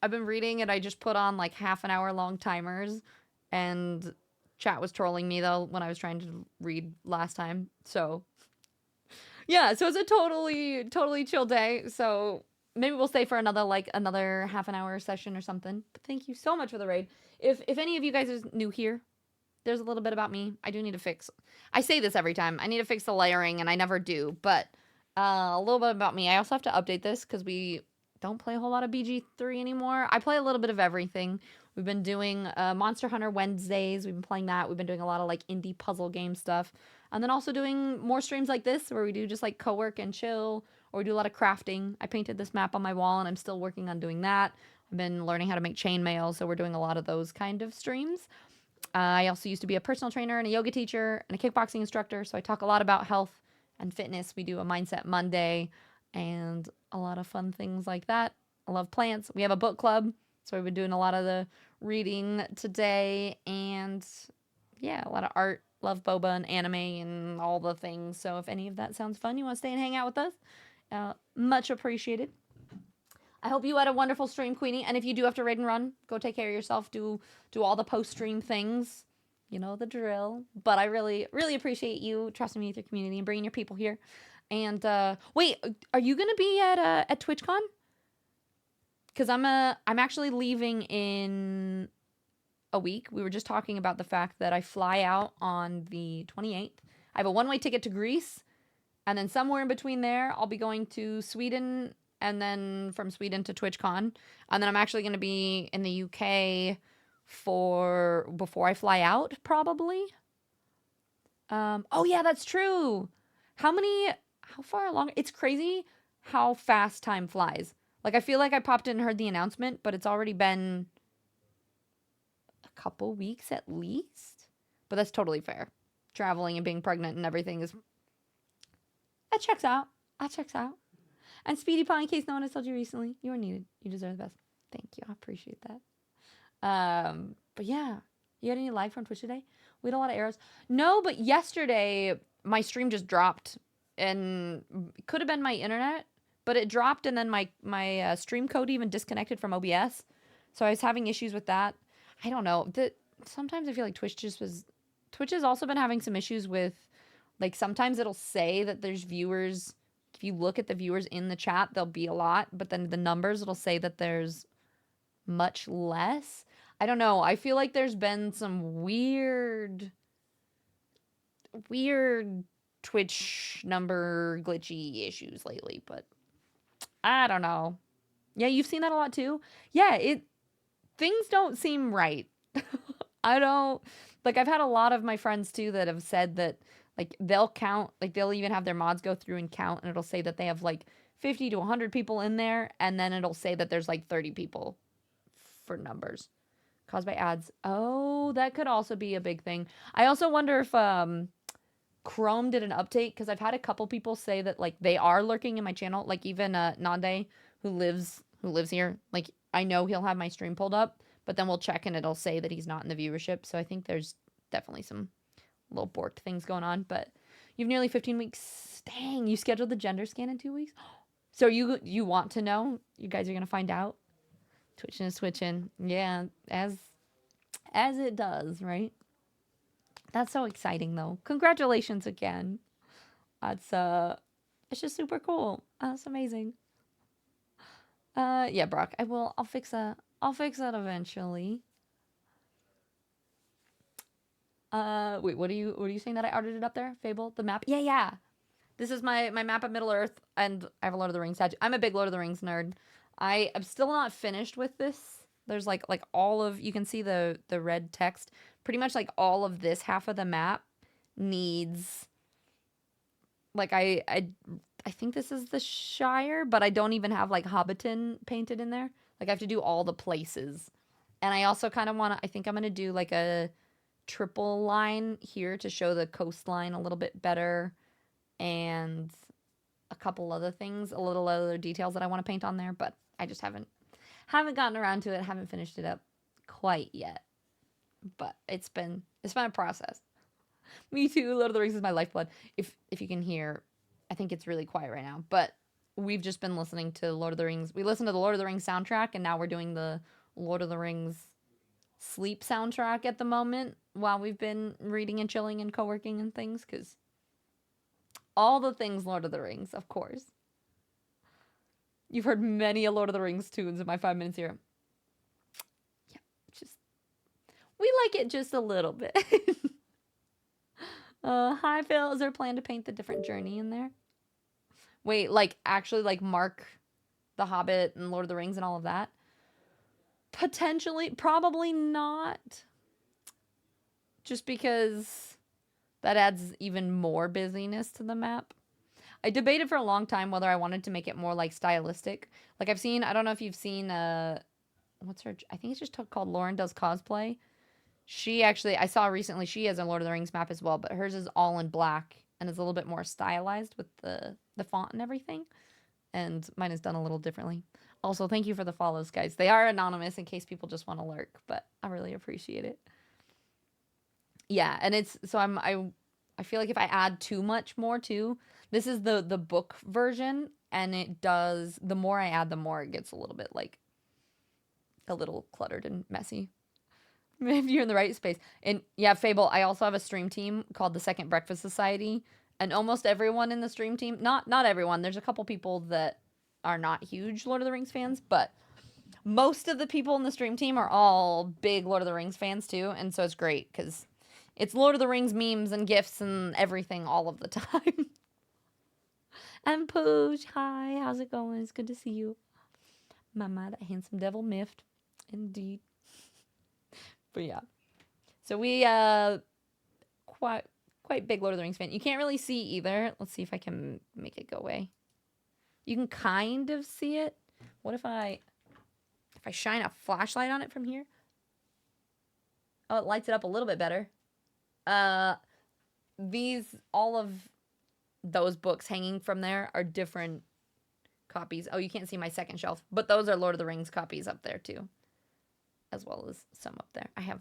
S1: I've been reading and I just put on like half an hour long timers, and chat was trolling me though when I was trying to read last time. So yeah, so it's a totally chill day. So maybe we'll stay for another half an hour session or something. But thank you so much for the raid. If any of you guys is new here, there's a little bit about me. I do need to fix. I say this every time. I need to fix the layering, and I never do. But a little bit about me. I also have to update this because we don't play a whole lot of BG3 anymore. I play a little bit of everything. We've been doing Monster Hunter Wednesdays. We've been playing that. We've been doing a lot of like indie puzzle game stuff. And then also doing more streams like this where we do just like co-work and chill, or we do a lot of crafting. I painted this map on my wall and I'm still working on doing that. I've been learning how to make chainmail, so we're doing a lot of those kind of streams. I also used to be a personal trainer and a yoga teacher and a kickboxing instructor, so I talk a lot about health and fitness. We do a Mindset Monday and a lot of fun things like that. I love plants. We have a book club, so we've been doing a lot of the reading today, and yeah, a lot of art. Love boba and anime and all the things. So if any of that sounds fun, you want to stay and hang out with us, much appreciated. I hope you had a wonderful stream, Queenie. And if you do have to raid and run, go take care of yourself. Do all the post-stream things. You know the drill. But I really, really appreciate you trusting me with your community and bringing your people here. And wait, are you gonna be at TwitchCon? Because I'm actually leaving in a week. We were just talking about the fact that I fly out on the 28th. I have a one-way ticket to Greece, and then somewhere in between there, I'll be going to Sweden, and then from Sweden to TwitchCon, and then I'm actually going to be in the UK before I fly out, probably. Oh yeah, that's true. How far along? It's crazy how fast time flies. Like, I feel like I popped in and heard the announcement, but it's already been couple weeks at least, but that's totally fair. Traveling and being pregnant and everything that checks out. And Speedy Pie, in case no one has told you recently, you are needed. You deserve the best. Thank you. I appreciate that. But yeah, You had any lag from Twitch today? We had a lot of errors. No, but yesterday my stream just dropped, and it could have been my internet, but it dropped, and then my stream code even disconnected from OBS. So I was having issues with that. I don't know. Sometimes I feel like Twitch has also been having some issues with, like, sometimes it'll say that there's viewers. If you look at the viewers in the chat, there'll be a lot, but then the numbers, it'll say that there's much less. I don't know. I feel like there's been some weird Twitch number glitchy issues lately, but I don't know. Yeah, you've seen that a lot too? Yeah, things don't seem right. I don't like I've had a lot of my friends too that have said that, like, they'll count, like, they'll even have their mods go through and count, and it'll say that they have like 50 to 100 people in there, and then it'll say that there's like 30 people for numbers caused by ads. Oh, that could also be a big thing. I also wonder if Chrome did an update, because I've had a couple people say that, like, they are lurking in my channel. Like, even Nande, who lives here, like, I know he'll have my stream pulled up, but then we'll check and it'll say that he's not in the viewership. So I think there's definitely some little borked things going on. But you've nearly 15 weeks. Dang, you scheduled the gender scan in 2 weeks. So you want to know? You guys are gonna find out. Twitching is switching. Yeah, as it does, right? That's so exciting though. Congratulations again. That's it's just super cool. That's amazing. Yeah, Brock, I'll fix that. I'll fix that eventually. Wait, what are you saying that I ordered it up there? Fable, the map? Yeah. This is my map of Middle Earth, and I have a Lord of the Rings tattoo. I'm a big Lord of the Rings nerd. I am still not finished with this. There's like all of, you can see the red text. Pretty much like all of this half of the map needs, like, I think this is the Shire, but I don't even have like Hobbiton painted in there. Like, I have to do all the places. And I also kind of want to, I think I'm going to do like a triple line here to show the coastline a little bit better, and a couple other things, a little other details that I want to paint on there, but I just haven't gotten around to it, haven't finished it up quite yet. But it's been a process. Me too. Lord of the Rings is my lifeblood. If you can hear, I think it's really quiet right now, but we've just been listening to Lord of the Rings. We listened to the Lord of the Rings soundtrack, and now we're doing the Lord of the Rings sleep soundtrack at the moment while we've been reading and chilling and co-working and things, because all the things Lord of the Rings, of course. You've heard many a Lord of the Rings tunes in my 5 minutes here. Yeah, we like it just a little bit. Hi Phil, is there a plan to paint the different journey in there? Wait, like, actually, like, mark The Hobbit and Lord of the Rings and all of that? Potentially, probably not. Just because that adds even more busyness to the map. I debated for a long time whether I wanted to make it more, like, stylistic. Like, I've seen, I don't know if you've seen, what's her, I think it's just called Lauren Does Cosplay. She actually, I saw recently, she has a Lord of the Rings map as well, but hers is all in black and is a little bit more stylized with the font and everything. And mine is done a little differently. Also, thank you for the follows, guys. They are anonymous in case people just want to lurk, but I really appreciate it. Yeah, and it's, so I feel like if I add too much more too, this is the book version, and it does, the more I add, the more it gets a little bit, like, a little cluttered and messy. If you're in the right space. And yeah, Fable, I also have a stream team called the Second Breakfast Society, and almost everyone in the stream team, not everyone, there's a couple people that are not huge Lord of the Rings fans, but most of the people in the stream team are all big Lord of the Rings fans too, and so it's great because it's Lord of the Rings memes and gifs and everything all of the time. And Pooch, hi, how's it going? It's good to see you. Mama, that handsome devil miffed. Indeed. But yeah. So we quite big Lord of the Rings fan. You can't really see either. Let's see if I can make it go away. You can kind of see it. What if I shine a flashlight on it from here? Oh, it lights it up a little bit better. All of those books hanging from there are different copies. Oh, you can't see my second shelf, but those are Lord of the Rings copies up there too, as well as some up there. I have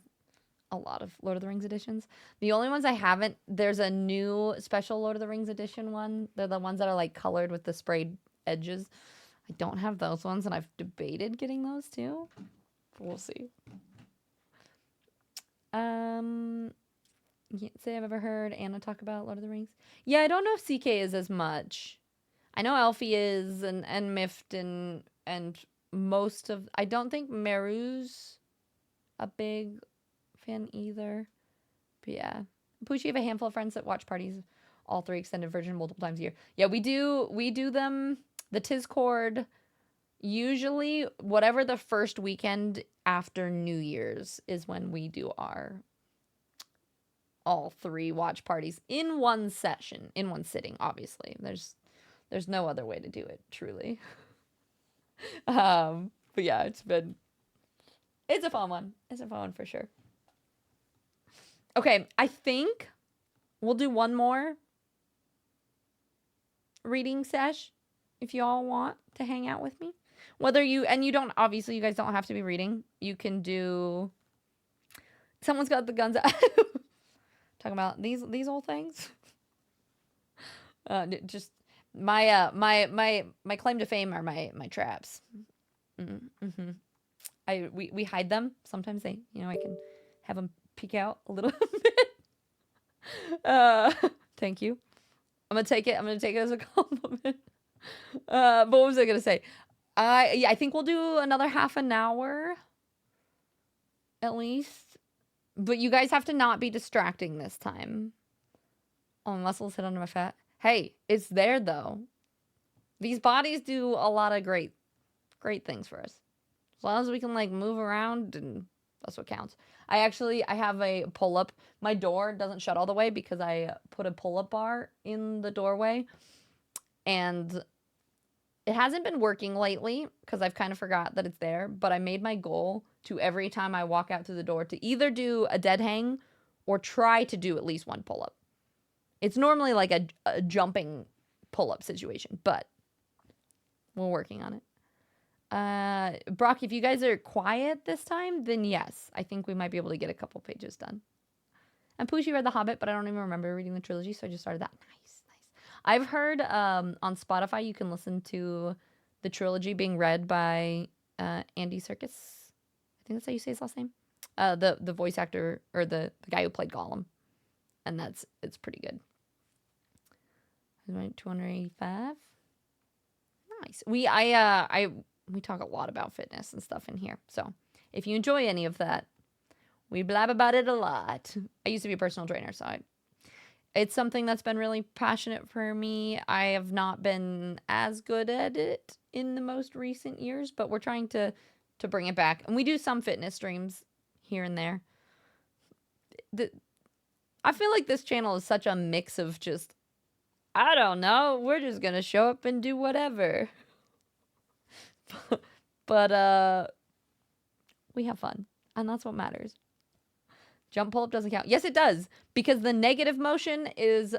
S1: a lot of Lord of the Rings editions. The only ones I haven't, there's a new special Lord of the Rings edition one. They're the ones that are like colored with the sprayed edges. I don't have those ones, and I've debated getting those too. We'll see. Can't say I've ever heard Anna talk about Lord of the Rings. Yeah, I don't know if CK is as much. I know Elfie is, and Mift, and most of. I don't think Meru's a big fan either. But yeah, Poochie have a handful of friends that watch parties, all three extended version multiple times a year. Yeah, we do. We do them. The Discord. Usually, whatever the first weekend after New Year's is when we do our all three watch parties in one session, in one sitting, obviously. There's no other way to do it, truly. But yeah, it's a fun one. It's a fun one for sure. Okay, I think we'll do one more reading sesh if you all want to hang out with me. Whether you don't, obviously you guys don't have to be reading. You can do. Someone's got the guns out. Talking about these old things. Just my claim to fame are my traps. Mm-hmm. We hide them. Sometimes I can have them peek out a little bit. Thank you. I'm gonna take it as a compliment. But what was I gonna say? I think we'll do another half an hour at least. But you guys have to not be distracting this time. Oh, my muscles hit under my fat. Hey, it's there though. These bodies do a lot of great things for us. As long as we can like move around, and that's what counts. I have a pull-up. My door doesn't shut all the way because I put a pull-up bar in the doorway. And it hasn't been working lately because I've kind of forgot that it's there, but I made my goal to every time I walk out through the door to either do a dead hang or try to do at least one pull-up. It's normally like a jumping pull-up situation, but we're working on it. Brock, if you guys are quiet this time, then yes, I think we might be able to get a couple pages done. And Poochie read The Hobbit, but I don't even remember reading the trilogy, so I just started that. Nice. I've heard on Spotify you can listen to the trilogy being read by Andy Serkis. I think that's how you say his last name. The voice actor, or the guy who played Gollum, and it's pretty good. 285. Nice. We talk a lot about fitness and stuff in here. So if you enjoy any of that, we blab about it a lot. I used to be a personal trainer, so it's something that's been really passionate for me. I have not been as good at it in the most recent years, but we're trying to bring it back. And we do some fitness streams here and there. I feel like this channel is such a mix of just, I don't know, we're just going to show up and do whatever. But we have fun, and that's what matters. Jump pull-up doesn't count. Yes, it does, because the negative motion is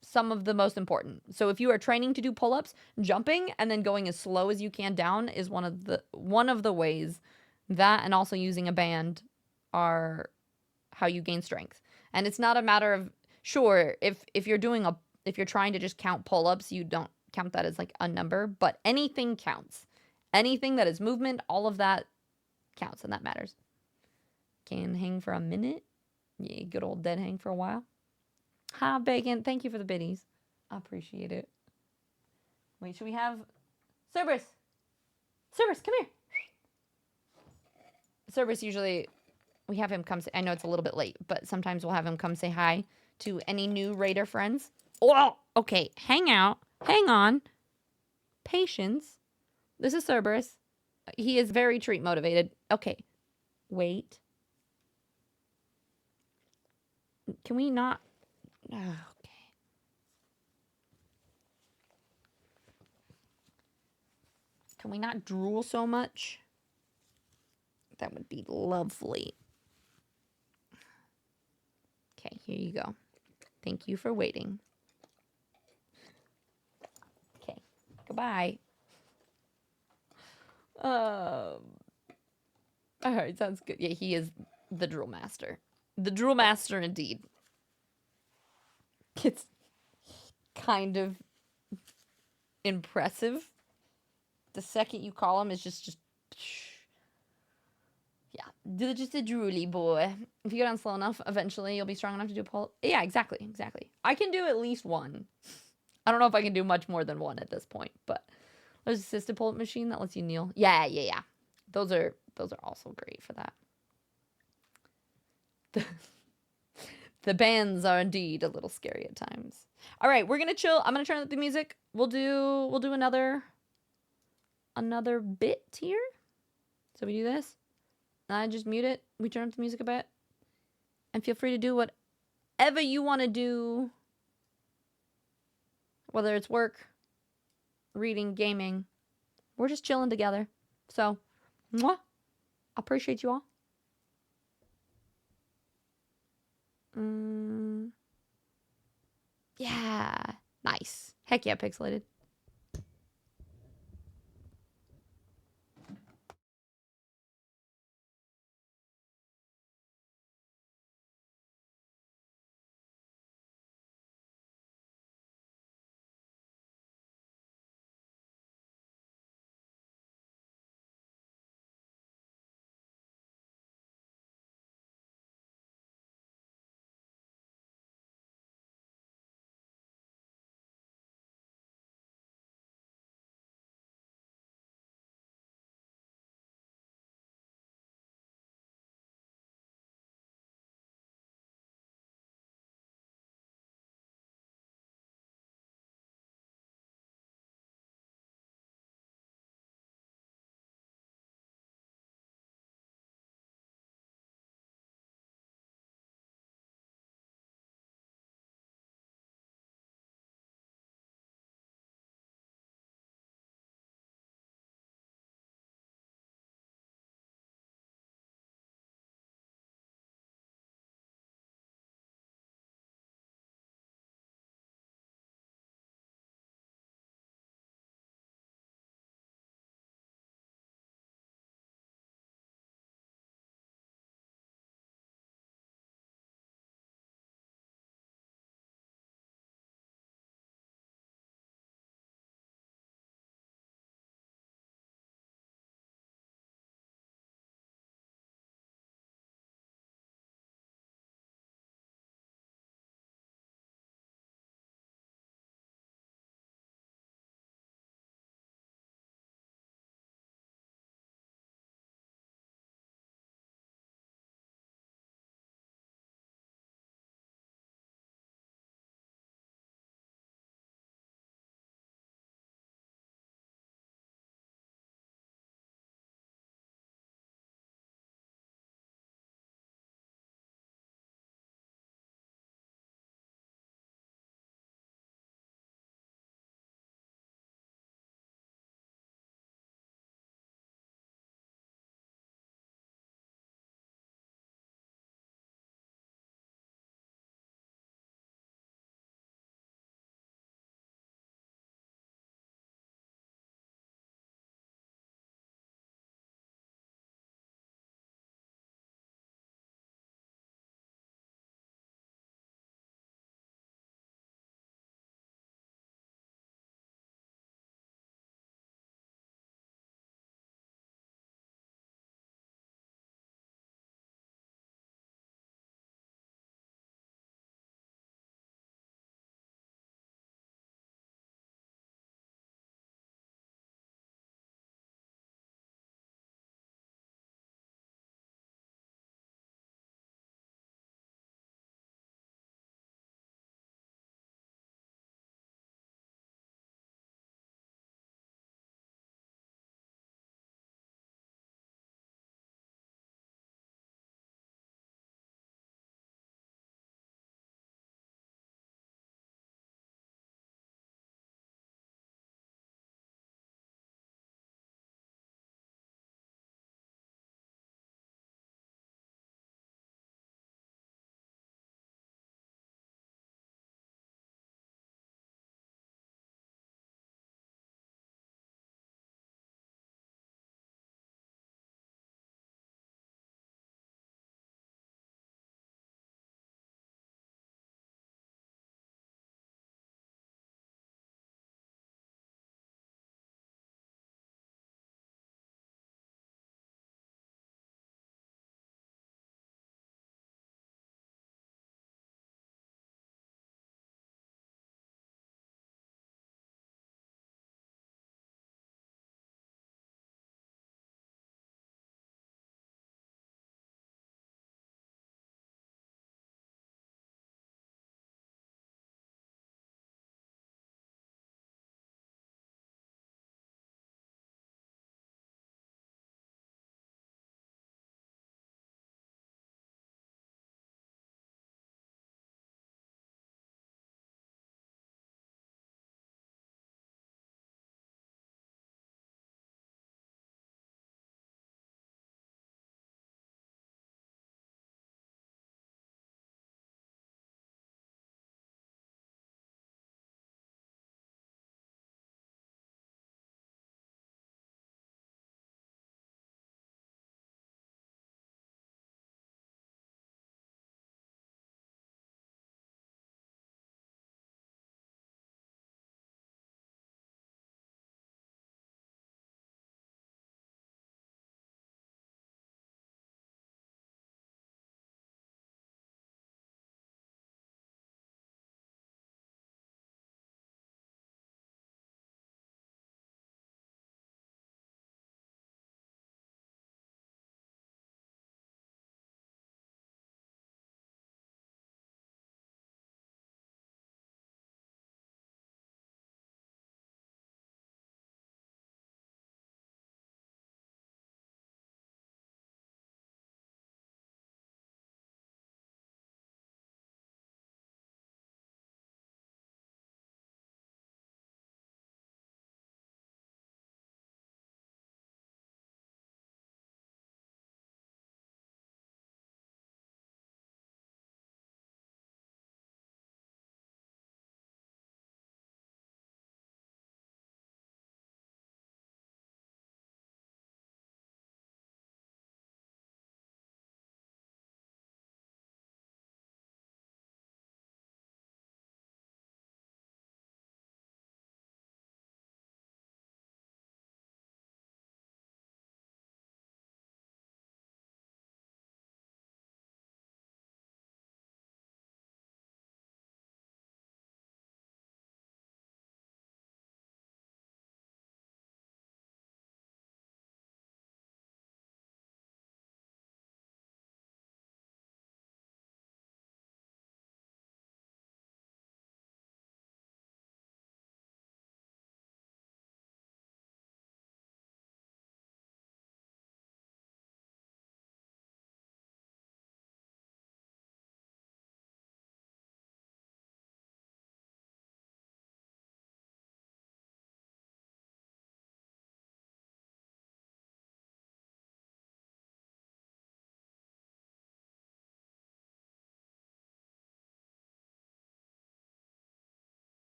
S1: some of the most important. So if you are training to do pull-ups, jumping and then going as slow as you can down is one of the ways. That, and also using a band, are how you gain strength. And it's not a matter of, sure, if you're trying to just count pull-ups, you don't count that as like a number, but anything counts. Anything that is movement, all of that counts, and that matters. Can hang for a minute. Yeah, good old dead hang for a while. Hi, Bacon. Thank you for the biddies. I appreciate it. Wait, should we have Cerberus? Cerberus, come here. Cerberus, usually we have him come say, I know it's a little bit late, but sometimes we'll have him come say hi to any new Raider friends. Oh, okay. Hang on. Patience. This is Cerberus. He is very treat motivated. Okay. Wait. Can we not? Oh, okay. Can we not drool so much? That would be lovely. Okay, here you go. Thank you for waiting. Okay, goodbye. All right, sounds good. Yeah, he is the drool master. The Drool Master, indeed. It's kind of impressive. The second you call him is just yeah, just a drooly boy. If you go down slow enough, eventually you'll be strong enough to do a pull. Yeah, exactly. I can do at least one. I don't know if I can do much more than one at this point, but there's an assisted pull-up machine that lets you kneel. Yeah. Those are also great for that. The bands are indeed a little scary at times. All right, we're gonna chill. I'm gonna turn up the music. We'll do another bit here. So we do this. I just mute it. We turn up the music a bit, and feel free to do whatever you want to do, whether it's work, reading, gaming. We're just chilling together. So, mwah. I appreciate you all. Yeah. Nice. Heck yeah, pixelated.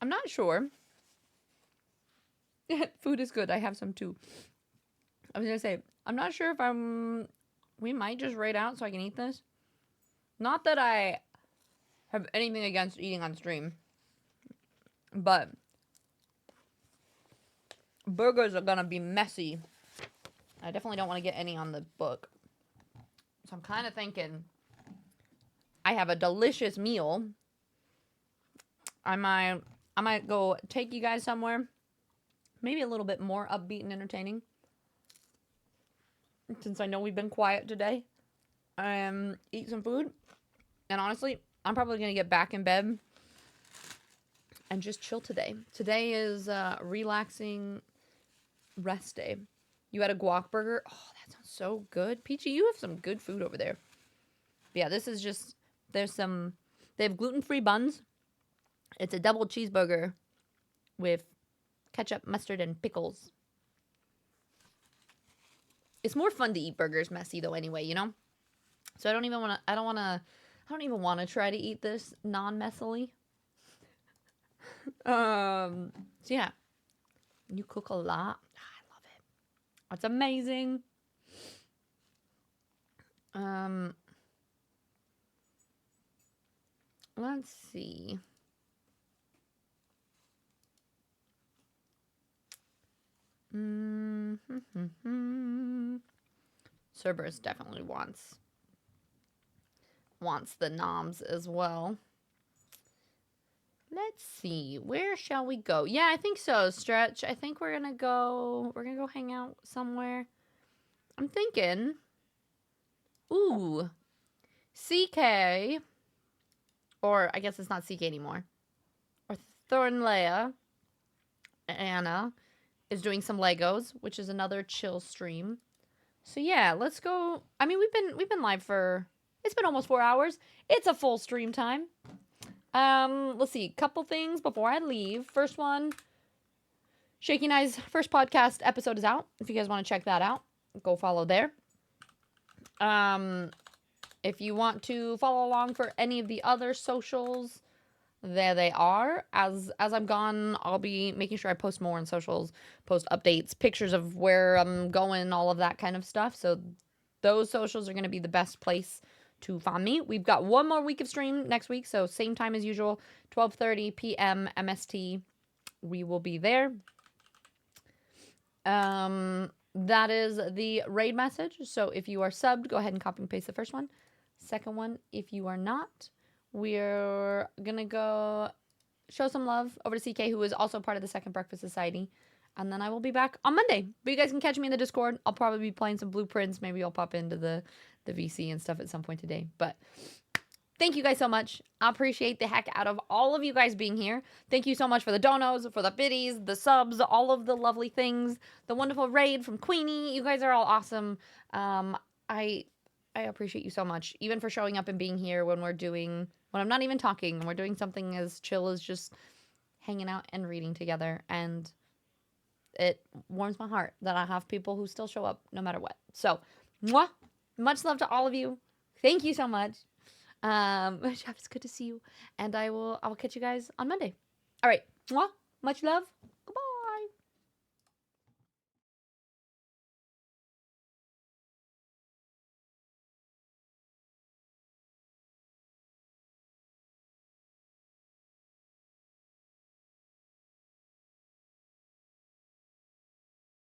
S1: I'm not sure. Food is good. I have some too. I was gonna say, I'm not sure if we might just raid out so I can eat this. Not that I have anything against eating on stream, but burgers are gonna be messy. I definitely don't want to get any on the book. So I'm kind of thinking I have a delicious meal. I might go take you guys somewhere, maybe a little bit more upbeat and entertaining, since I know we've been quiet today. Eat some food, and honestly, I'm probably gonna get back in bed and just chill today. Today is relaxing rest day. You had a guac burger. Oh, that sounds so good. Peachy, you have some good food over there. But yeah, this is just, they have gluten-free buns. It's a double cheeseburger with ketchup, mustard, and pickles. It's more fun to eat burgers messy though anyway, you know? So I don't even want to try to eat this non-messily. So yeah. You cook a lot. I love it. It's amazing. Let's see. Cerberus definitely wants the noms as well. Let's see. Where shall we go? Yeah, I think so. Stretch. I think we're gonna go hang out somewhere. I'm thinking. Ooh. CK. Or I guess it's not CK anymore. Or Thornleia. Anna is doing some Legos, which is another chill stream. So yeah, let's go. I mean, we've been live for, it's been almost 4 hours. It's a full stream time. Let's see, couple things before I leave. First one, Shaky and I's first podcast episode is out. If you guys want to check that out, go follow there. If you want to follow along for any of the other socials, there they are. As I'm gone, I'll be making sure I post more on socials, post updates, pictures of where I'm going, all of that kind of stuff. So those socials are going to be the best place to find me. We've got one more week of stream next week, so same time as usual, 12:30 p.m. MST. We will be there. That is the raid message. So if you are subbed, go ahead and copy and paste the first one. Second one, if you are not, we're gonna go show some love over to CK, who is also part of the Second Breakfast Society. And then I will be back on Monday. But you guys can catch me in the Discord. I'll probably be playing some blueprints. Maybe I'll pop into the VC and stuff at some point today. But thank you guys so much. I appreciate the heck out of all of you guys being here. Thank you so much for the donos, for the biddies, the subs, all of the lovely things, the wonderful raid from Queenie. You guys are all awesome. I appreciate you so much, even for showing up and being here when I'm not even talking and we're doing something as chill as just hanging out and reading together. And it warms my heart that I have people who still show up no matter what. So, mwah, much love to all of you. Thank you so much. Jeff, it's good to see you. And I will catch you guys on Monday. All right. Mwah, much love.